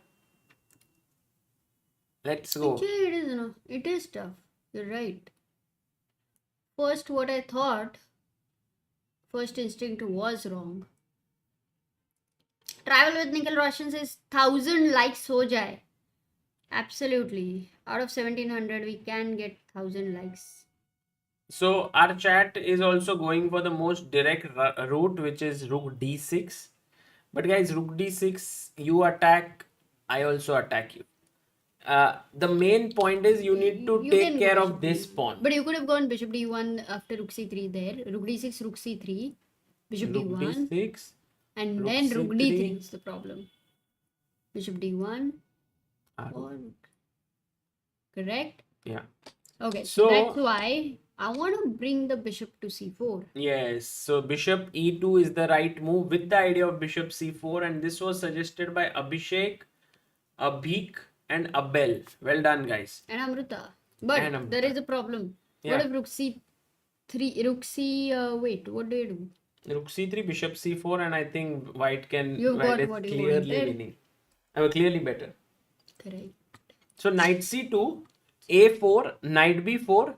Let's go. Actually, it is no. It is tough. You're right. First, what I thought, first instinct was wrong. Travel with Nikhil Roshan says 1,000 likes ho jaye. Absolutely. Out of 1,700, we can get 1,000 likes. So our chat is also going for the most direct route, which is rook d6. But guys, rook d6, you attack, I also attack you. The main point is you need to You take can care go of this pawn. But you could have gone bishop d1 after rook c3 there. Rook d6, rook c3, bishop Rook d1, d6, and rook then rook d3 c3. is the problem. Bishop d1 or correct? Yeah. Okay, So- so that's why I want to bring the bishop to c4. Yes, so bishop e2 is the right move with the idea of bishop c4, and this was suggested by Abhishek, Abhik, and Abel. Well done, guys. And Amruta. But And Amruta. there is a problem. Yeah. What if rook c3, rook c, wait, what do you do? Rook c3, bishop c4, and I think white You've white got is what you clearly wanted. winning. I'm clearly better. Correct. So knight c2, a4, knight b4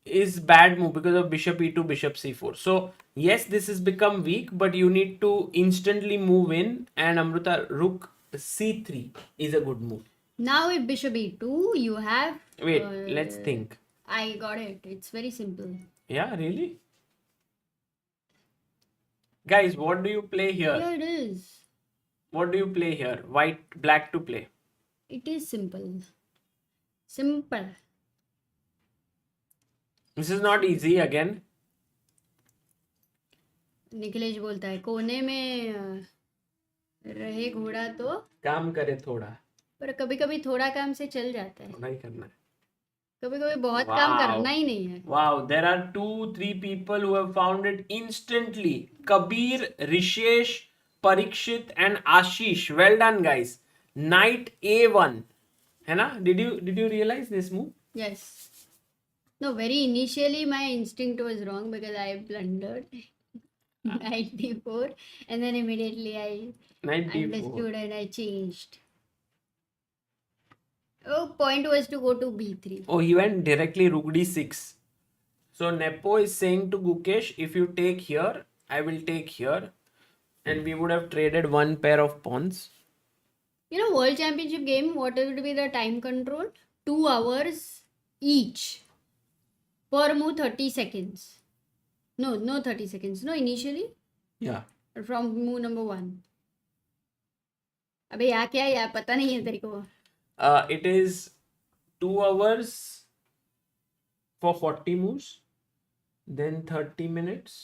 is bad move because of bishop e2, bishop c4. So yes, this has become weak, but you need to instantly move in, and Amruta, rook c3 is a good move. Now if bishop e2, you have... Wait, let's think. I got it. It's very simple. Yeah, really? Guys, what do you play here? Yeah, it is. What do you play here? White, black to play. It is simple. Simple. This is not easy again. Nikhilesh बोलता है कोने में रहे घोड़ा तो काम करे थोड़ा. पर कभी कभी थोड़ा काम से चल जाता है थोड़ा ही करना है. कभी कभी बहुत काम Wow. करना ही नहीं है Wow, there are 2-3 people who have found it instantly. Kabir, Rishesh, Parikshit, and Ashish. Well done, guys. Knight A1. है ना? Did you realize this move? yes no very initially my instinct was wrong because I blundered knight d4 and then immediately I Knight D4. understood and I changed. Oh, point was to go to b3. Oh, he went directly rook d6. So Nepo is saying to Gukesh, if you take here, I will take here. And we would have traded one pair of pawns. You know, World Championship game, what would be the time control? 2 hours each. Per move 30 seconds. No 30 seconds. No, initially Yeah. from move number 1. अबे यहाँ क्या है यार पता नहीं है तेरे को. It is 2 hours for 40 moves. Then 30 minutes.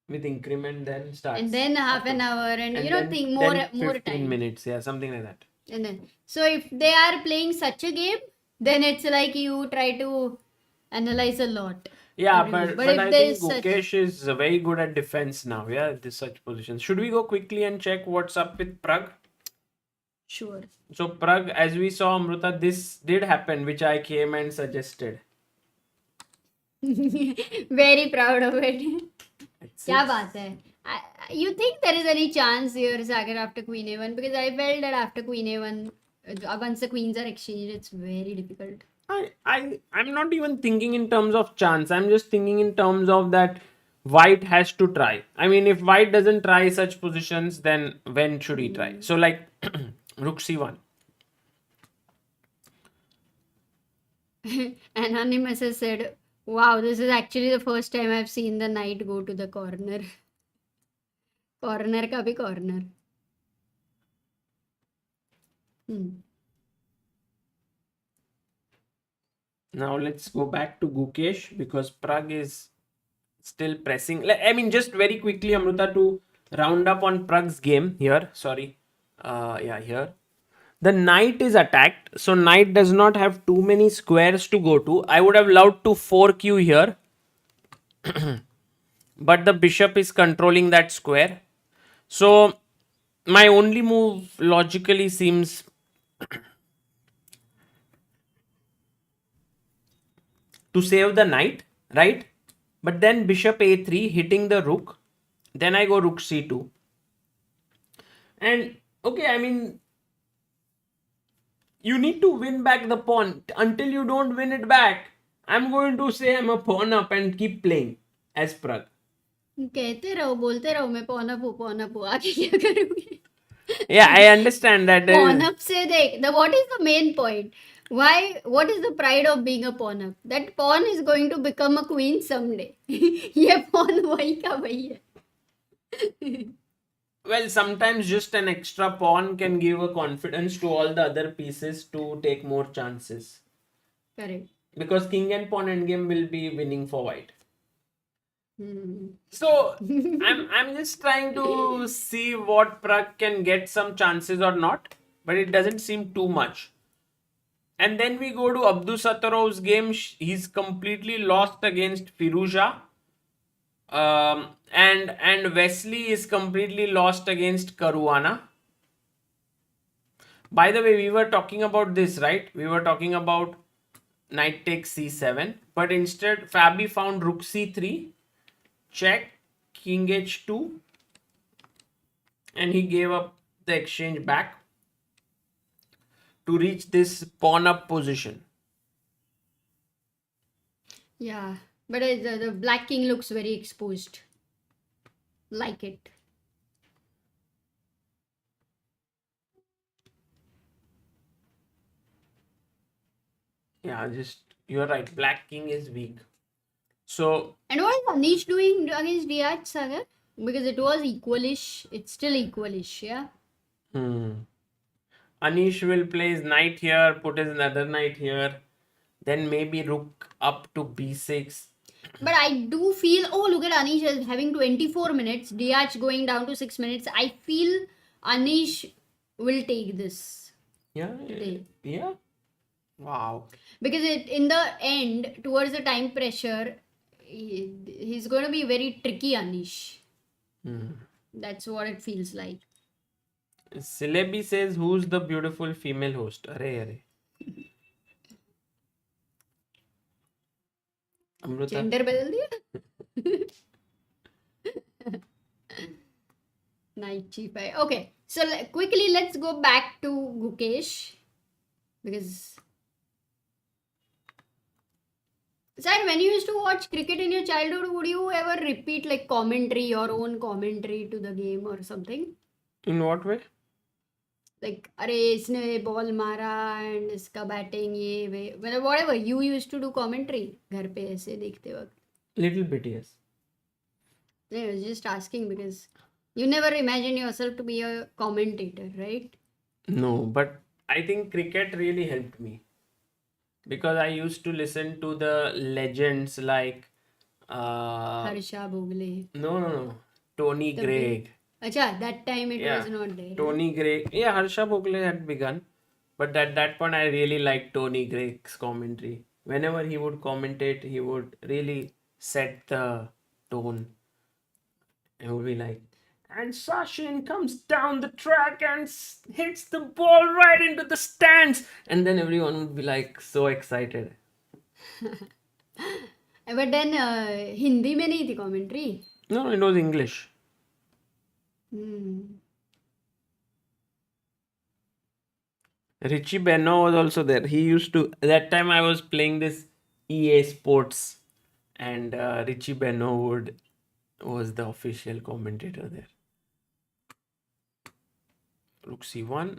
With increment then starts. And then half an hour and you know then- think then more 15 time. minutes. Yeah, something like that. And then so if they are playing such a game, then it's like you try to analyze a lot. Yeah, Every move. but if I there think is such- Gukesh is very good at defense now. Yeah, this such positions. Should we go quickly and check what's up with Pragg? Sure. So Pragg, as we saw, Amruta, this did happen, which I came and suggested. Very proud of it. It's क्या बात है? You think there is any chance here, Sagar, after Queen A1? Because I felt that after Queen A1, once the queens are exchanged, it's very difficult. I'm not even thinking in terms of chance. I'm just thinking in terms of that white has to try. I mean, if white doesn't try such positions, then when should he try? So like rook c1. Anonymous has said, wow, this is actually the first time I've seen the knight go to the corner. Corner का भी corner. Now let's go back to Gukesh because Pragg is still pressing. I mean, just very quickly, Amruta, to round up on Pragg's game here. Sorry. Yeah, here. The knight is attacked. So knight does not have too many squares to go to. I would have loved to fork you here. But the bishop is controlling that square. So my only move logically seems to save the knight, right? But then bishop a3 hitting the rook. Then I go rook c2. And okay, I mean, you need to win back the pawn. Until you don't win it back, I'm going to say I'm a pawn up and keep playing as Pragg. कहते रहो बोलते रहो मैं pawn up हूँ आगे क्या करूँगी Yeah, I understand that. pawn up से देख what is the main point what is the pride of being a pawn up that pawn is going to become a queen someday ये pawn वही का वही है Well, sometimes just an extra pawn can give a confidence to all the other pieces to take more chances. Correct. Because king and pawn endgame will be winning for white. Hmm. So I'm just trying to see what Pragg can get some chances or not, but it doesn't seem too much. And then we go to Abdusattorov's game. He's completely lost against Firouzja. And Wesley is completely lost against Caruana. By the way, we were talking about this, right? We were talking about knight takes c7, but instead Fabi found rook c3, check, king h2, and he gave up the exchange back to reach this pawn up position. Yeah, but the black king looks very exposed. Like it. Yeah, just you're right. Black king is weak. So And what is Anish doing against Deac, Sagar? Because it was equalish. It's still equalish, yeah? Anish will play his knight here, put his another knight here, then maybe rook up to b6. But I do feel, oh, look at Anish is having 24 minutes. Deac going down to 6 minutes. I feel Anish will take this Yeah, today. yeah. Wow. Because in the end, towards the time pressure, he's going to be very tricky, Anish. That's what it feels like. Silebi says, who's the beautiful female host? Arey. Amruta. Gender बदल दिया? Knight g5. Okay, so quickly let's go back to Gukesh. Because Sir, when you used to watch cricket in your childhood, would you ever repeat like commentary, your own commentary to the game or something? In what way? Like, अरे इसने ball मारा and इसका batting ये वे whatever you used to do commentary घर पे ऐसे देखते वक्त. Little bit, yes. I was just asking because you never imagine yourself to be a commentator, right? No, but I think cricket really helped me. Because I used to listen to the legends like Harsha Bhogle. No. Tony Gregg. Acha, that time it Yeah, was not there. Tony Gregg. Yeah, Harsha Bhogle had begun. But at that point, I really liked Tony Gregg's commentary. Whenever he would commentate, he would really set the tone. And would be like, and Sachin comes down the track and hits the ball right into the stands. And then everyone would be like so excited. But then Hindi में नहीं थी commentary. No, it was English. Richie Benno was also there. He used to, that time I was playing this EA Sports, and Richie Benno was the official commentator there. Rook c1,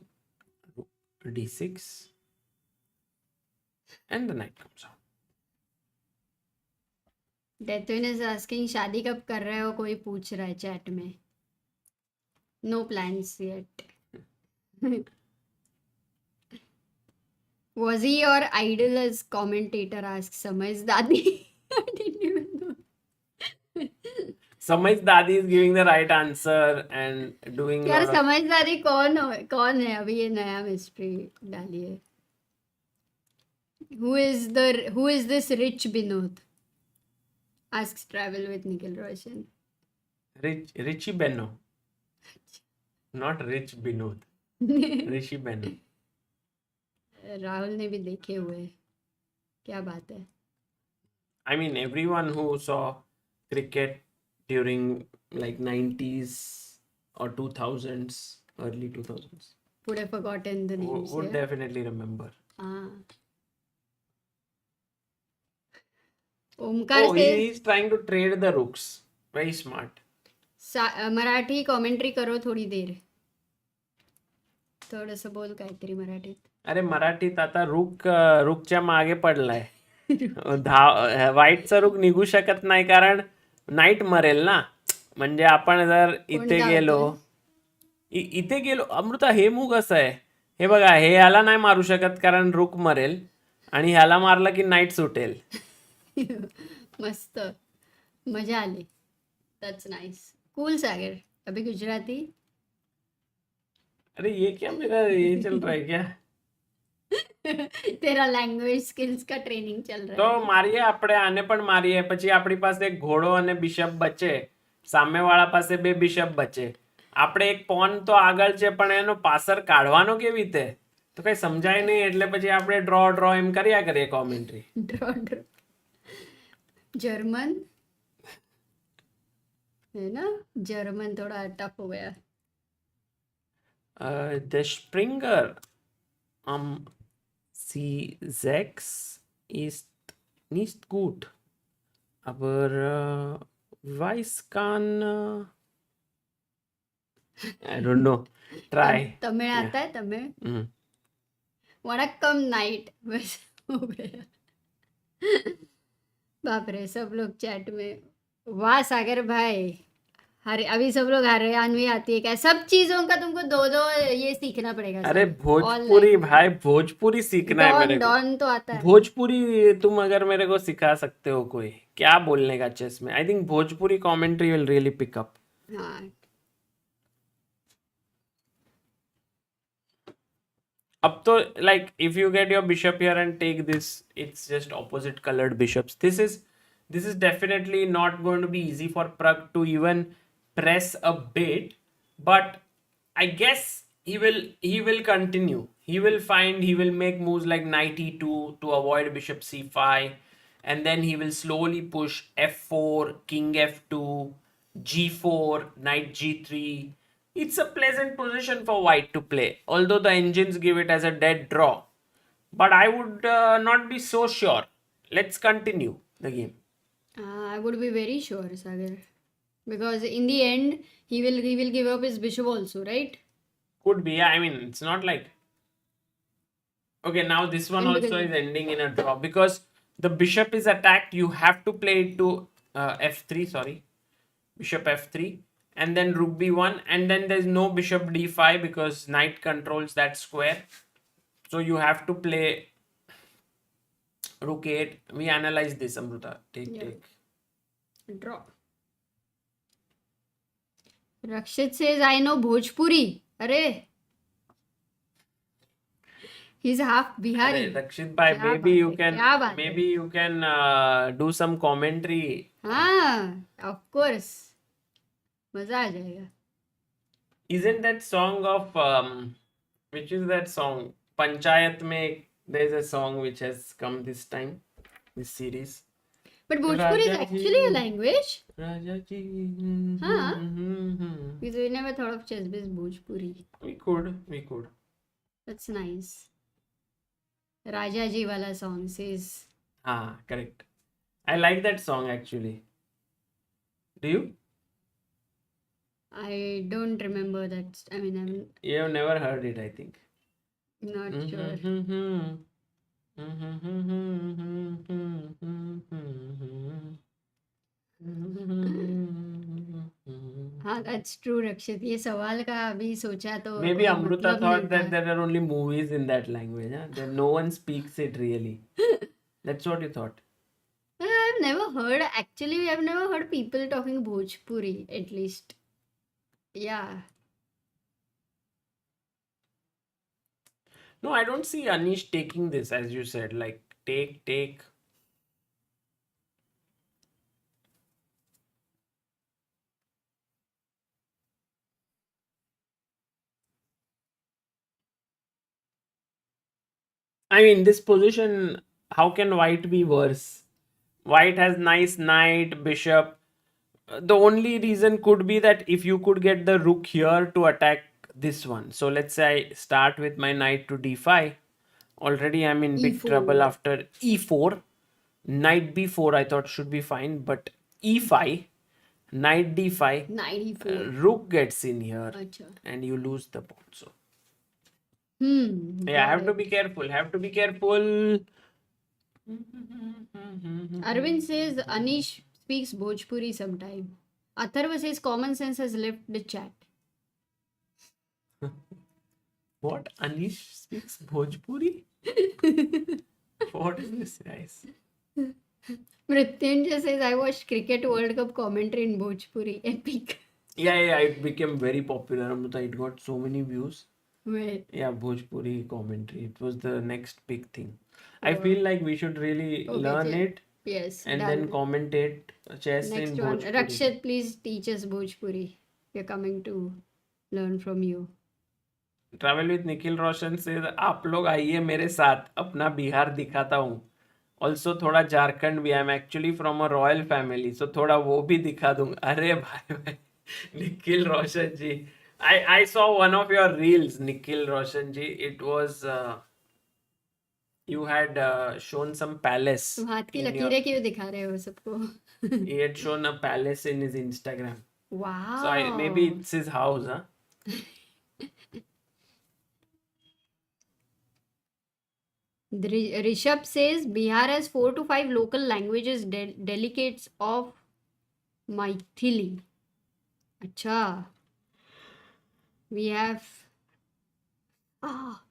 rook d6, and the knight comes out. Deathwin is asking शादी कब कर रहे हो कोई पूछ रहा है chat में. No plans yet. Was he your idol as commentator? Asks Samaj's Dadi. I didn't even know. Samaj's Dadi is giving the right answer and doing. यार समझ दादी कौन है अभी ये नया मिस्ट्री डालिए. Who is this rich Binod? Asks Travel with Nikhil Roshan. Richie Benno. Not Rich Binod. Richie Benno. Rahul ने भी देखे हुए. क्या बात है. I mean, everyone who saw cricket during like 90s or 2000s, early 2000s, would have forgotten the names. would Yeah? definitely remember. Omkar Oh, says he's trying to trade the rooks. Very smart. Marathi commentary करो थोडी देर. थोडंसं बोल काहीतरी मराठीत. अरे मराठीत आता रूकच्या मागे पडलाय. व्हाईटचा रूक निघू शकत नाही कारण नाईट मरेल ना. म्हणजे आपण जर इथे गेलो इथे गेलो. अमृता, हे मूग असं आहे. हे बघा, हे ह्याला नाही मारू शकत कारण रुक मरेल, आणि ह्याला मारला की नाईट सुटेल. मस्त, मजा आली. That's nice. कूल सागर. अभी गुजराती. अरे ये क्या, मेरा ये चल रहा है क्या? तेरा લેંગ્વેજ સ્કિલ્સ का ટ્રેનિંગ ચલ રહા તો है. મારીએ આપણે આને પણ મારીએ, પછી આપણી પાસે એક ઘોડો અને બિશપ બચે, સામેવાળા પાસે 2 બિશપ બચે. આપણે એક પોન તો આગળ છે, પણ એનો પાસર કાઢવાનો કેવી રીતે? તો કઈ સમજાય નહીં, એટલે પછી આપણે ડ્રો એમ કર્યા કરીએ કોમેન્ટ્રી. Draw draw. जर्मन है ना, जर्मन थोड़ा टफ हो गया. Der Springer am C6 ist nicht gut, aber Weiß kann I don't know. Try. Tamil Yeah. आता है तमिल. Mm. वणक्कम नाइट बस हो गया. बाप रे, सब लोग चैट में. वाह सागर भाई, हरे अभी सब लोग हरियाणवी आती है क्या? सब चीजों का तुमको दो दो ये सीखना पड़ेगा. अरे सागर. भोजपुरी भाई, भोजपुरी सीखना है मेरे डॉन को. डॉन तो आता है. भोजपुरी तुम अगर मेरे को सिखा सकते हो कोई क्या बोलने का चेस में, I think Bhojpuri commentary will really pick up. हाँ. अब तो like if you get your bishop here and take this, it's just opposite colored bishops. This is definitely not going to be easy for Pragg to even press a bit, but I guess he will continue. He will make moves like knight e2 to avoid bishop c5, and then he will slowly push f4, king f2, g4, knight g3. It's a pleasant position for white to play, although the engines give it as a dead draw. But I would not be so sure. Let's continue the game. I would be very sure, Sagar, because in the end he will give up his bishop also, right? Could be. Yeah, I mean, it's not like. Okay, now this one And also because- is ending in a draw because the bishop is attacked. You have to play it to f3. Sorry, bishop f3. And then rook b1, and then there's no bishop d5 because knight controls that square. So you have to play rook 8. We analyze this, Amruta. Yeah. Take. Draw. Rakshit says, I know Bhojpuri. Arey. He's half Bihari. Arey, Rakshit bhai, क्या maybe बात you है, can क्या बात है. maybe you can do some commentary. हाँ, of course. मजा आ जाएगा. Isn't that song of which is that song? Panchayat mein there's a song which has come this time, this series. But Bhojpuri is Raja actually a ji. language. Raja ji. Huh? Because we never thought of ChessBase Bhojpuri. We could. That's nice. Raja Ji wala song says. Ah, correct. I like that song actually. Do you? I don't remember that. I mean, You have never heard it, I think. I'm not sure. हाँ, that's true, Rakshit. ये सवाल का अभी सोचा तो Maybe कोई Amruta मतलब thought नहीं that था. there are only movies in that language, huh? That no one speaks it really. That's what you thought. I've never heard. Actually, I've never heard people talking Bhojpuri. At least, yeah. No, I don't see Anish taking this, as you said. Like, take. I mean, this position, how can white be worse? White has nice knight, bishop. The only reason could be that if you could get the rook here to attack this one. So let's say I start with my knight to d5. Already I'm in big E4. trouble after e4. Knight b4 I thought should be fine, but e5, knight d5, 94. rook gets in here Acha. and you lose the pawn. So Hmm. yeah, have got to it. be careful. Have to be careful. Arvind says Anish speaks Bhojpuri sometime. Atharva says common sense has left the chat. What? Anish speaks Bhojpuri? What is this, guys? Mrityunjay says, I watched Cricket World Cup commentary in Bhojpuri. Epic. Yeah, it became very popular, Amruta. It got so many views. Well, Yeah, Bhojpuri commentary. It was the next big thing. I wow. feel like we should really Okay, learn it Yes, and done. then commentate chess Next in one. Bhojpuri. Rakshit, please teach us Bhojpuri. We're coming to learn from you. Travel with Nikhil Roshan से आप लोग आइए मेरे साथ अपना बिहार दिखाता हूँ also थोड़ा झारखंड भी I am actually from a royal family so थोड़ा वो भी दिखा दूंगा अरे भाई Nikhil Roshan ji I saw one of your reels Nikhil Roshan ji it was you had shown some palace तुम हाथ की in your लकीरें क्यों दिखा रहे हो सबको? he had shown a palace in his Instagram Wow. so maybe it's his house huh Rishabh says Bihar has 4 to 5 local languages delegates of Maithili. Acha. We have. Ah.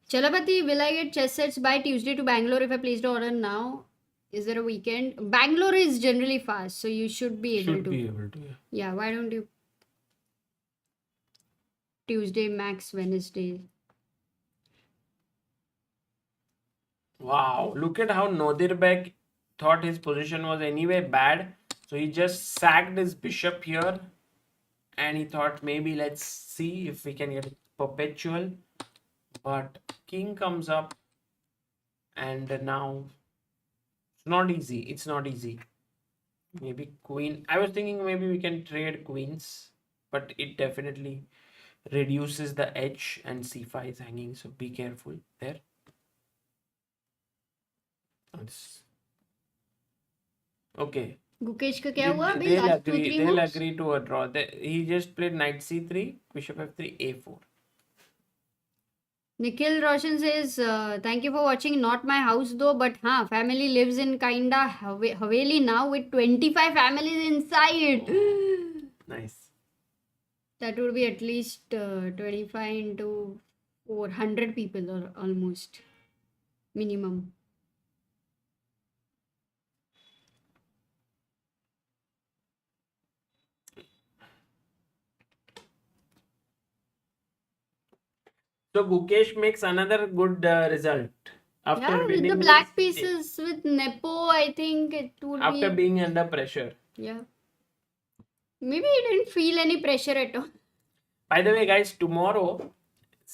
Chalapati, will I get chess sets by Tuesday to Bangalore if I placed an order now? Is there a weekend? Bangalore is generally fast, so you should be able to. yeah. Yeah, why don't you? Tuesday, max Wednesday. Wow, look at how Nodirbek thought his position was anyway bad. So he just sacked his bishop here. And he thought maybe let's see if we can get a perpetual. But king comes up. And now it's not easy. It's not easy. Maybe queen. I was thinking maybe we can trade queens. But it definitely reduces the edge and c5 is hanging. So be careful there. Okay. Gukesh का क्या हुआ? अभी They'll last 2-3 agree. They'll moves? agree to a draw. He just played knight c3, bishop f3, a4. Nikhil Roshan says, thank you for watching. Not my house though, but family lives in kinda Haveli now with 25 families inside. Nice. That would be at least 25 into 400 people or almost minimum. So Gukesh makes another good result after Yeah, with winning the black pieces with Nepo, I think it would after be. being under pressure. Yeah. Maybe he didn't feel any pressure at all. By the way, guys, tomorrow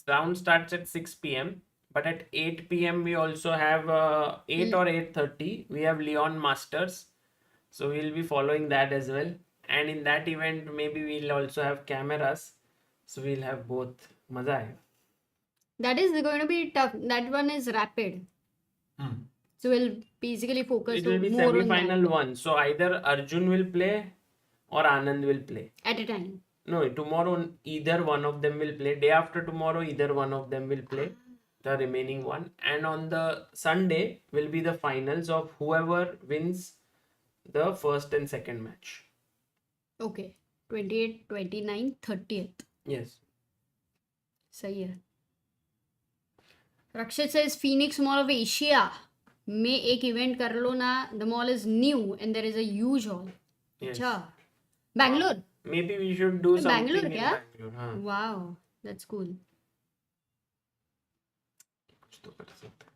round starts at 6 p.m. But at 8 p.m. we also have 8 or 8:30. We have Leon Masters, so we'll be following that as well. And in that event, maybe we'll also have cameras, so we'll have both. Maza hai. That is going to be tough. That one is rapid. So we'll basically focus It will be more on semi-final that one. So either Arjun will play or Anand will play. at a time. No, tomorrow either one of them will play. Day after tomorrow, either one of them will play. The remaining one. And on the Sunday will be the finals of whoever wins the first and second match. Okay. 28, 29, 30th. Yes. सही है. Rakshit says Phoenix Mall of Asia में एक event कर लो ना. The mall is new and there is a huge hall. Yes. अच्छा. Bangalore. Maybe we should do something Bangalore in क्या? Bangalore. हाँ. Wow, that's cool. कुछ तो कर सकते हैं.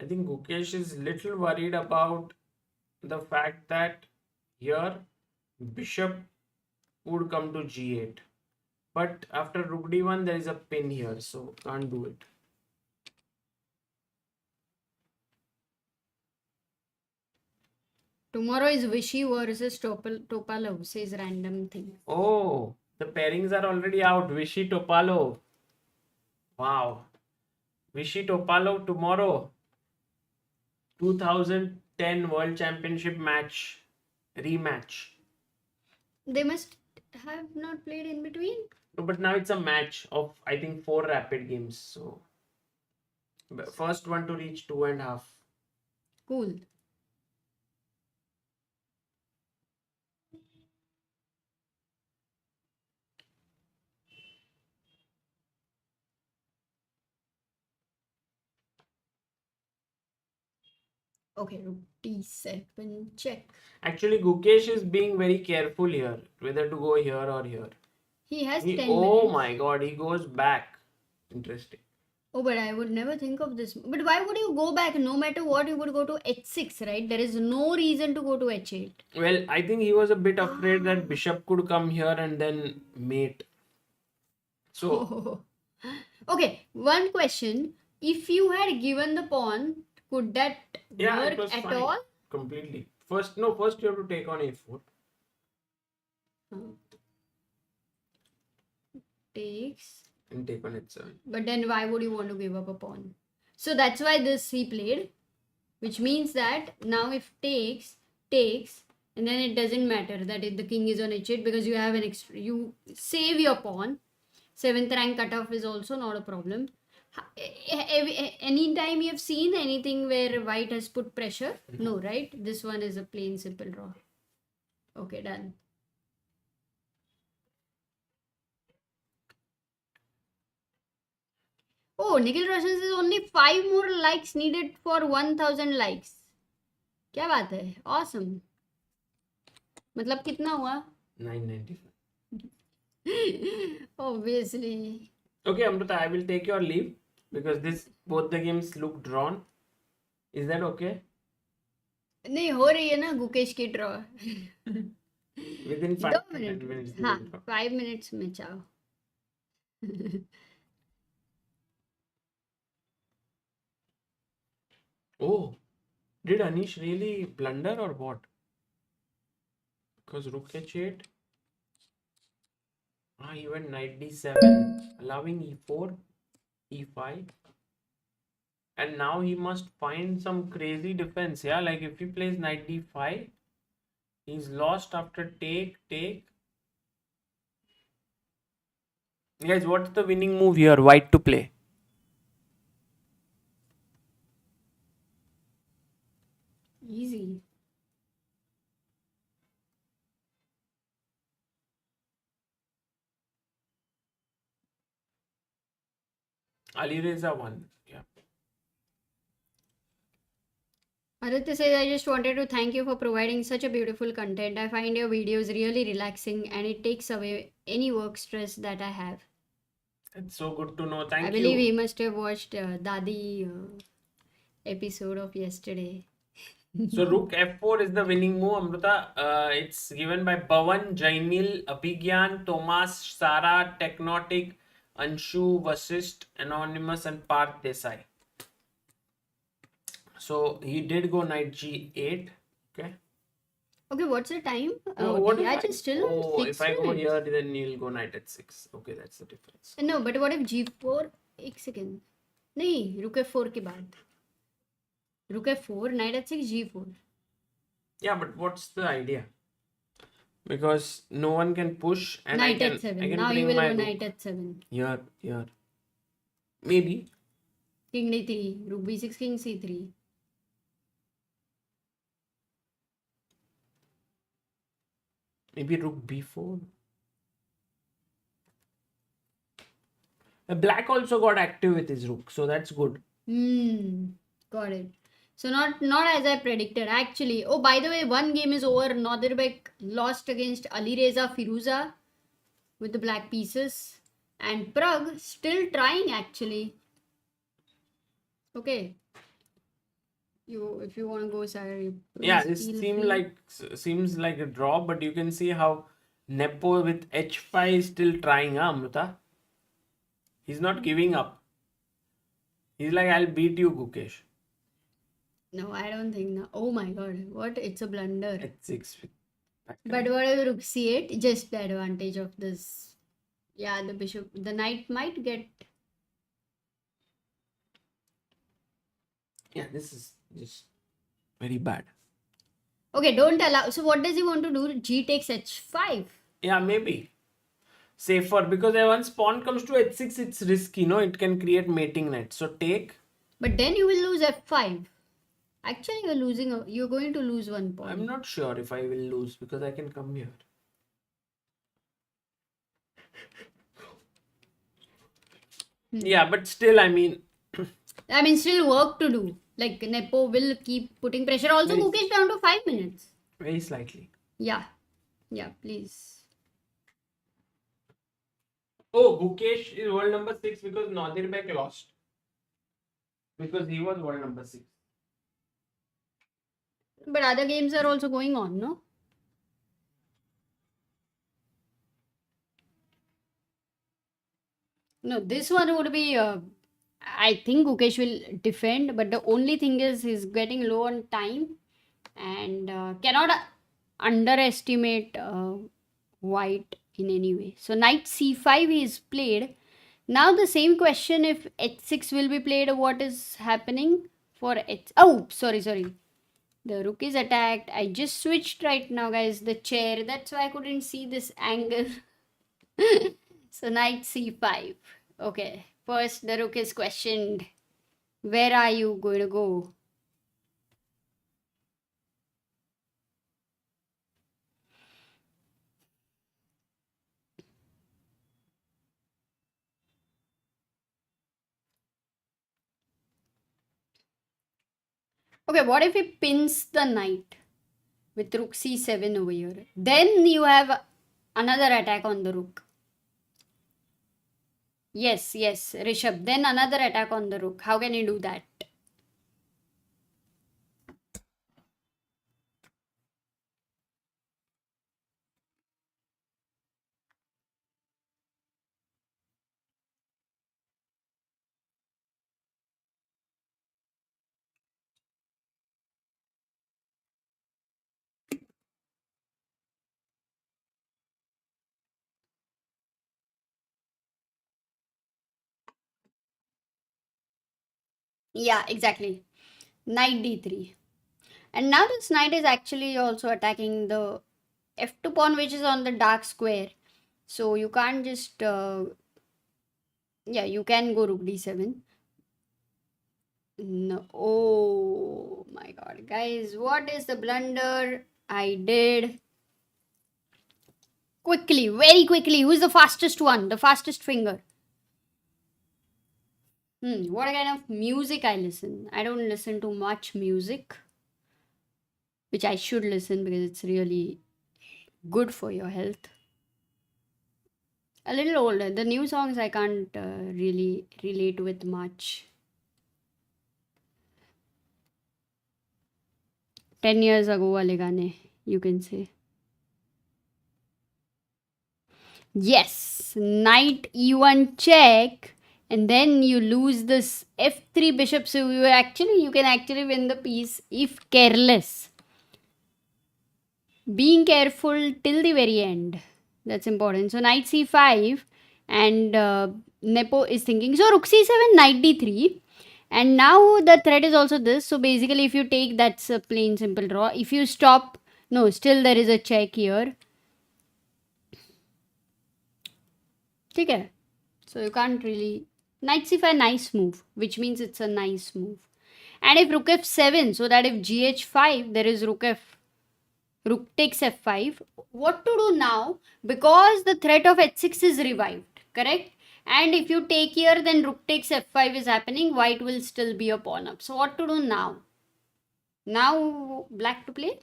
I think Gukesh is little worried about the fact that here bishop would come to g8. But after rook d1 there is a pin here, so can't do it. Tomorrow is Vishy versus Topalov, says random thing. Oh, the pairings are already out. Vishy Topalov. Wow. Vishy Topalov tomorrow. 2010 World Championship match. Rematch. They must have not played in between. No, but now it's a match of I think 4 rapid games. So first one to reach 2.5. Cool. Okay, rook d7 check. Actually, Gukesh is being very careful here, whether to go here or here. He has He, 10 oh minutes. my god, he goes back. Interesting. Oh, but I would never think of this. But why would you go back? No matter what, you would go to h6, right? There is no reason to go to h8. Well, I think he was a bit afraid that bishop could come here and then mate. So, Okay, one question. If you had given the pawn, could that yeah, it work was at fine. all? Completely. First you have to take on a4. Takes. And take on h7. But then why would you want to give up a pawn? So that's why this he played. Which means that now if takes, and then it doesn't matter that if the king is on h8 because you have an extra, you save your pawn. 7th rank cutoff is also not a problem. Anytime you have seen anything where white has put pressure? No, right? This one is a plain simple draw. Okay, done. Oh, Nikhil Roshan says only 5 more likes needed for 1000 likes. क्या बात है? Awesome. मतलब कितना हुआ? 995. Obviously. Okay, Amruta, I will take your leave because both the games look drawn. Is that okay? नहीं हो रही है ना गुकेश की draw. Within 5 2 to 10 minutes. minutes. हाँ, 5 minutes में चाहो. Oh, did Anish really blunder or what? Because rook h8. He went knight d7, allowing e4, e5. And now he must find some crazy defense. Yeah, like if he plays knight d5, he's lost after take. Guys, what's the winning move here? White to play. Easy. Alireza won. Yeah. Aditya says, I just wanted to thank you for providing such a beautiful content. I find your videos really relaxing and it takes away any work stress that I have. It's so good to know. Thank you. I believe he must have watched Dadi episode of yesterday. So Rook F4 is the winning move, Amruta. It's given by Bhavan, Jainil, Abhigyan, Thomas, Sara, Technotic, Anshu, Vasist, Anonymous, and Parth Desai. So he did go knight g8. Okay. Okay, what's the time? What yeah, if just still 6 if I go minutes. here, then you'll go knight at 6. Okay, that's the difference. No, but what if g4? एक second. नहीं, रुक f4 के बाद. Rook f4, knight h6, g4. Yeah, but what's the idea? Because no one can push and Knight I can h7. Now you bring will my go rook knight h7. here. Maybe. King d3. Rook b6, king c3. Maybe rook b4. Black also got active with his rook, so that's good. Got it. So not as I predicted. Actually, oh, by the way, one game is over. Nodirbek lost against Alireza Firouzja with the black pieces. And Pragg still trying actually. Okay. If you want to go, Sagar, Yeah, this seems like a draw, but you can see how Nepo with h5 is still trying, Amruta. He's not giving up. He's like, I'll beat you, Gukesh. No, I don't think no. Oh my god, what? It's a blunder. h6. But whatever rook c8, just the advantage of this. Yeah, the bishop, the knight might get. Yeah, this is just very bad. Okay, don't allow. So what does he want to do? G takes h5. Yeah, maybe. Safer, because once pawn comes to h6, it's risky, no? It can create mating net. So take. But then you will lose f5. Actually, you're going to lose one pawn. I'm not sure if I will lose because I can come here. Hmm. Yeah, but still, I mean, still work to do. Like Nepo will keep putting pressure. Also, Very- Gukesh down to 5 minutes. Very slightly. Yeah. Yeah, please. Oh, Gukesh is world number 6 because Nodirbek lost. Because he was world number 6. But other games are also going on, no? No, this one would be. I think Gukesh will defend, but the only thing is he's getting low on time and cannot underestimate white in any way. So knight c5 is played. Now the same question, if h6 will be played, what is happening for h? Oh, sorry. The rook is attacked. I just switched right now, guys, the chair. That's why I couldn't see this angle. So knight c5. Okay. First, the rook is questioned. Where are you going to go? Okay, what if he pins the knight with rook c7 over here? Then you have another attack on the rook. Yes, Rishabh. Then another attack on the rook. How can you do that? Yeah, exactly. Knight d3. And now this knight is actually also attacking the f2 pawn, which is on the dark square. So you can't just... yeah, you can go rook d7. No. Oh my god. Guys, what is the blunder I did? Quickly, very quickly. Who's the fastest one? The fastest finger. What kind of music I listen? I don't listen to much music, which I should listen because it's really good for your health. A little older. The new songs I can't really relate with much. 10 years ago wale gaane, you can say. Yes, knight e1 check, and then you lose this f3 bishop. So you can actually win the piece if careless. Being careful till the very end. That's important. So knight c5, and Nepo is thinking. So rook c7, knight d3. And now the threat is also this. So basically, if you take, that's a plain simple draw. If you stop, no, still there is a check here. Okay. So you can't really. Knight c5, nice move, which means it's a nice move. And if rook f7, so that if gh5, there is rook takes f5. What to do now? Because the threat of h6 is revived, correct? And if you take here, then rook takes f5 is happening. White will still be a pawn up. So what to do now? Now black to play.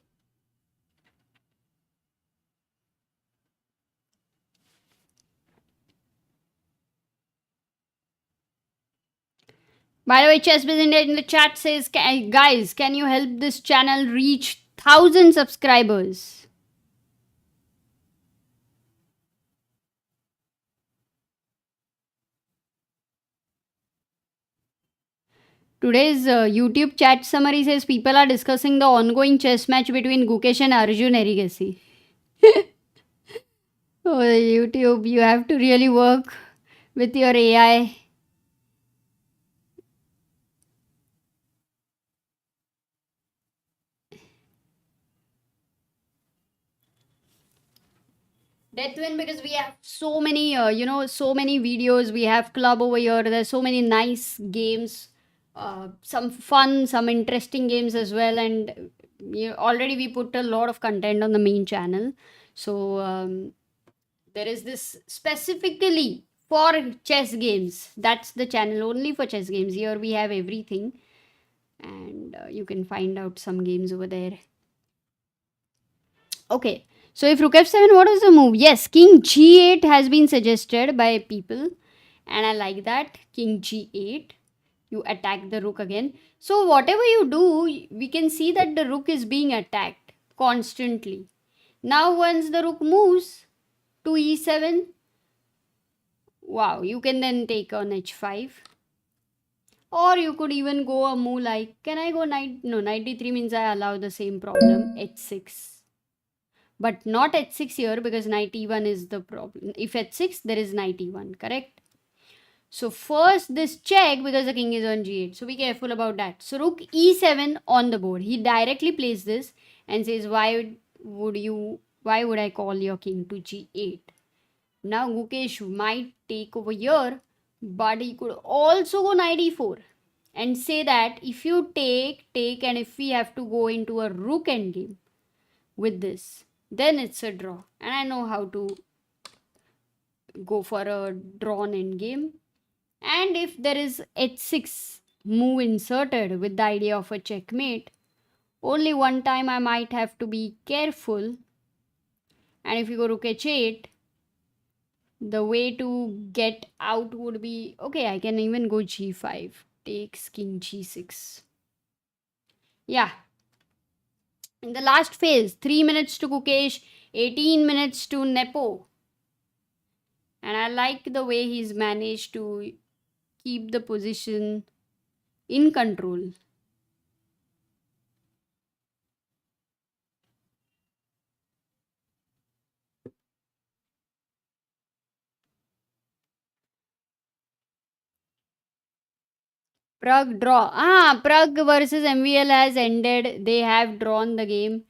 By the way, ChessBase India in the chat says, guys, can you help this channel reach 1,000 subscribers? Today's YouTube chat summary says people are discussing the ongoing chess match between Gukesh and Arjun Erigasi. Oh, YouTube, you have to really work with your AI. Death win because we have so many, so many videos. We have club over here. There's so many nice games, some fun, some interesting games as well. And already we put a lot of content on the main channel. So there is this specifically for chess games. That's the channel only for chess games. Here we have everything. And you can find out some games over there. Okay, so if rook f7, what was the move? Yes, king g8 has been suggested by people, and I like that. King g8, you attack the rook again. So whatever you do, we can see that the rook is being attacked constantly. Now once the rook moves to e7, wow, you can then take on h5. Or you could even go a move like, can I go knight? No, knight d3 means I allow the same problem, h6. But not h6 here because knight e1 is the problem. If h6, there is knight e1, correct? So first this check because the king is on g8. So be careful about that. So rook e7 on the board. He directly plays this and says, why would I call your king to g8? Now Gukesh might take over here, but he could also go knight e4 and say that if you take, and if we have to go into a rook endgame with this, then it's a draw. And I know how to go for a drawn endgame. And if there is h6 move inserted with the idea of a checkmate, only one time I might have to be careful. And if you go rook h8, the way to get out would be, okay, I can even go g5, takes king g6. Yeah. In the last phase, 3 minutes to Gukesh, 18 minutes to Nepo. And I like the way he's managed to keep the position in control. Pragg draw. Pragg versus MVL has ended. They have drawn the game.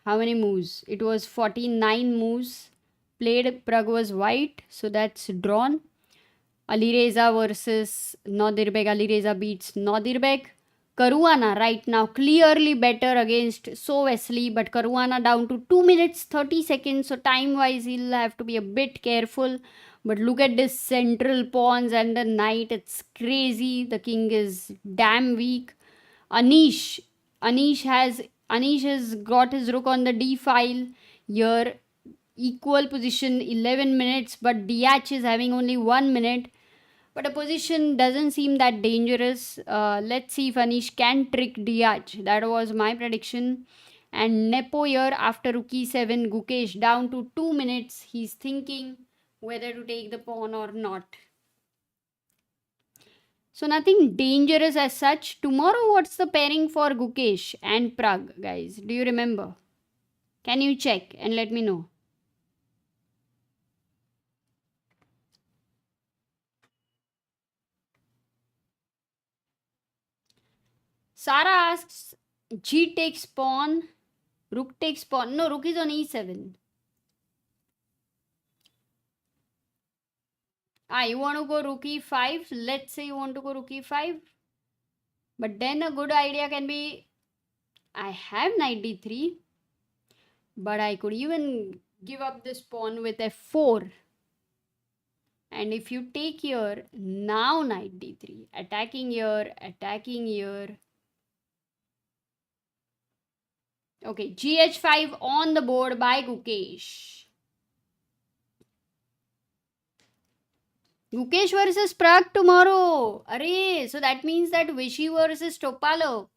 How many moves? It was 49 moves played. Pragg was white, so that's drawn. Alireza versus Nodirbek. Alireza beats Nodirbek. Caruana right now clearly better against So Wesley, but Caruana down to 2 minutes 30 seconds. So time wise, he'll have to be a bit careful. But look at this central pawns and the knight. It's crazy. The king is damn weak. Anish. Anish has got his rook on the d file here. Equal position 11 minutes, but Deac is having only 1 minute. But a position doesn't seem that dangerous. Let's see if Anish can trick Deac. That was my prediction. And Nepo here after rook e7, Gukesh down to 2 minutes. He's thinking whether to take the pawn or not. So nothing dangerous as such. Tomorrow, what's the pairing for Gukesh and Pragg, guys? Do you remember? Can you check and let me know? Sarah asks, G takes pawn, rook takes pawn. No, rook is on e7. You want to go rook e5. Let's say you want to go rook e5. But then a good idea can be, I have knight d3. But I could even give up this pawn with f4. And if you take here, now knight d3. Attacking here, attacking here. Okay, gh5 on the board by Gukesh. Gukesh versus Pragg tomorrow. Array, so that means that Vichy versus Topalov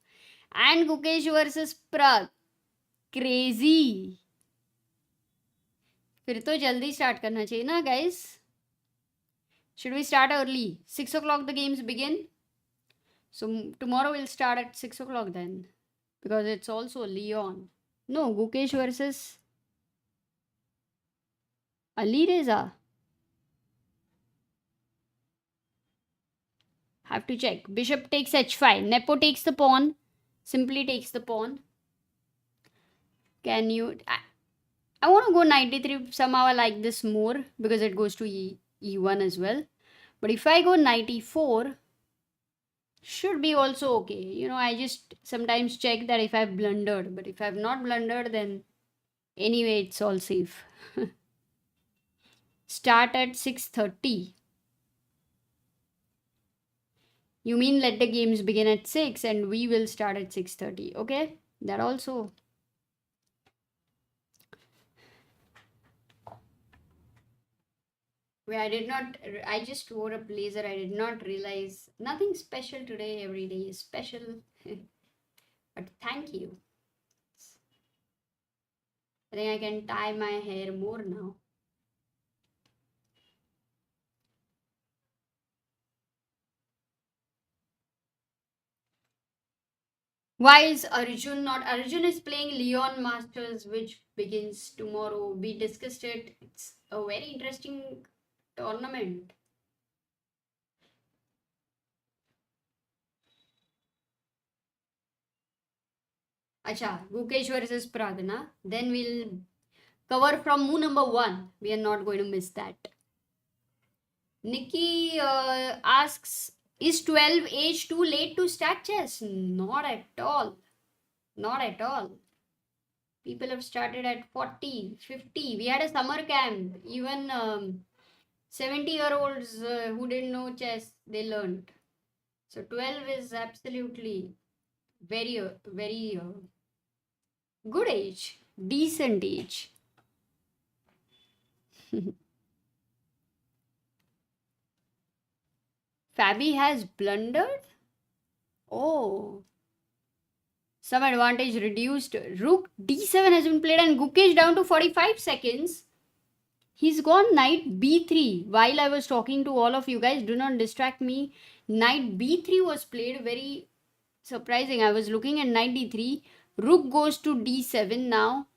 and Gukesh versus Pragg. Crazy. फिर तो जल्दी start करना चाहिए ना guys. Should we start early? 6 o'clock the games begin. So tomorrow we'll start at 6 o'clock then. Because it's also Leon. No, Gukesh versus Alireza. Have to check. Bishop takes h5. Nepo takes the pawn. Simply takes the pawn. Can you... I want to go knight d3. Somehow I like this more because it goes to e1 as well. But if I go knight e4, should be also okay. You know, I just sometimes check that if I've blundered. But if I've not blundered, then anyway, it's all safe. Start at 6:30. You mean let the games begin at 6 and we will start at 6:30. Okay, that also. Wait, I just wore a blazer. I did not realize. Nothing special today. Every day is special. But thank you. I think I can tie my hair more now. Why is Arjun not? Arjun is playing Leon Masters, which begins tomorrow. We discussed it. It's a very interesting tournament. Acha, Gukesh versus Pragg, na? Then we'll cover from move number 1. We are not going to miss that. Nikki asks, is 12 age too late to start chess? Not at all. Not at all. People have started at 40, 50. We had a summer camp. Even 70-year-olds who didn't know chess, they learned. So 12 is absolutely very good age. Decent age. Fabi has blundered? Oh. Some advantage reduced. Rook d7 has been played and Gukesh down to 45 seconds. He's gone knight b3. While I was talking to all of you guys, do not distract me. Knight b3 was played. Very surprising. I was looking at knight d3. Rook goes to d7 now.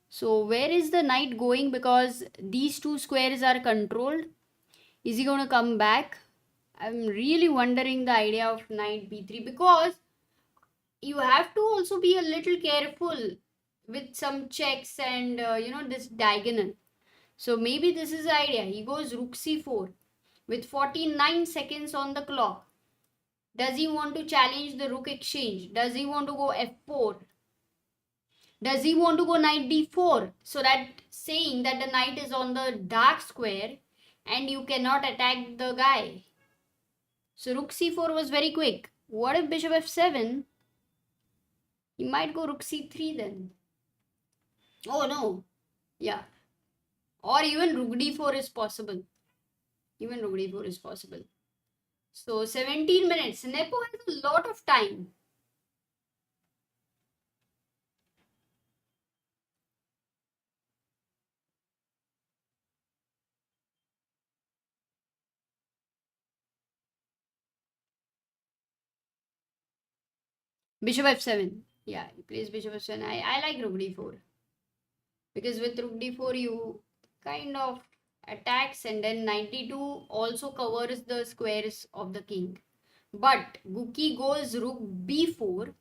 So where is the knight going? Because these two squares are controlled. Is he going to come back? I'm really wondering the idea of knight b3, because you have to also be a little careful with some checks and this diagonal. So maybe this is the idea. He goes rook c4 with 49 seconds on the clock. Does he want to challenge the rook exchange? Does he want to go f4? Does he want to go knight d4? So that saying that the knight is on the dark square and you cannot attack the guy. So rook c4 was very quick. What if bishop f7? He might go rook c3 then. Oh no. Yeah. Or even rook d4 is possible. Even rook d4 is possible. So 17 minutes. Nepo has a lot of time. Bishop f7. Yeah, he plays bishop f7. I like rook d4. Because with rook d4 you kind of attacks, and then 92 also covers the squares of the king. But Guki goes rook b4.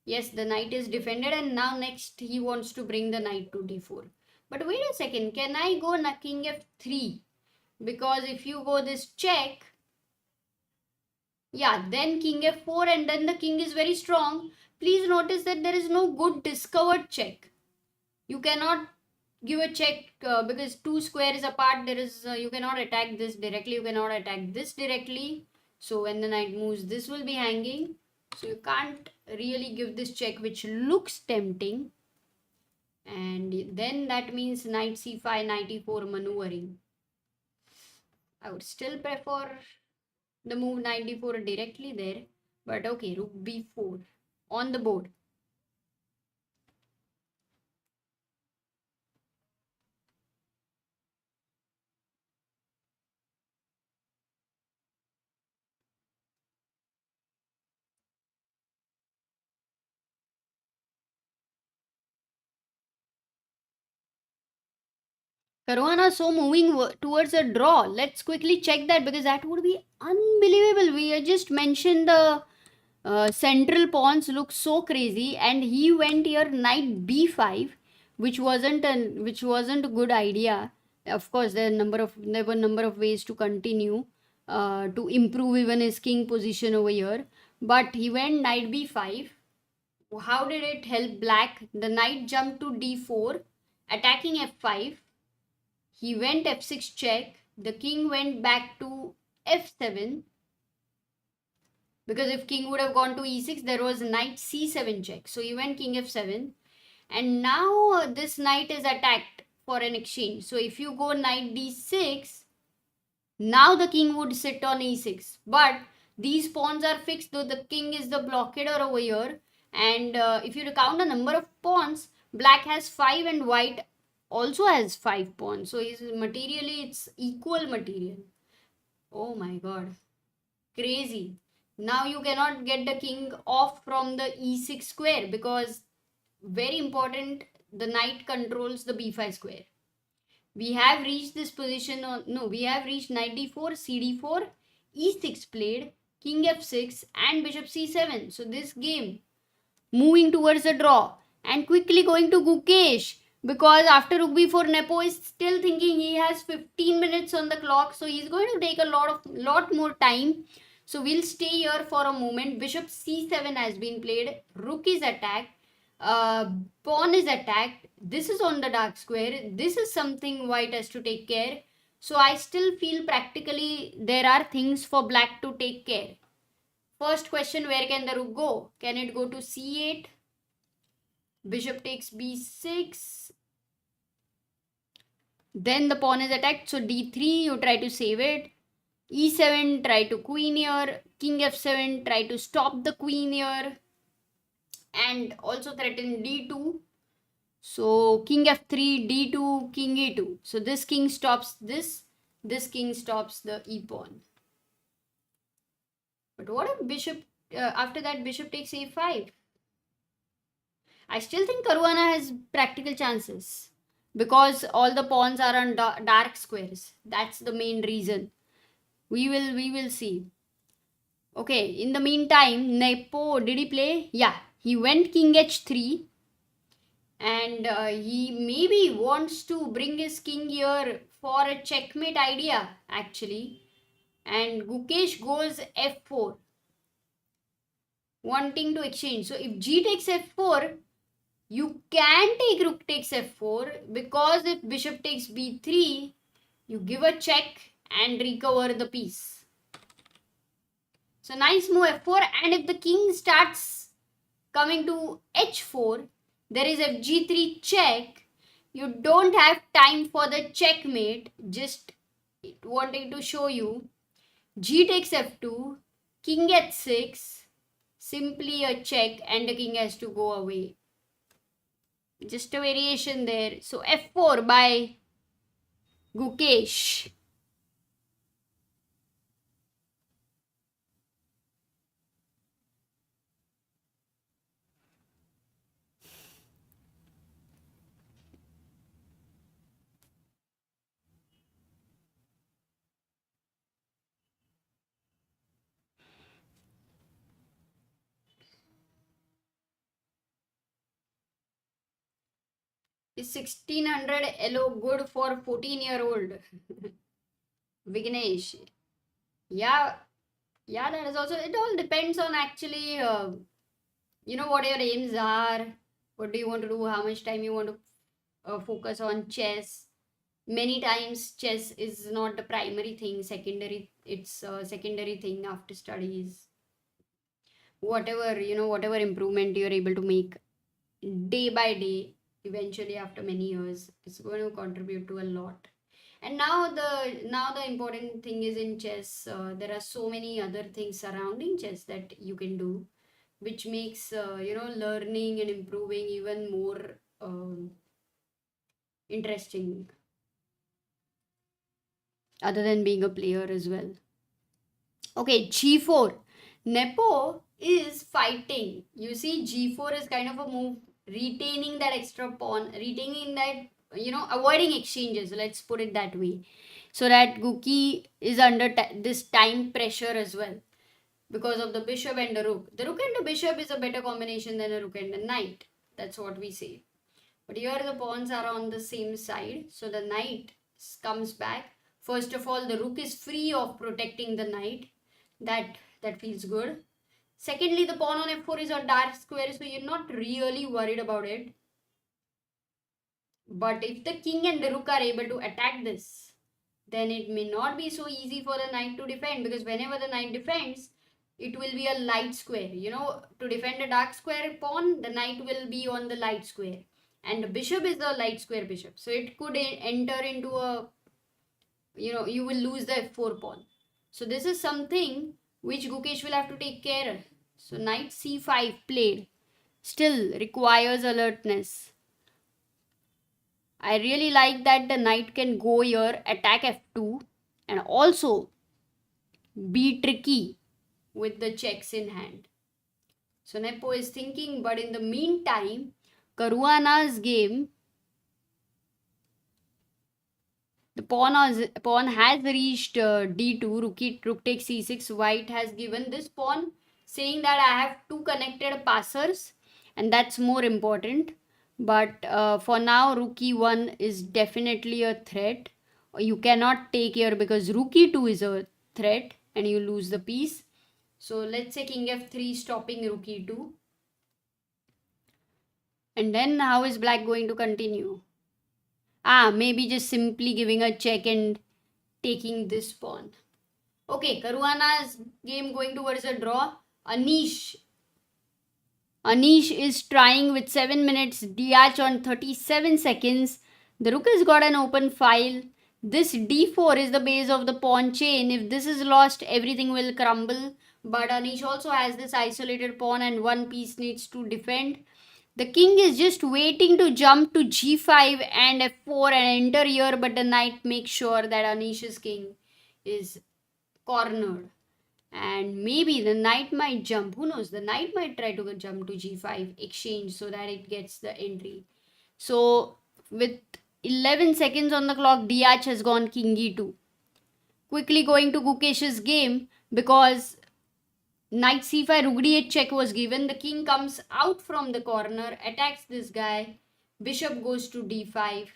Yes, the knight is defended, and now next he wants to bring the knight to d4. But wait a second, can I go king f3? Because if you go this check, yeah, then king f4, and then the king is very strong. Please notice that there is no good discovered check. You cannot give a check because two squares apart, there is you cannot attack this directly, you cannot attack this directly. So when the knight moves, this will be hanging. So you can't really give this check, which looks tempting. And then that means knight c5, knight e4 maneuvering. I would still prefer the move knight d4 directly there. But okay, rook b4 on the board. Caruana so moving towards a draw. Let's quickly check that, because that would be unbelievable. We just mentioned the central pawns look so crazy, and he went here knight b5, which wasn't a good idea. Of course, there were number of ways to continue to improve even his king position over here. But he went knight b5. How did it help black? The knight jumped to d4, attacking f5. He went f6 check. The king went back to f7. Because if king would have gone to e6, there was knight c7 check. So he went king f7. And now this knight is attacked for an exchange. So if you go knight d6, now the king would sit on e6. But these pawns are fixed, though the king is the blockader over here. And if you count the number of pawns, black has 5 and white also has 5 pawns. So materially, it's equal material. Oh my god. Crazy. Now you cannot get the king off from the e6 square because, very important, the knight controls the b5 square. We have reached this position on, no, we have reached knight d4, cd4, e6 played, king f6 and bishop c7. So this game moving towards a draw, and quickly going to Gukesh, because after rook b4, Nepo is still thinking he has 15 minutes on the clock, so he's going to take a lot more time. So we'll stay here for a moment. Bishop c7 has been played, rook is attacked, pawn is attacked. This is on the dark square. This is something white has to take care. So I still feel practically there are things for black to take care. First question, where can the rook go? Can it go to c8? Bishop takes b6. Then the pawn is attacked. So d3, you try to save it. e7, try to queen here. King f7, try to stop the queen here. And also threaten d2. So king f3, d2, king e2. So this king stops this. This king stops the e pawn. But what if bishop, after that bishop takes a5? I still think Caruana has practical chances because all the pawns are on dark squares. That's the main reason. We will see. Okay, in the meantime, Nepo, did he play? Yeah, he went king h3. And he maybe wants to bring his king here for a checkmate idea, actually. And Gukesh goes f4, wanting to exchange. So if g takes f4, you can take rook takes f4, because if bishop takes b3, you give a check and recover the piece. So nice move f4. And if the king starts coming to h4, there is fg3 check. You don't have time for the checkmate. Just wanting to show you. G takes f2, king h6, simply a check, and the king has to go away. Just a variation there. So f4 by Gukesh. Is 1600 elo good for 14-year-old? Vignesh. Yeah, that is also, it all depends on actually, what your aims are, what do you want to do, how much time you want to focus on chess. Many times chess is not the primary thing, it's a secondary thing after studies. Whatever improvement you're able to make day by day, eventually after many years, it's going to contribute to a lot. And now the important thing is in chess, there are so many other things surrounding chess that you can do, which makes learning and improving even more interesting, other than being a player as well. Okay, g4. Nepo is fighting. You see, g4 is kind of a move retaining that extra pawn, retaining that, avoiding exchanges, let's put it that way, so that Guki is under this time pressure as well, because of the bishop and the rook. The rook and the bishop is a better combination than a rook and a knight. That's what we say. But here the pawns are on the same side, so the knight comes back. First of all, the rook is free of protecting the knight. That feels good. Secondly, the pawn on f4 is a dark square, so you're not really worried about it. But if the king and the rook are able to attack this, then it may not be so easy for the knight to defend, because whenever the knight defends, it will be a light square. You know, to defend a dark square pawn, the knight will be on the light square. And the bishop is a light square bishop. So it could enter into a, you know, you will lose the f4 pawn. So this is something which Gukesh will have to take care of. So knight c5 played. Still requires alertness. I really like that the knight can go here, attack f2, and also be tricky with the checks in hand. So Nepo is thinking, but in the meantime, Caruana's game, the pawn has reached d2, rook takes c6. White has given this pawn, saying that I have two connected passers, and that's more important. But for now, rook e1 is definitely a threat. You cannot take here because rook e2 is a threat and you lose the piece. So let's say king f3 stopping rook e2. And then how is black going to continue? Maybe just simply giving a check and taking this pawn. Okay, Caruana's game going towards a draw. Anish is trying with 7 minutes. Deac on 37 seconds. The rook has got an open file. This d4 is the base of the pawn chain. If this is lost, everything will crumble. But Anish also has this isolated pawn and one piece needs to defend. The king is just waiting to jump to g5 and f4 and enter here, but the knight makes sure that Anish's king is cornered. And maybe the knight might jump. Who knows? The knight might try to jump to g5, exchange so that it gets the entry. So with 11 seconds on the clock, Deac has gone king e2. Quickly going to Gukesh's game because knight c5, rook d8 check was given. The king comes out from the corner, attacks this guy. Bishop goes to d5.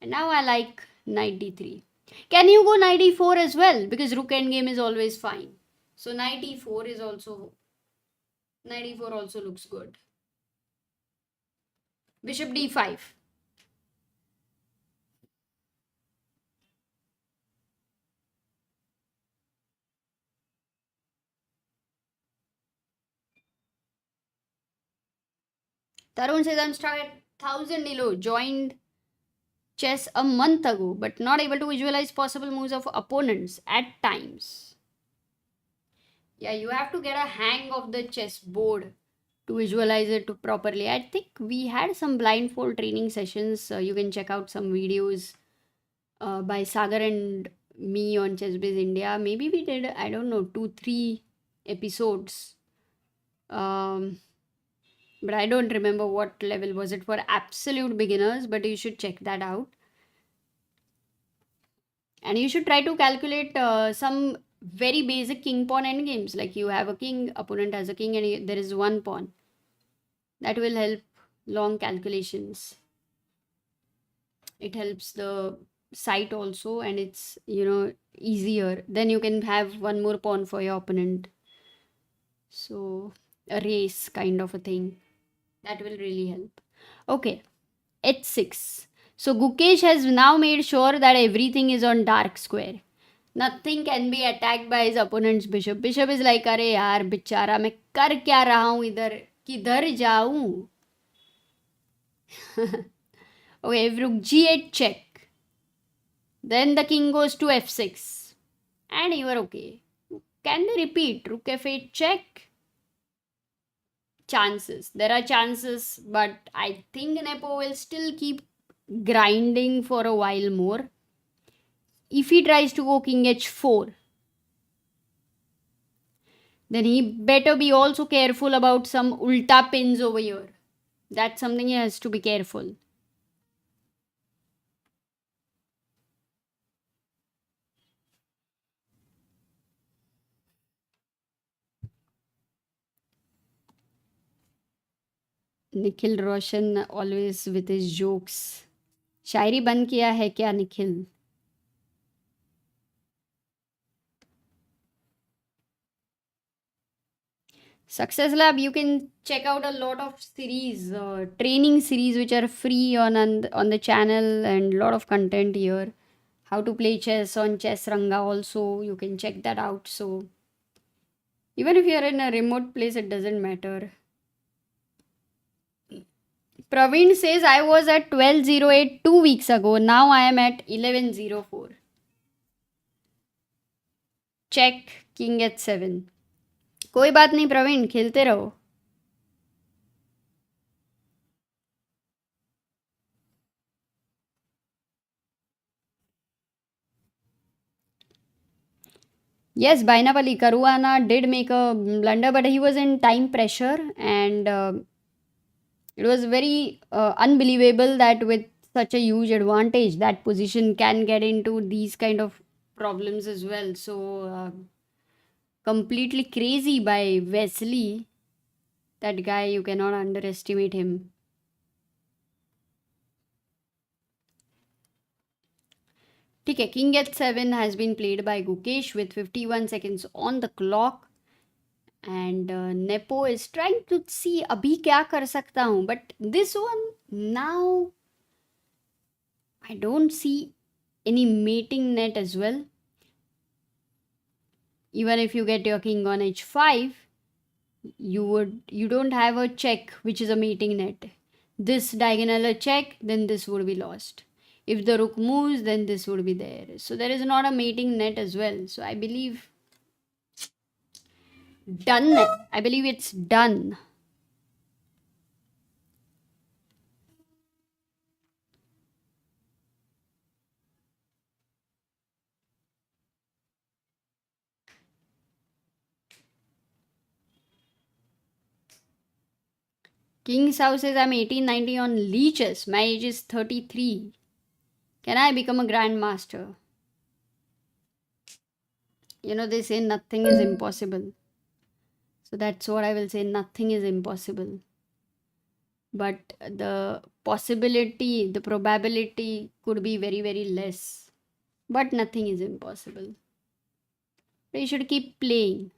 And now I like knight d3. Can you go knight e4 as well? Because rook endgame is always fine. So knight e4 also looks good. Bishop d5. Tarun says I'm stuck at 1000 Elo. Joined chess a month ago, but not able to visualize possible moves of opponents at times. Yeah, you have to get a hang of the chess board to visualize it properly. I think we had some blindfold training sessions. You can check out some videos by Sagar and me on ChessBase India. Maybe we did, I don't know, 2-3 episodes. But I don't remember what level was it for absolute beginners, but you should check that out. And you should try to calculate some very basic king pawn endgames. Like you have a king, opponent has a king, and there is one pawn. That will help long calculations. It helps the sight also, and it's, you know, easier. Then you can have one more pawn for your opponent. So a race kind of a thing. That will really help. Okay, h6. So Gukesh has now made sure that everything is on dark square. Nothing can be attacked by his opponent's bishop. Bishop is like, अरे यार बेचारा मैं कर क्या रहा हूँ इधर, किधर जाऊँ? Okay, if rook g8 check, then the king goes to f6, and you are okay. Can they repeat? Rook f8 check. Chances. There are chances, but I think Nepo will still keep grinding for a while more. If he tries to go king h4, then he better be also careful about some ulta pins over here. That's something he has to be careful. Nikhil Roshan always with his jokes. शायरी बंद किया है क्या Nikhil? Success Lab, you can check out a lot of series, training series which are free on the channel, and a lot of content here. How to play chess on Chess Ranga also, you can check that out. So Even if you're in a remote place, it doesn't matter. Praveen says I was at 12:08 2 weeks ago. Now I am at 11:04. Check king at 7. कोई बात नहीं प्रवीण, खेलते रहो. Yes, Bainapalli Caruana did make a blunder, but he was in time pressure, and it was very unbelievable that with such a huge advantage, that position can get into these kind of problems as well. So completely crazy by Wesley. That guy, you cannot underestimate him. Okay, king at 7 has been played by Gukesh with 51 seconds on the clock. And Nepo is trying to see abhi kya kar sakta hu. But this one, now, I don't see any mating net as well. Even if you get your king on h5, you don't have a check which is a mating net. This diagonal a check, then this would be lost. If the rook moves, then this would be there. So there is not a mating net as well. So I believe done. I believe it's done. King Sao says I'm 18-19 on leeches. My age is 33. Can I become a grandmaster? You know, they say nothing is impossible. So that's what I will say. Nothing is impossible. But the possibility, the probability could be very, very less. But nothing is impossible. But you should keep playing.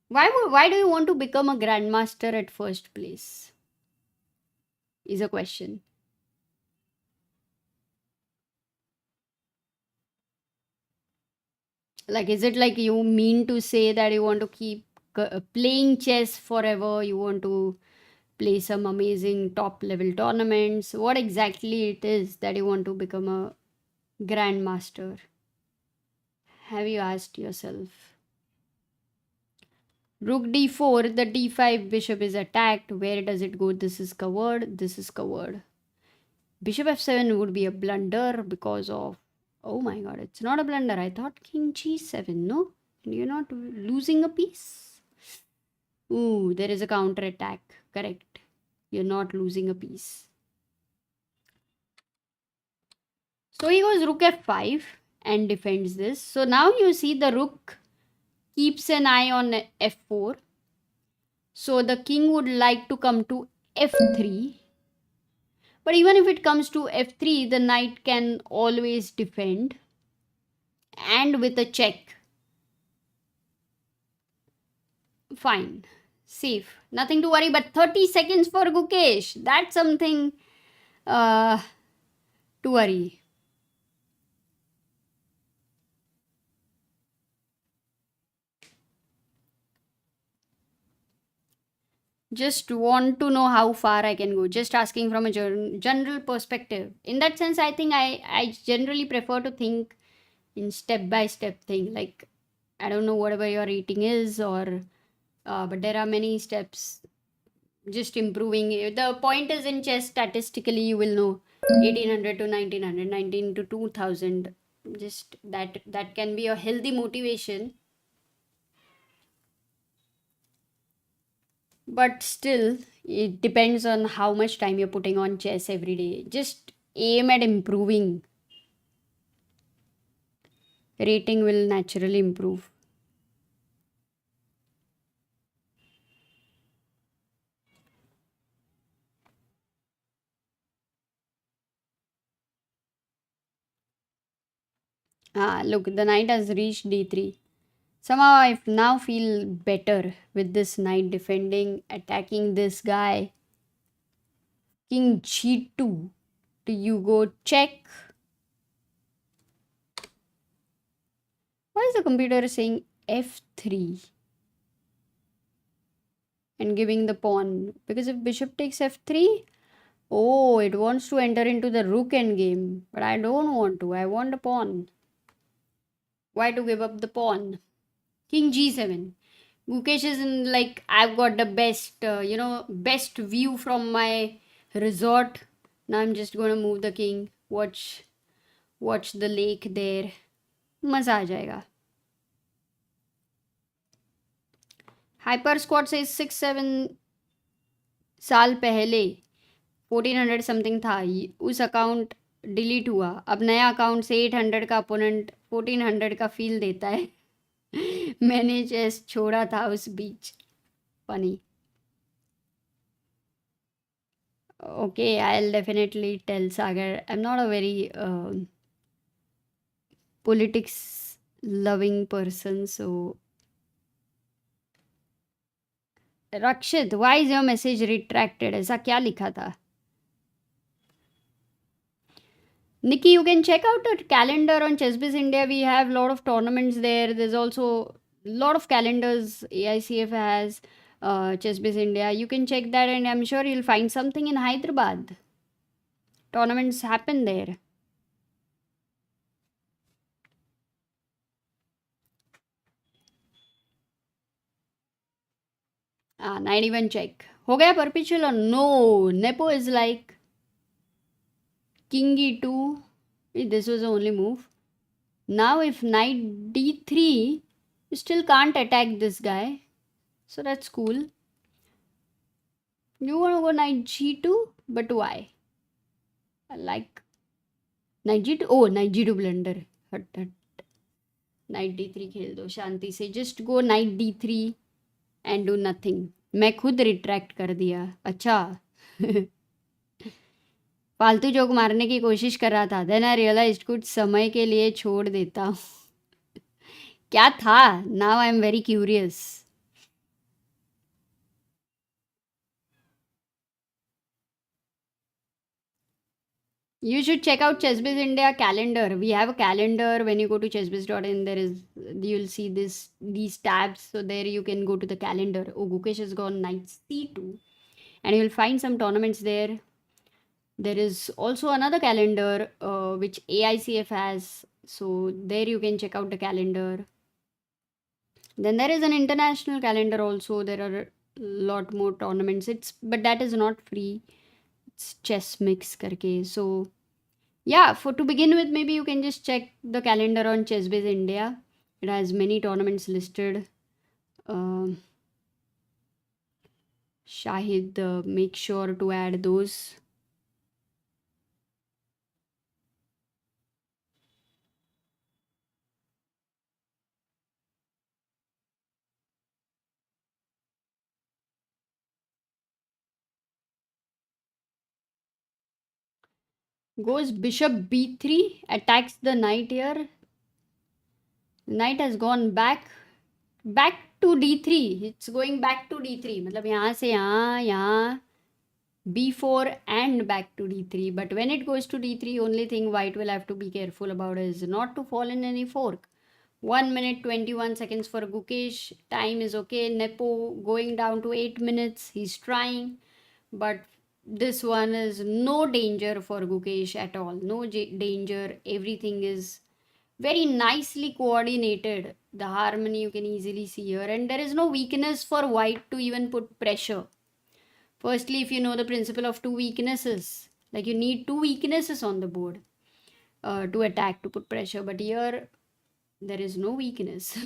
Why do you want to become a grandmaster at first place? Is a question. Like, is it like you mean to say that you want to keep playing chess forever? You want to play some amazing top level tournaments? What exactly it is that you want to become a grandmaster? Have you asked yourself? Rook d4, the d5 bishop is attacked. Where does it go? This is covered. This is covered. Bishop f7 would be a blunder because of... Oh my god, it's not a blunder. I thought king g7, no? You're not losing a piece. Ooh, there is a counter attack. Correct. You're not losing a piece. So he goes rook f5 and defends this. So now you see the rook keeps an eye on f4. So the king would like to come to f3. But even if it comes to f3, the knight can always defend. And with a check. Fine. Safe. Nothing to worry, but 30 seconds for Gukesh. That's something to worry. Just want to know how far I can go. Just asking from a general perspective. In that sense, I think I generally prefer to think in step-by-step thing. Like, I don't know whatever your rating is or... but there are many steps. Just improving. The point is in chess, statistically, you will know 1800 to 1900, 19 to 2000. Just that can be a healthy motivation. But still, it depends on how much time you're putting on chess every day. Just aim at improving. Rating will naturally improve. Look, the knight has reached d3. Somehow I now feel better with this knight defending, attacking this guy. King g2. Do you go check? Why is the computer saying f3 and giving the pawn. Because if bishop takes f3, oh, it wants to enter into the rook endgame. But I don't want to. I want a pawn. Why to give up the pawn? King g7. Gukesh is in, like, I've got the best, best view from my resort. Now I'm just going to move the king. Watch the lake there. मजा आ जाएगा. Hyper Squad says 6-7 साल पहले 1400 something था, उस account delete हुआ, अब नया account से 800 का अपोनेंट 1400 का फील देता है. मैंने चेस छोड़ा था उस बीच. Funny. Okay, I'll definitely tell Sagar. I'm not a very politics loving person, so. Rakshit, why is your message retracted? ऐसा क्या लिखा था? Nikki, you can check out the calendar on ChessBase India. We have a lot of tournaments there. There's also a lot of calendars AICF has, ChessBase India. You can check that and I'm sure you'll find something in Hyderabad. Tournaments happen there. Knight even check. हो गया perpetual or no? Nepo is like king e2. This was the only move. Now if knight d3, you still can't attack this guy. So that's cool. You want to go knight g2? But why? I like knight g2. Oh, knight g2 blunder. Hut. Knight d3 खेल दो शांति से. Just go knight d3 and do nothing. मैं खुद retract कर दिया. अच्छा. फालतू joke मारने की कोशिश कर रहा था. देन आई रियलाइज्ड कुछ समय के लिए छोड़ देता हूँ. क्या था? Now I am very curious. You should check out ChessBase India calendar. We have a calendar. When you go to chessbase.in, you'll see these tabs. So there you can go to the calendar. Oh, Gukesh has gone knight c2, and you'll find some tournaments there. There is also another calendar which AICF has. So there you can check out the calendar. Then there is an international calendar also. There are a lot more tournaments. But that is not free. It's chess mix karke. So yeah, to begin with, maybe you can just check the calendar on ChessBase India. It has many tournaments listed. Shahid, make sure to add those. Goes bishop b3, attacks the knight here. Knight has gone back to d3. It's going back to d3. मतलब यहाँ से यहाँ b4 and back to d3. But when it goes to d3, only thing white will have to be careful about is not to fall in any fork. 1 minute 21 seconds for Gukesh. Time is okay. Nepo going down to 8 minutes. He's trying, but this one is no danger for Gukesh at all. No danger. Everything is very nicely coordinated. The harmony you can easily see here, and there is no weakness for white to even put pressure. Firstly, if you know the principle of two weaknesses, like you need two weaknesses on the board to attack, to put pressure, but here there is no weakness.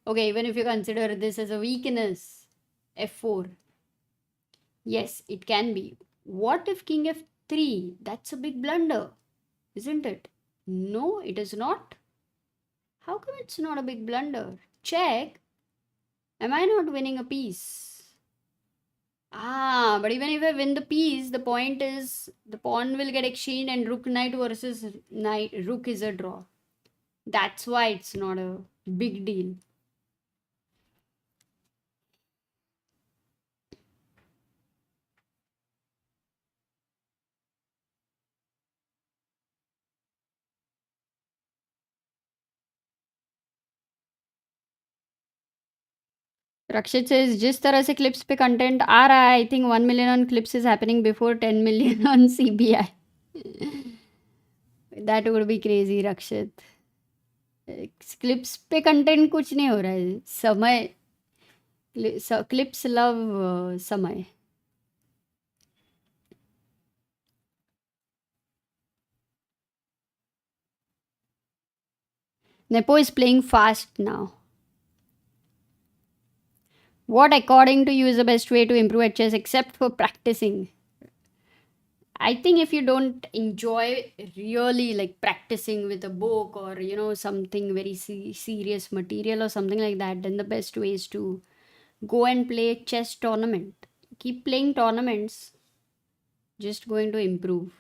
Okay, even if you consider this as a weakness, f4. Yes, it can be. What if king f3? That's a big blunder, isn't it? No, it is not. How come it's not a big blunder? Check. Am I not winning a piece? But even if I win the piece, the point is the pawn will get exchanged and rook knight versus knight rook is a draw. That's why it's not a big deal. Rakshit says जिस तरह से clips पे content आ रहा है, I think 1 million on clips is happening before 10 million on CBI. That would be crazy, Rakshit. Clips पे content कुछ नहीं हो रहा है. समय क्लिप्स लव समय. Nepo is playing fast now. What, according to you, is the best way to improve at chess except for practicing? I think if you don't enjoy really like practicing with a book or something very serious material or something like that, then the best way is to go and play a chess tournament. Keep playing tournaments, just going to improve.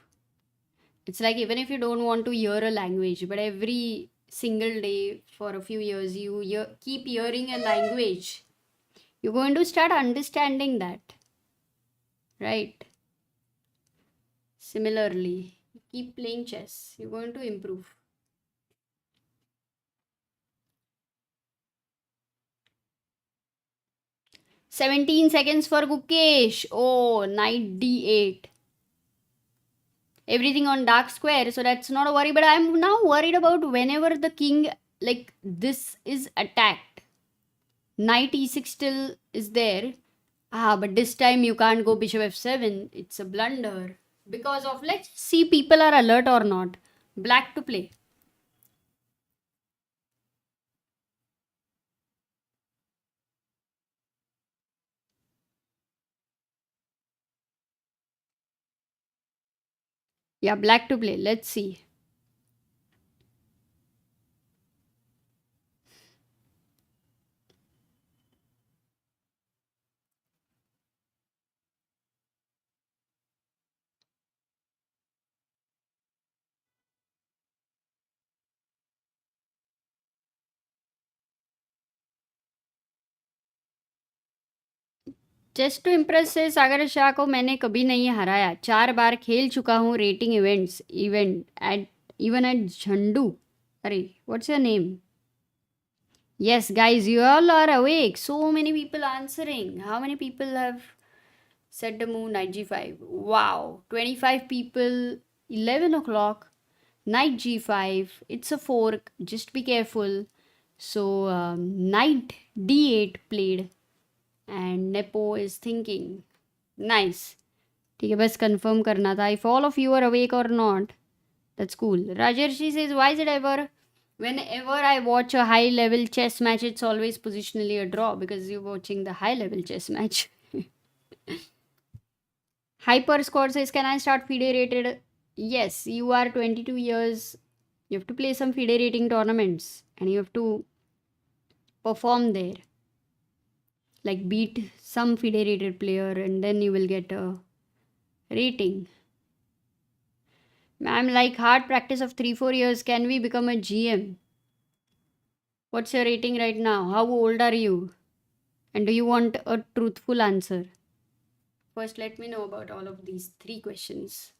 It's like even if you don't want to hear a language, but every single day for a few years you keep hearing a language, you're going to start understanding that, right? Similarly, keep playing chess, you're going to improve. "17 seconds for Gukesh." Oh, knight d8. Everything on dark square, so that's not a worry. But I'm now worried about whenever the king like this is attacked. Knight e6 still is there. But this time you can't go bishop f7. It's a blunder. Because of, let's see people are alert or not. Black to play. Yeah, black to play. Let's see. Just to impress से सागर शाह को मैंने कभी नहीं हराया. 4 बार खेल चुका हूँ rating event at even at झंडू. अरे what's your name? Yes, guys, you all are awake. So many people answering. How many people have said the move knight g5? Wow, 25 people. 11 o'clock. Knight g5. It's a fork. Just be careful. So knight d8 played. And Nepo is thinking. Nice. ठीक है, बस confirm करना था. If all of you are awake or not, that's cool. Rajarshi says, why is it ever, whenever I watch a high level chess match, it's always positionally a draw? Because you're watching the high level chess match. Hyper Score says, can I start FIDE rated? Yes, you are 22 years. You have to play some FIDE rating tournaments and you have to perform there. Like beat some FIDE rated player and then you will get a rating. I'm like, hard practice of 3-4 years. Can we become a GM? What's your rating right now? How old are you? And do you want a truthful answer? First, let me know about all of these 3 questions.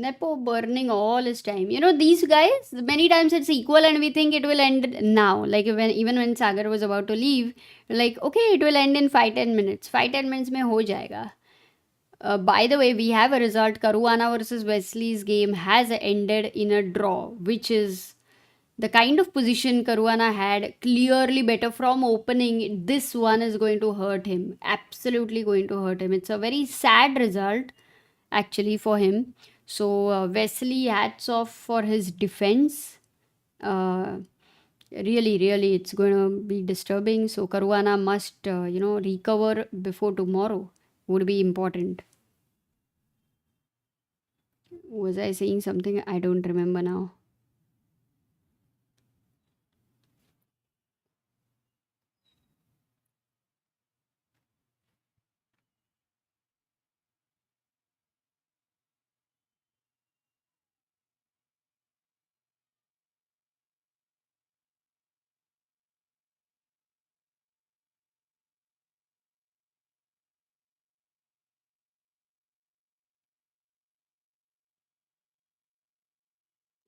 Nepo burning all his time. These guys, many times it's equal and we think it will end now. Like even when Sagar was about to leave, like, okay, it will end in 5-10 minutes. 5-10 minutes mein ho jayega. By the way, we have a result. Caruana versus Wesley's game has ended in a draw, which is the kind of position Caruana had, clearly better from opening. This one is going to hurt him. Absolutely going to hurt him. It's a very sad result, actually, for him. So, Wesley, hats off for his defense. Really, really, it's going to be disturbing. So, Caruana must, recover before tomorrow. Would be important. Was I saying something? I don't remember now.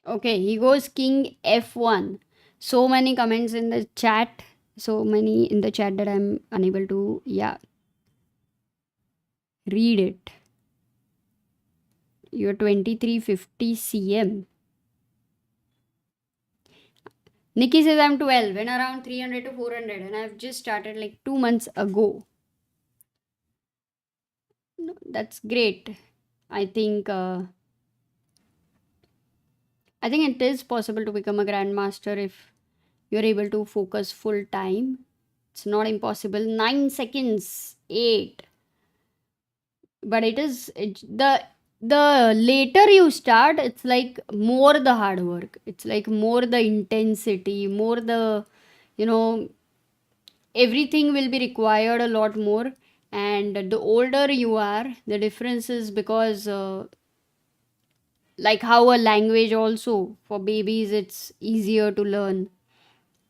Okay, he goes king f1. So many comments in the chat. So many in the chat that I'm unable to, read it. You're 2350 cm. Nikki says I'm 12 and around 300 to 400, and I've just started like 2 months ago. No, that's great. I think it is possible to become a grandmaster if you're able to focus full time. It's not impossible. 9 seconds, 8. But the later you start, it's like more the hard work. It's like more the intensity, more the, you know, everything will be required a lot more. And the older you are, the difference is because like how a language also for babies it's easier to learn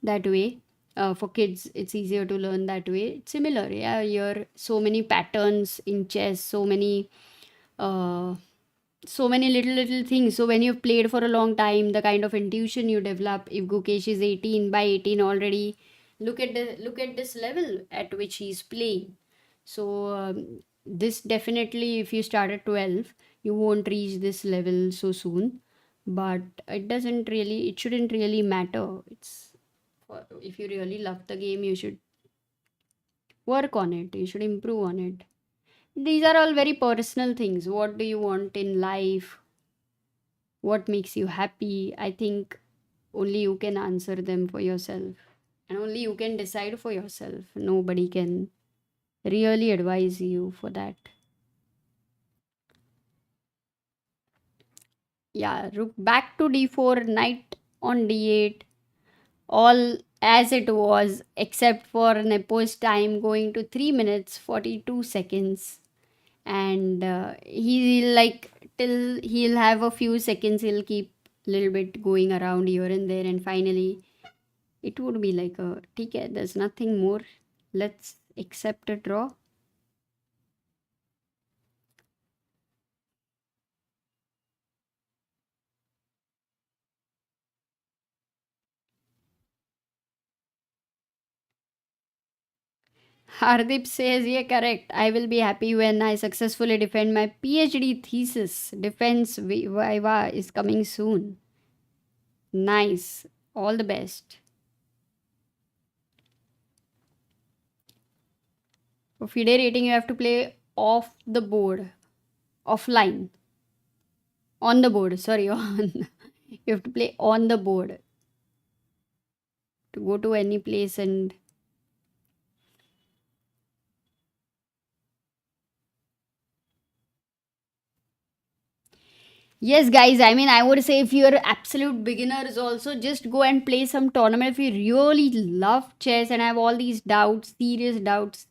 that way. For kids it's easier to learn that way. It's similar, yeah. You're so many patterns in chess, uh, so many little things. So when you've played for a long time, the kind of intuition you develop. If Gukesh is 18, by 18 already, look at this level at which he's playing. So this definitely, if you start at 12, you won't reach this level so soon. But it shouldn't really matter. If you really love the game, you should work on it. You should improve on it. These are all very personal things. What do you want in life? What makes you happy? I think only you can answer them for yourself. And only you can decide for yourself. Nobody can really advise you for that. Yeah, rook back to d4, knight on d8, all as it was, except for Nepo's time going to 3 minutes 42 seconds. And he'll like, till he'll have a few seconds, he'll keep a little bit going around here and there, and finally it would be like a ticket. There's nothing more. Let's accept a draw. Hardip says, yeah, correct. I will be happy when I successfully defend my PhD thesis. Defense Viva is coming soon. Nice. All the best. For FIDE rating, you have to play off the board. Offline. On the board. Sorry, on. You have to play on the board. To go to any place and yes, guys, I mean, I would say if you're absolute beginners, also just go and play some tournament. If you really love chess and have all these doubts, serious doubts,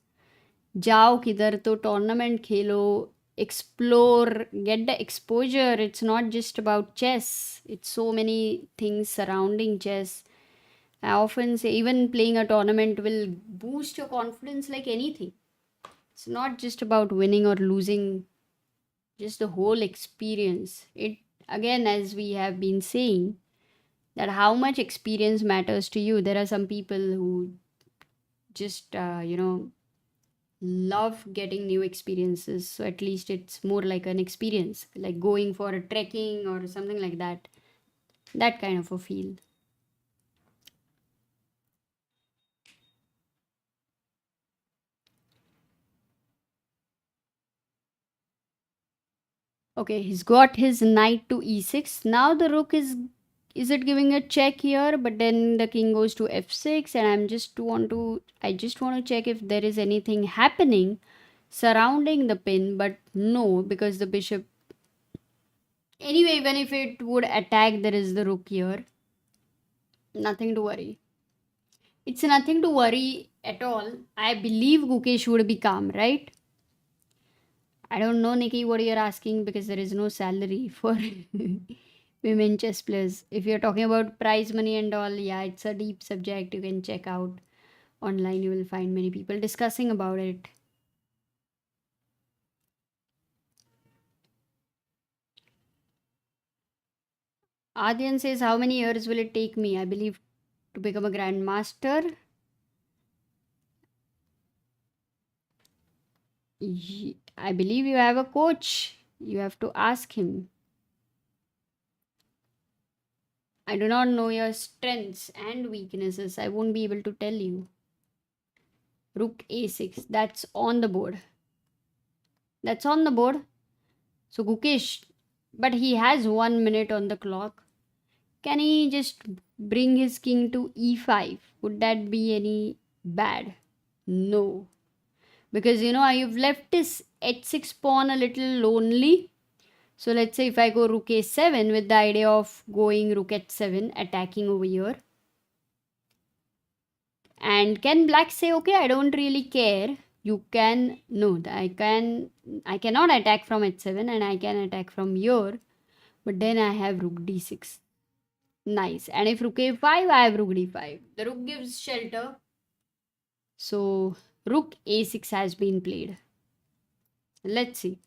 जाओ किधर तो tournament Khelo, explore, get the exposure. It's not just about chess, it's so many things surrounding chess. I often say even playing a tournament will boost your confidence like anything. It's not just about winning or losing, just the whole experience. It, again, as we have been saying, that how much experience matters to you. There are some people who just love getting new experiences, so at least it's more like an experience, like going for a trekking or something like that, that kind of a feel. Okay, he's got his knight to e6. Now the rook is it giving a check here? But then the king goes to f6, and I just want to check if there is anything happening surrounding the pin, but no, because the bishop, anyway, even if it would attack, there is the rook here. Nothing to worry. It's nothing to worry at all. I believe Gukesh would be calm, right? I don't know, Nikki, what you're asking, because there is no salary for women chess players. If you're talking about prize money and all, yeah, it's a deep subject. You can check out online. You will find many people discussing about it. Adyan says, how many years will it take me, I believe, to become a grandmaster? I believe you have a coach. You have to ask him. I do not know your strengths and weaknesses. I won't be able to tell you. Rook a6. That's on the board. That's on the board. So Gukesh, but he has 1 minute on the clock. Can he just bring his king to e5? Would that be any bad? No. Because you've left this h6 pawn a little lonely. So let's say if I go rook a7 with the idea of going rook h7, attacking over here. And can black say, okay, I don't really care. You can, no, I cannot attack from h7 and I can attack from here. But then I have rook d6. Nice. And if rook a5, I have rook d5. The rook gives shelter. So rook a6 has been played. Let's see.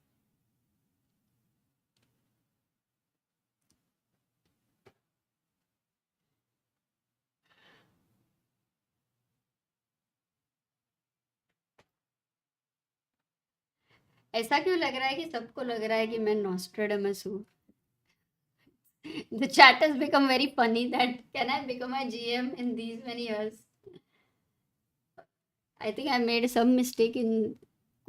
ऐसा क्यों लग रहा है कि सबको लग रहा है कि मैं नॉस्ट्रेडमस हूँ? The chat has become very funny that can I become a GM in these many years? I think I made some mistake in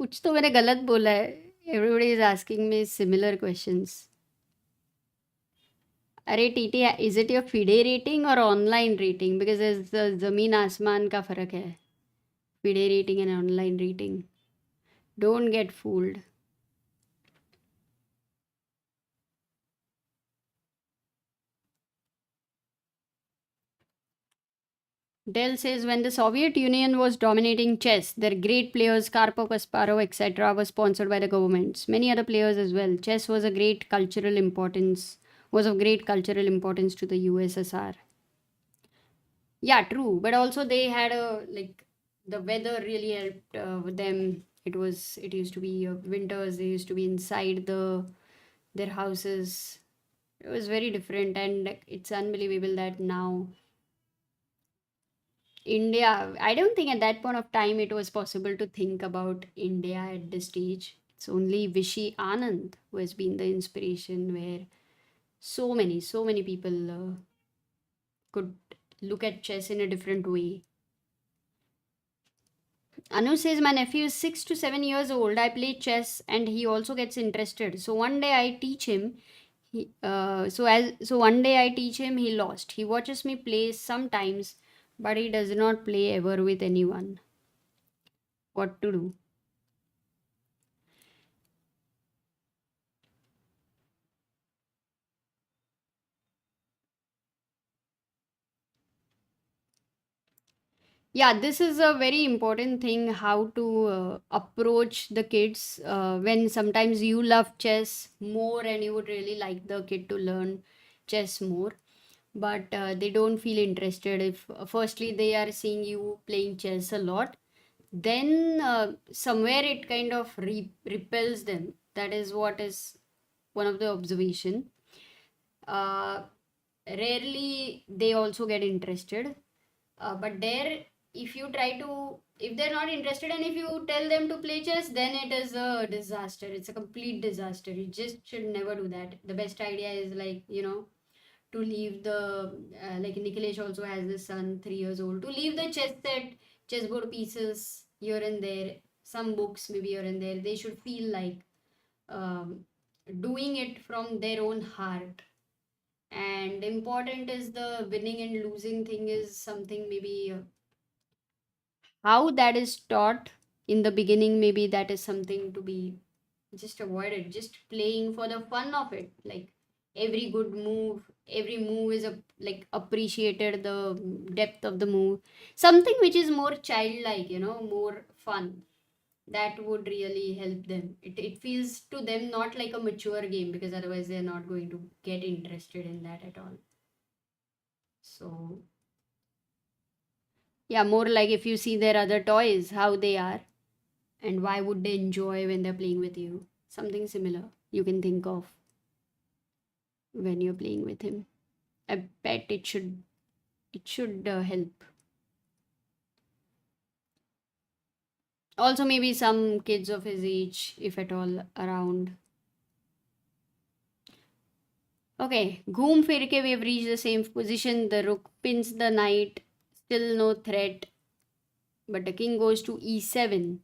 कुछ तो मैंने गलत बोला है. Everybody is asking me similar questions. अरे TT, is it your FIDE rating or online rating? Because there's ज़मीन आसमान का फर्क है. FIDE rating and online rating. Don't get fooled. Dell says when the Soviet Union was dominating chess, their great players Karpov, Kasparov, etc. were sponsored by the governments. Many other players as well. Chess was of great cultural importance to the USSR. Yeah, true. But also they had the weather really helped with them. It used to be winters. They used to be inside their houses. It was very different, and it's unbelievable that now India, I don't think at that point of time it was possible to think about India at this stage. It's only Vishy Anand who has been the inspiration where so many people could look at chess in a different way. Anu says, my nephew is 6 to 7 years old. I play chess and he also gets interested. So one day I teach him. So one day I teach him, he lost. He watches me play sometimes, but he does not play ever with anyone. What to do? Yeah, this is a very important thing, how to approach the kids when sometimes you love chess more and you would really like the kid to learn chess more, but they don't feel interested. If firstly they are seeing you playing chess a lot, then somewhere it kind of repels them. That is what is one of the observation. uh, Rarely they also get interested, but there, if you try to, if they're not interested and if you tell them to play chess, then it is a disaster. It's a complete disaster. You just should never do that. The best idea is to leave the like Nikhilesh also has this son 3 years old, to leave the chess set, chessboard pieces here and there, some books maybe here and there. They should feel like um, doing it from their own heart. And important is the winning and losing thing is something maybe how that is taught in the beginning, maybe that is something to be just avoided. Just playing for the fun of it, like every move is appreciated, the depth of the move, something which is more childlike, more fun. That would really help them. It feels to them not like a mature game, because otherwise they're not going to get interested in that at all. So yeah, more like if you see their other toys, how they are, and why would they enjoy when they're playing with you. Something similar you can think of when you're playing with him. I bet it should help. Also, maybe some kids of his age, if at all, around. Okay, Ghoom Firke, we have reached the same position. The rook pins the knight. Still no threat. But the king goes to e7.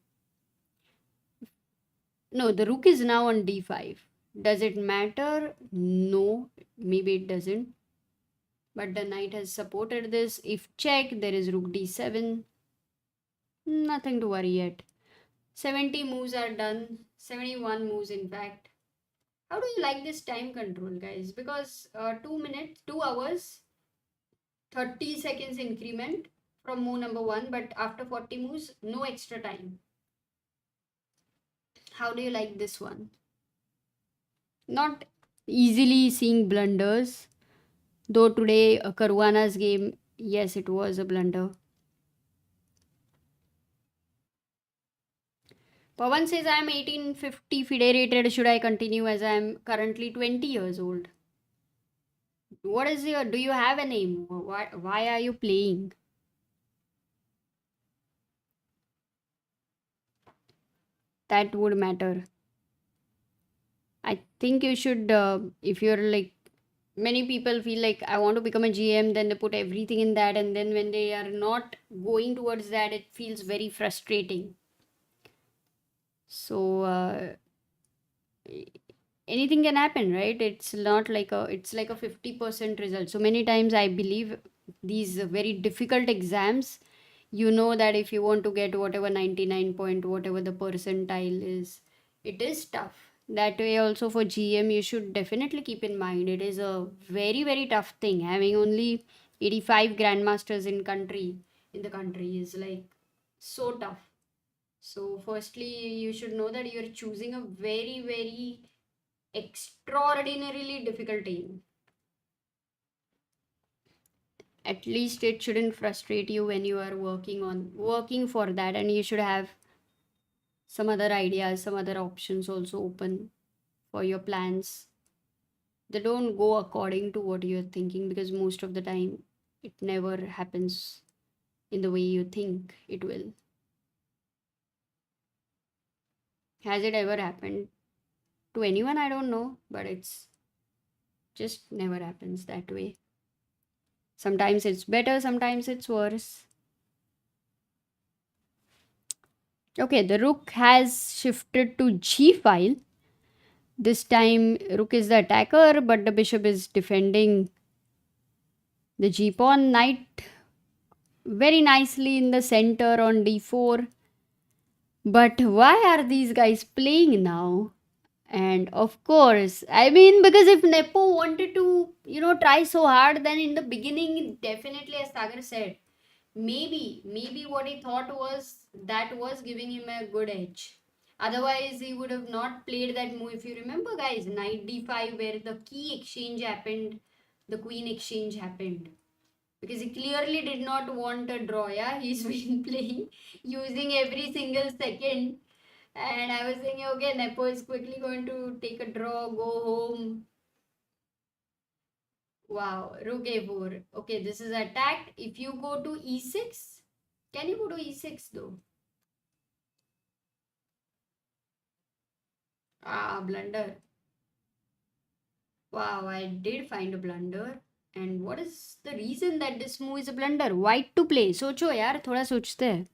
No, the rook is now on d5. Does it matter? No, maybe it doesn't. But the knight has supported this. If check, there is rook d7. Nothing to worry yet. 70 moves are done. 71 moves, in fact. How do you like this time control, guys? Because 2 minutes, 2 hours, 30 seconds increment from move number 1, but after 40 moves, no extra time. How do you like this one? Not easily seeing blunders. Though today, Caruana's game, yes, it was a blunder. Pawan says, I am 1850 FIDE rated. Should I continue as I am currently 20 years old? What is your, do you have a name? Why are you playing? That would matter. I think you should, if you're like, many people feel like I want to become a GM, then they put everything in that, and then when they are not going towards that, it feels very frustrating. So anything can happen, right? It's not like it's like a 50% result. So many times I believe these very difficult exams, you know that if you want to get whatever 99 point, whatever the percentile is, it is tough. That way also for GM, you should definitely keep in mind it is a very, very tough thing. Having only 85 grandmasters in the country is like so tough. So firstly, you should know that you're choosing a very, very extraordinarily difficult team. At least it shouldn't frustrate you when you are working for that, and you should have some other ideas, some other options also open for your plans. They don't go according to what you're thinking, because most of the time it never happens in the way you think it will. Has it ever happened to anyone? I don't know, but it's just never happens that way. Sometimes it's better, sometimes it's worse. Okay, the rook has shifted to g file. This time rook is the attacker, but the bishop is defending the g pawn. Knight very nicely in the center on d4. But why are these guys playing now? And of course, I mean, because if Nepo wanted to, try so hard, then in the beginning, definitely, as Sagar said, maybe what he thought was that was giving him a good edge. Otherwise, he would have not played that move. If you remember, guys, knight d5, where the key exchange happened, the queen exchange happened. Because he clearly did not want a draw, yeah? He's been playing, using every single second. And I was thinking, okay, Nepo is quickly going to take a draw, go home. Wow, rook a4. Okay, this is attacked. If you go to e6, can you go to e6 though? Blunder. Wow, I did find a blunder. And what is the reason that this move is a blunder? White to play. सोचो यार, थोड़ा सोचते हैं.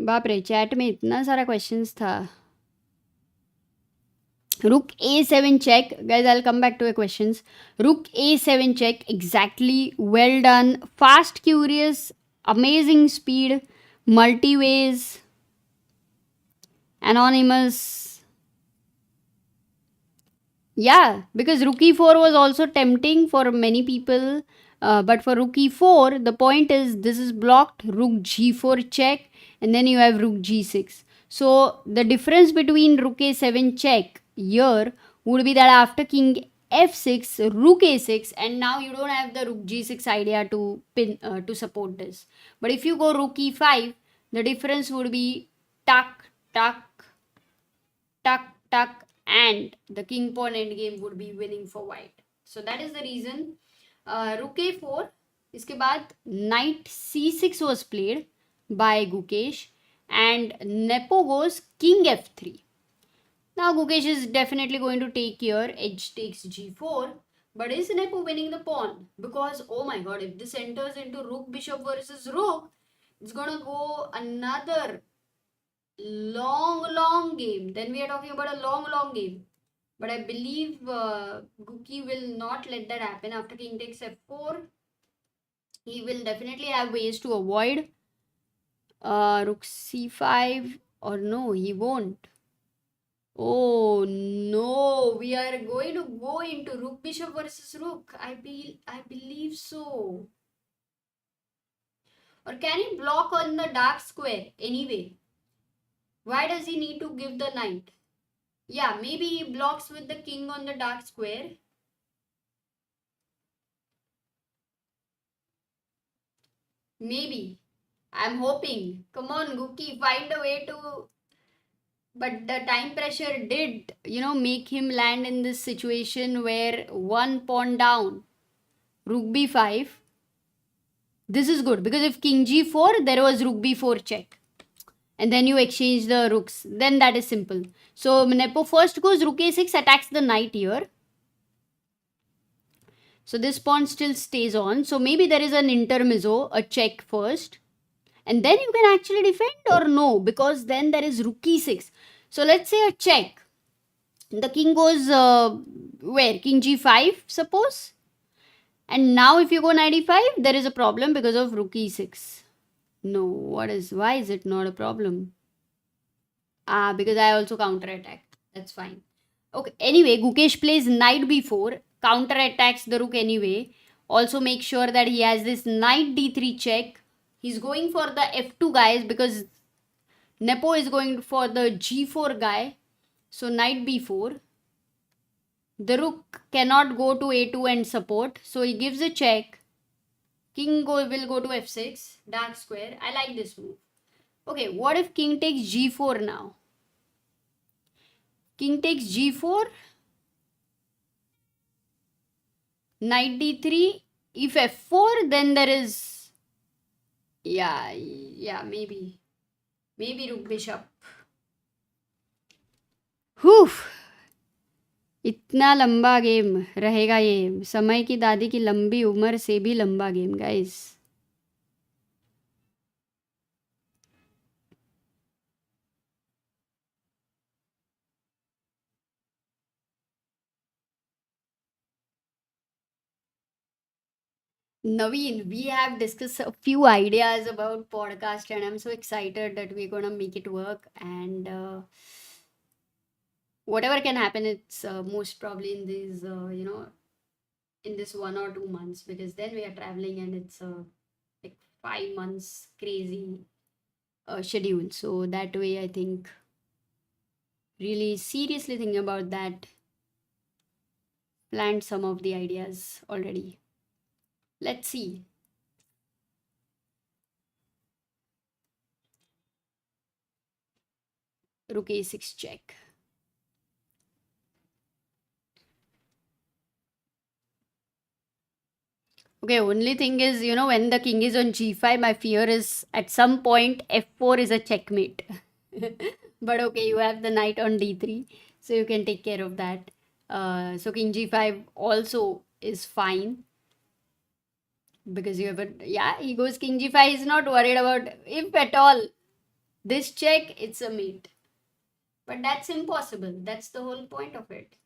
बाप रे, chat में इतना सारा क्वेश्चंस था. Rook a7 check. Guys, I'll come back to your questions. Rook a7 check. Exactly. Well done. Fast, curious, amazing speed, multi-ways, anonymous. Yeah, because rook e4 was also tempting for many people. But for rook e4, the point is this is blocked, rook g4 check, and then you have rook g6. So the difference between rook a7 check here would be that after king f6, rook a6, and now you don't have the rook g6 idea to to support this. But if you go rook e5, the difference would be tuck, tuck, tuck, tuck, and the king pawn endgame would be winning for white. So that is the reason rook a4. इसके बाद knight c6 was played by Gukesh, and Nepo goes king f3. Now Gukesh is definitely going to take here, edge takes g4, but is Nepo winning the pawn? Because oh my god, if this enters into rook bishop versus rook, it's gonna go another long game. Then we are talking about a long game. But I believe Guki will not let that happen. After king takes f4, he will definitely have ways to avoid rook c5, or no, he won't. Oh no, we are going to go into rook bishop versus rook. I believe so. Or can he block on the dark square anyway? Why does he need to give the knight? Yeah, maybe he blocks with the king on the dark square. Maybe. I'm hoping. Come on, Guki, find a way to. But the time pressure did, make him land in this situation where one pawn down, rook b5. This is good because if king g4, there was rook b4 check. And then you exchange the rooks. Then that is simple. So Nepo first goes rook a6, attacks the knight here. So this pawn still stays on. So maybe there is an intermezzo, a check first. And then you can actually defend, or no, because then there is rook e6. So let's say a check. The king goes where? King g5, suppose. And now if you go knight e5, there is a problem because of rook e6. No, why is it not a problem? Because I also counterattack. That's fine. Okay, anyway, Gukesh plays knight b4, counterattacks the rook anyway. Also make sure that he has this knight d3 check. He's going for the f2 guys because Nepo is going for the g4 guy. So knight b4. The rook cannot go to a2 and support. So he gives a check. King will go to f6. Dark square. I like this move. Okay, what if king takes g4 now? King takes g4. Knight d3. If f4, then there is... Yeah, maybe. Maybe rook bishop. इतना लंबा game रहेगा ये. समय की दादी की लंबी उम्र से भी लंबा game guys. Naveen, we have discussed a few ideas about podcast and I'm so excited that we're gonna make it work, and whatever can happen, it's most probably in these in this 1 or 2 months, because then we are traveling and it's like 5 months crazy schedule. So that way I think really seriously thinking about that, planned some of the ideas already. Let's see. Rook a6 check. Okay, only thing is, when the king is on g5, my fear is at some point f4 is a checkmate. But okay, you have the knight on d3, so you can take care of that. So king g5 also is fine. Because you have he goes king g5, he's not worried about, if at all, this check, it's a mate. But that's impossible. That's the whole point of it.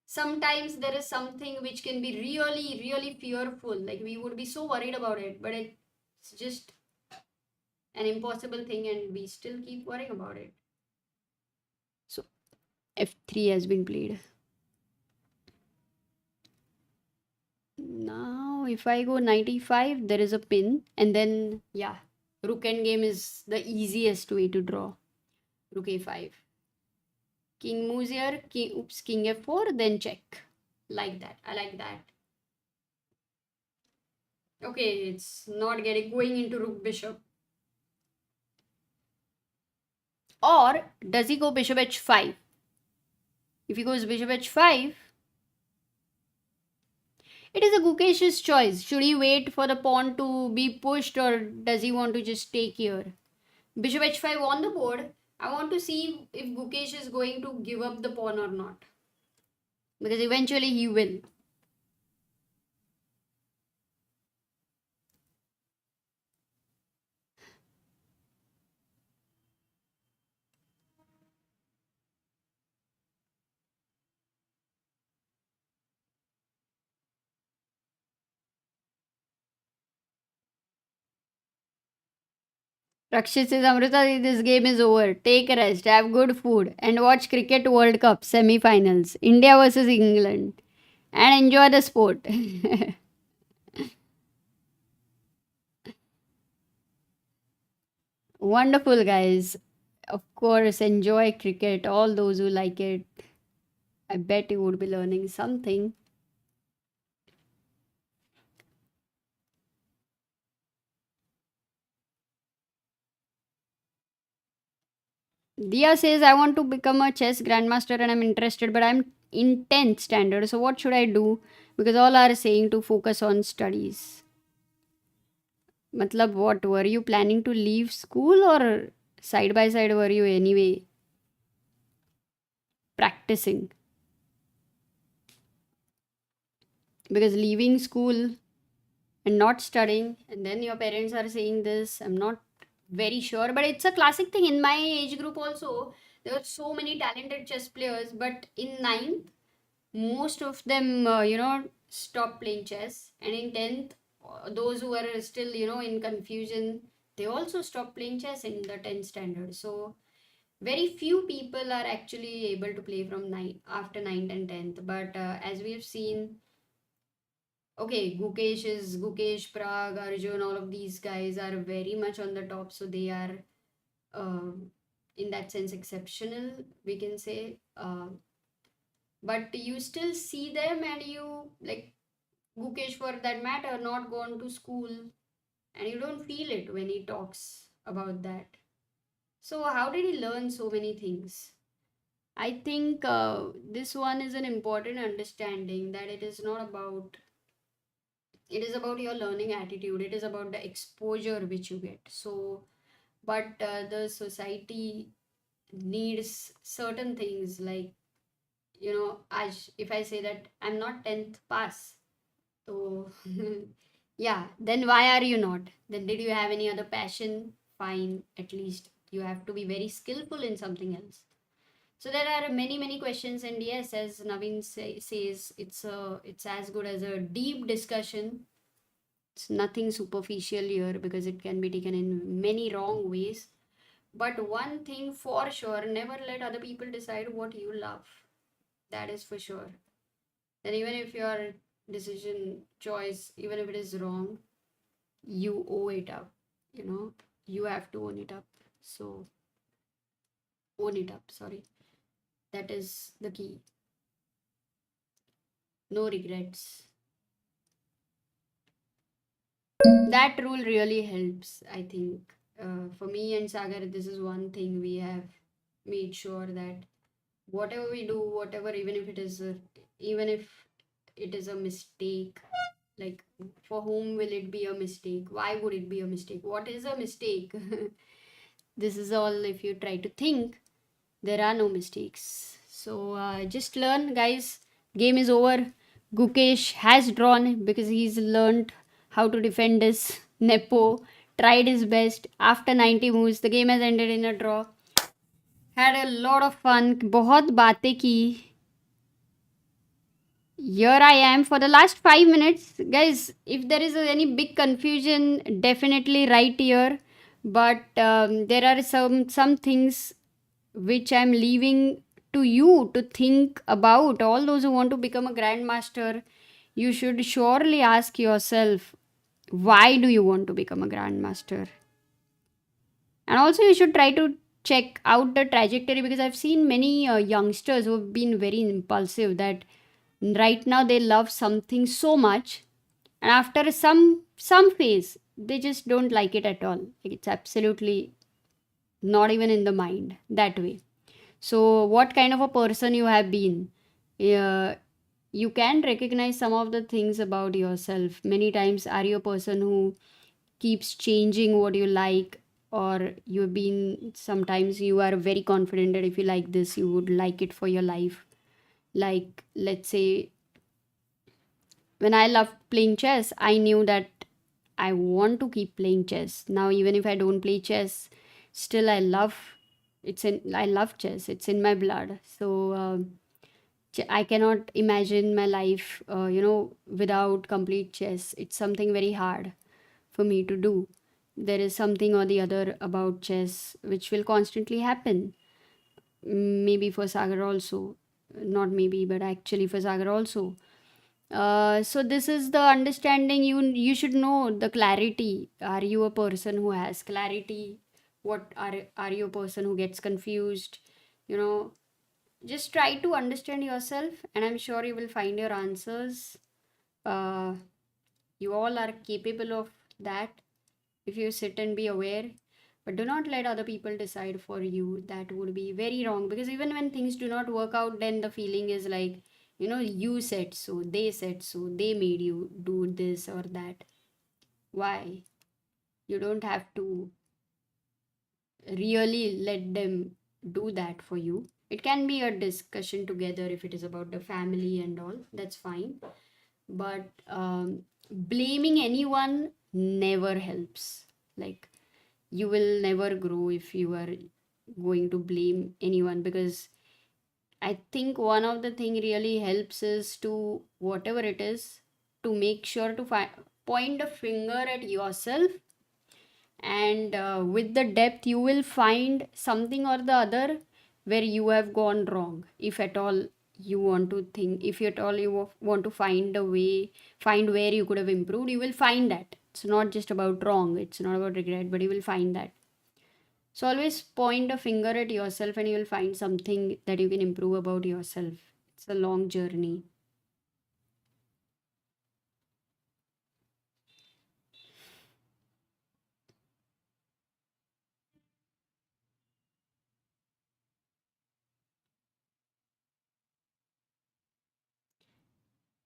Sometimes there is something which can be really, really fearful. Like we would be so worried about it, but it's just an impossible thing and we still keep worrying about it. So f3 has been played. Now if I go knight e5, there is a pin. And then, yeah, rook endgame is the easiest way to draw. Rook a5. King moves here, king f4, then check. Like that. I like that. Okay, it's not going into rook bishop. Or does he go bishop h5? If he goes bishop h5, it is a Gukesh's choice. Should he wait for the pawn to be pushed, or does he want to just take here? Bishop h5 on the board. I want to see if Gukesh is going to give up the pawn or not. Because eventually he will. Rakshit says, Amruta, this game is over. Take a rest, have good food, and watch Cricket World Cup semi-finals. India versus England. And enjoy the sport. Wonderful, guys. Of course, enjoy cricket. All those who like it. I bet you would be learning something. Dia says, I want to become a chess grandmaster and I'm interested, but I'm in 10th standard. So, what should I do? Because all are saying to focus on studies. Matlab, what? Were you planning to leave school, or side by side were you anyway practicing? Because leaving school and not studying, and then your parents are saying this, I'm not very sure, but it's a classic thing in my age group also. There were so many talented chess players, but in 9th, most of them, stopped playing chess, and in 10th, those who were still, in confusion, they also stopped playing chess in the 10th standard. So, very few people are actually able to play from after 9th and 10th. But as we have seen, okay, Gukesh, Pragg, Arjun, all of these guys are very much on the top, so they are in that sense exceptional, we can say. But you still see them, and you like Gukesh for that matter, not gone to school, and you don't feel it when he talks about that. So, how did he learn so many things? I think this one is an important understanding that it is not about, it is about your learning attitude, it is about the exposure which you get. So, but the society needs certain things like, if I say that I'm not 10th pass, so yeah, then why are you not? Then did you have any other passion? Fine, at least you have to be very skillful in something else. So there are many questions, and yes, as Naveen says, it's as good as a deep discussion. It's nothing superficial here because it can be taken in many wrong ways. But one thing for sure, never let other people decide what you love. That is for sure. And even if your decision choice, even if it is wrong, you owe it up. You have to own it up. So own it up, sorry. That is the key. No regrets. That rule really helps, I think. For me and Sagar, this is one thing we have made sure that whatever we do, whatever, even if it is a mistake, like for whom will it be a mistake? Why would it be a mistake? What is a mistake? This is all, if you try to think, there are no mistakes. So just learn, guys. Game is over. Gukesh has drawn because he's learned how to defend his Nepo. Tried his best. After 90 moves, the game has ended in a draw. Had a lot of fun. बहुत बातें की. Here I am for the last 5 minutes. Guys, if there is any big confusion, definitely write here. But there are some things which I'm leaving to you to think about. All those who want to become a grandmaster, you should surely ask yourself, why do you want to become a grandmaster? And also, you should try to check out the trajectory, because I've seen many youngsters who have been very impulsive, that right now they love something so much, and after some phase they just don't like it at all. Like, it's absolutely not even in the mind that way. So what kind of a person you have been, uh, you can recognize some of the things about yourself. Many times, are you a person who keeps changing what you like, or you've been, sometimes you are very confident that if you like this, you would like it for your life. Like, let's say, when I loved playing chess, I knew that I want to keep playing chess. Now, even if I don't play chess, still I love chess. It's in my blood. So I cannot imagine my life, without complete chess. It's something very hard for me to do. There is something or the other about chess which will constantly happen. Maybe for Sagar also. Not maybe, but actually for Sagar also. So this is the understanding. You should know the clarity. Are you a person who has clarity? What are you a person who gets confused? You know, just try to understand yourself, and I'm sure you will find your answers. Uh, you all are capable of that if you sit and be aware. But do not let other people decide for you. That would be very wrong, because even when things do not work out, then the feeling is like, you said so, they made you do this or that. Why? You don't have to really let them do that for you. It can be a discussion together if it is about the family and all, that's fine. But blaming anyone never helps. Like, you will never grow if you are going to blame anyone, because I think one of the thing really helps is to, whatever it is, to make sure to point a finger at yourself, and with the depth you will find something or the other where you have gone wrong. If at all you want to think, if at all you want to find a way, find where you could have improved, you will find that. It's not just about wrong, it's not about regret, but you will find that. So always point a finger at yourself, and you will find something that you can improve about yourself. It's a long journey.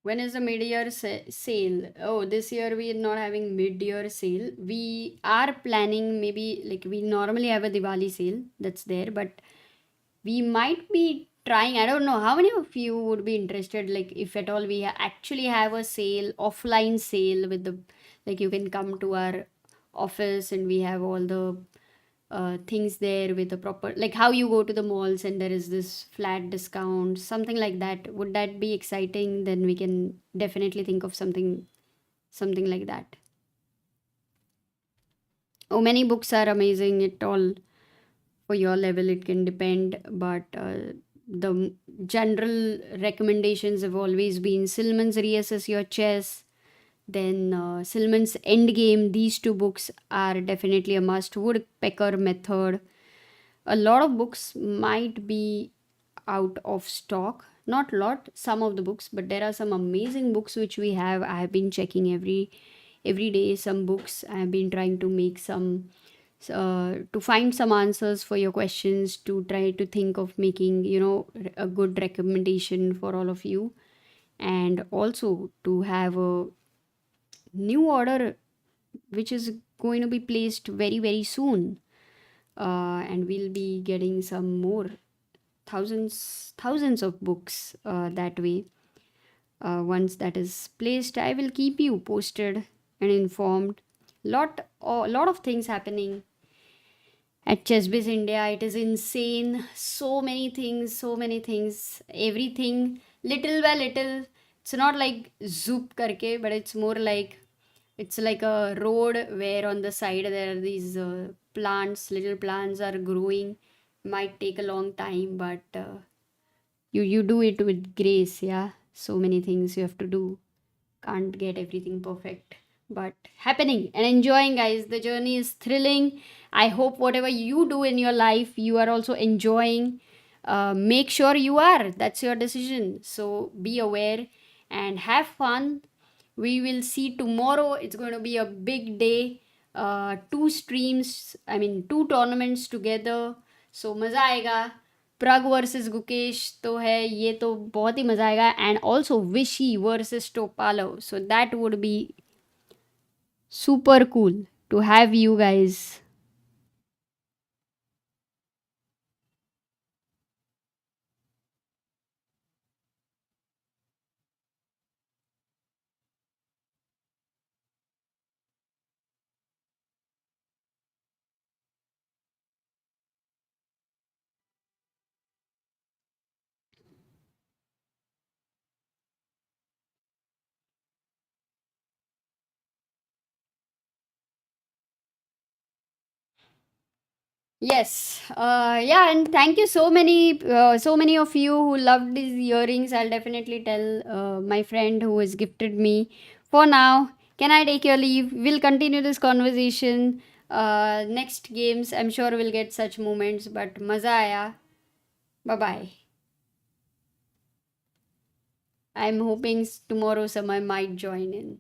When is the mid-year sale? Oh, this year we are not having mid-year sale. We are planning, maybe, like, we normally have a Diwali sale that's there, but we might be trying. I don't know how many of you would be interested. Like, if at all we actually have a sale, offline sale with the, like, you can come to our office and we have all the things there with the proper, like how you go to the malls and there is this flat discount, something like that. Would that be exciting? Then we can definitely think of something like that. Oh, many books are amazing. It all, for your level, it can depend, but the general recommendations have always been Silman's Reassess Your Chess, then Silman's Endgame. These two books are definitely a must. Woodpecker Method. A lot of books might be out of stock. Not lot, some of the books, but there are some amazing books which we have. I have been checking every day some books. I have been trying to make some to find some answers for your questions, to try to think of making, a good recommendation for all of you, and also to have a new order which is going to be placed very very soon. And we'll be getting some more, thousands of books that way. Once that is placed, I will keep you posted and informed. Lot of things happening at ChessBase India. It is insane. So many things, everything little by little. It's not like zoop karke, but it's like a road where on the side there are these little plants are growing. Might take a long time, but you do it with grace. Yeah, so many things you have to do. Can't get everything perfect, but happening and enjoying, guys. The journey is thrilling. I hope whatever you do in your life, you are also enjoying. Make sure you are. That's your decision. So be aware and have fun. We will see tomorrow. It's going to be a big day. Two streams, I mean, two tournaments together. So मज़ा आएगा. प्रग versus Gukesh तो है, ये तो बहुत ही मज़ा आएगा. And also Vishy versus Topalov, so that would be super cool to have you guys. Yes, yeah, and thank you so many of you who loved these earrings. I'll definitely tell my friend who has gifted me. For now, can I take your leave? We'll continue this conversation. Next games, I'm sure we'll get such moments. But maza aaya. Bye bye. I'm hoping tomorrow someone might join in.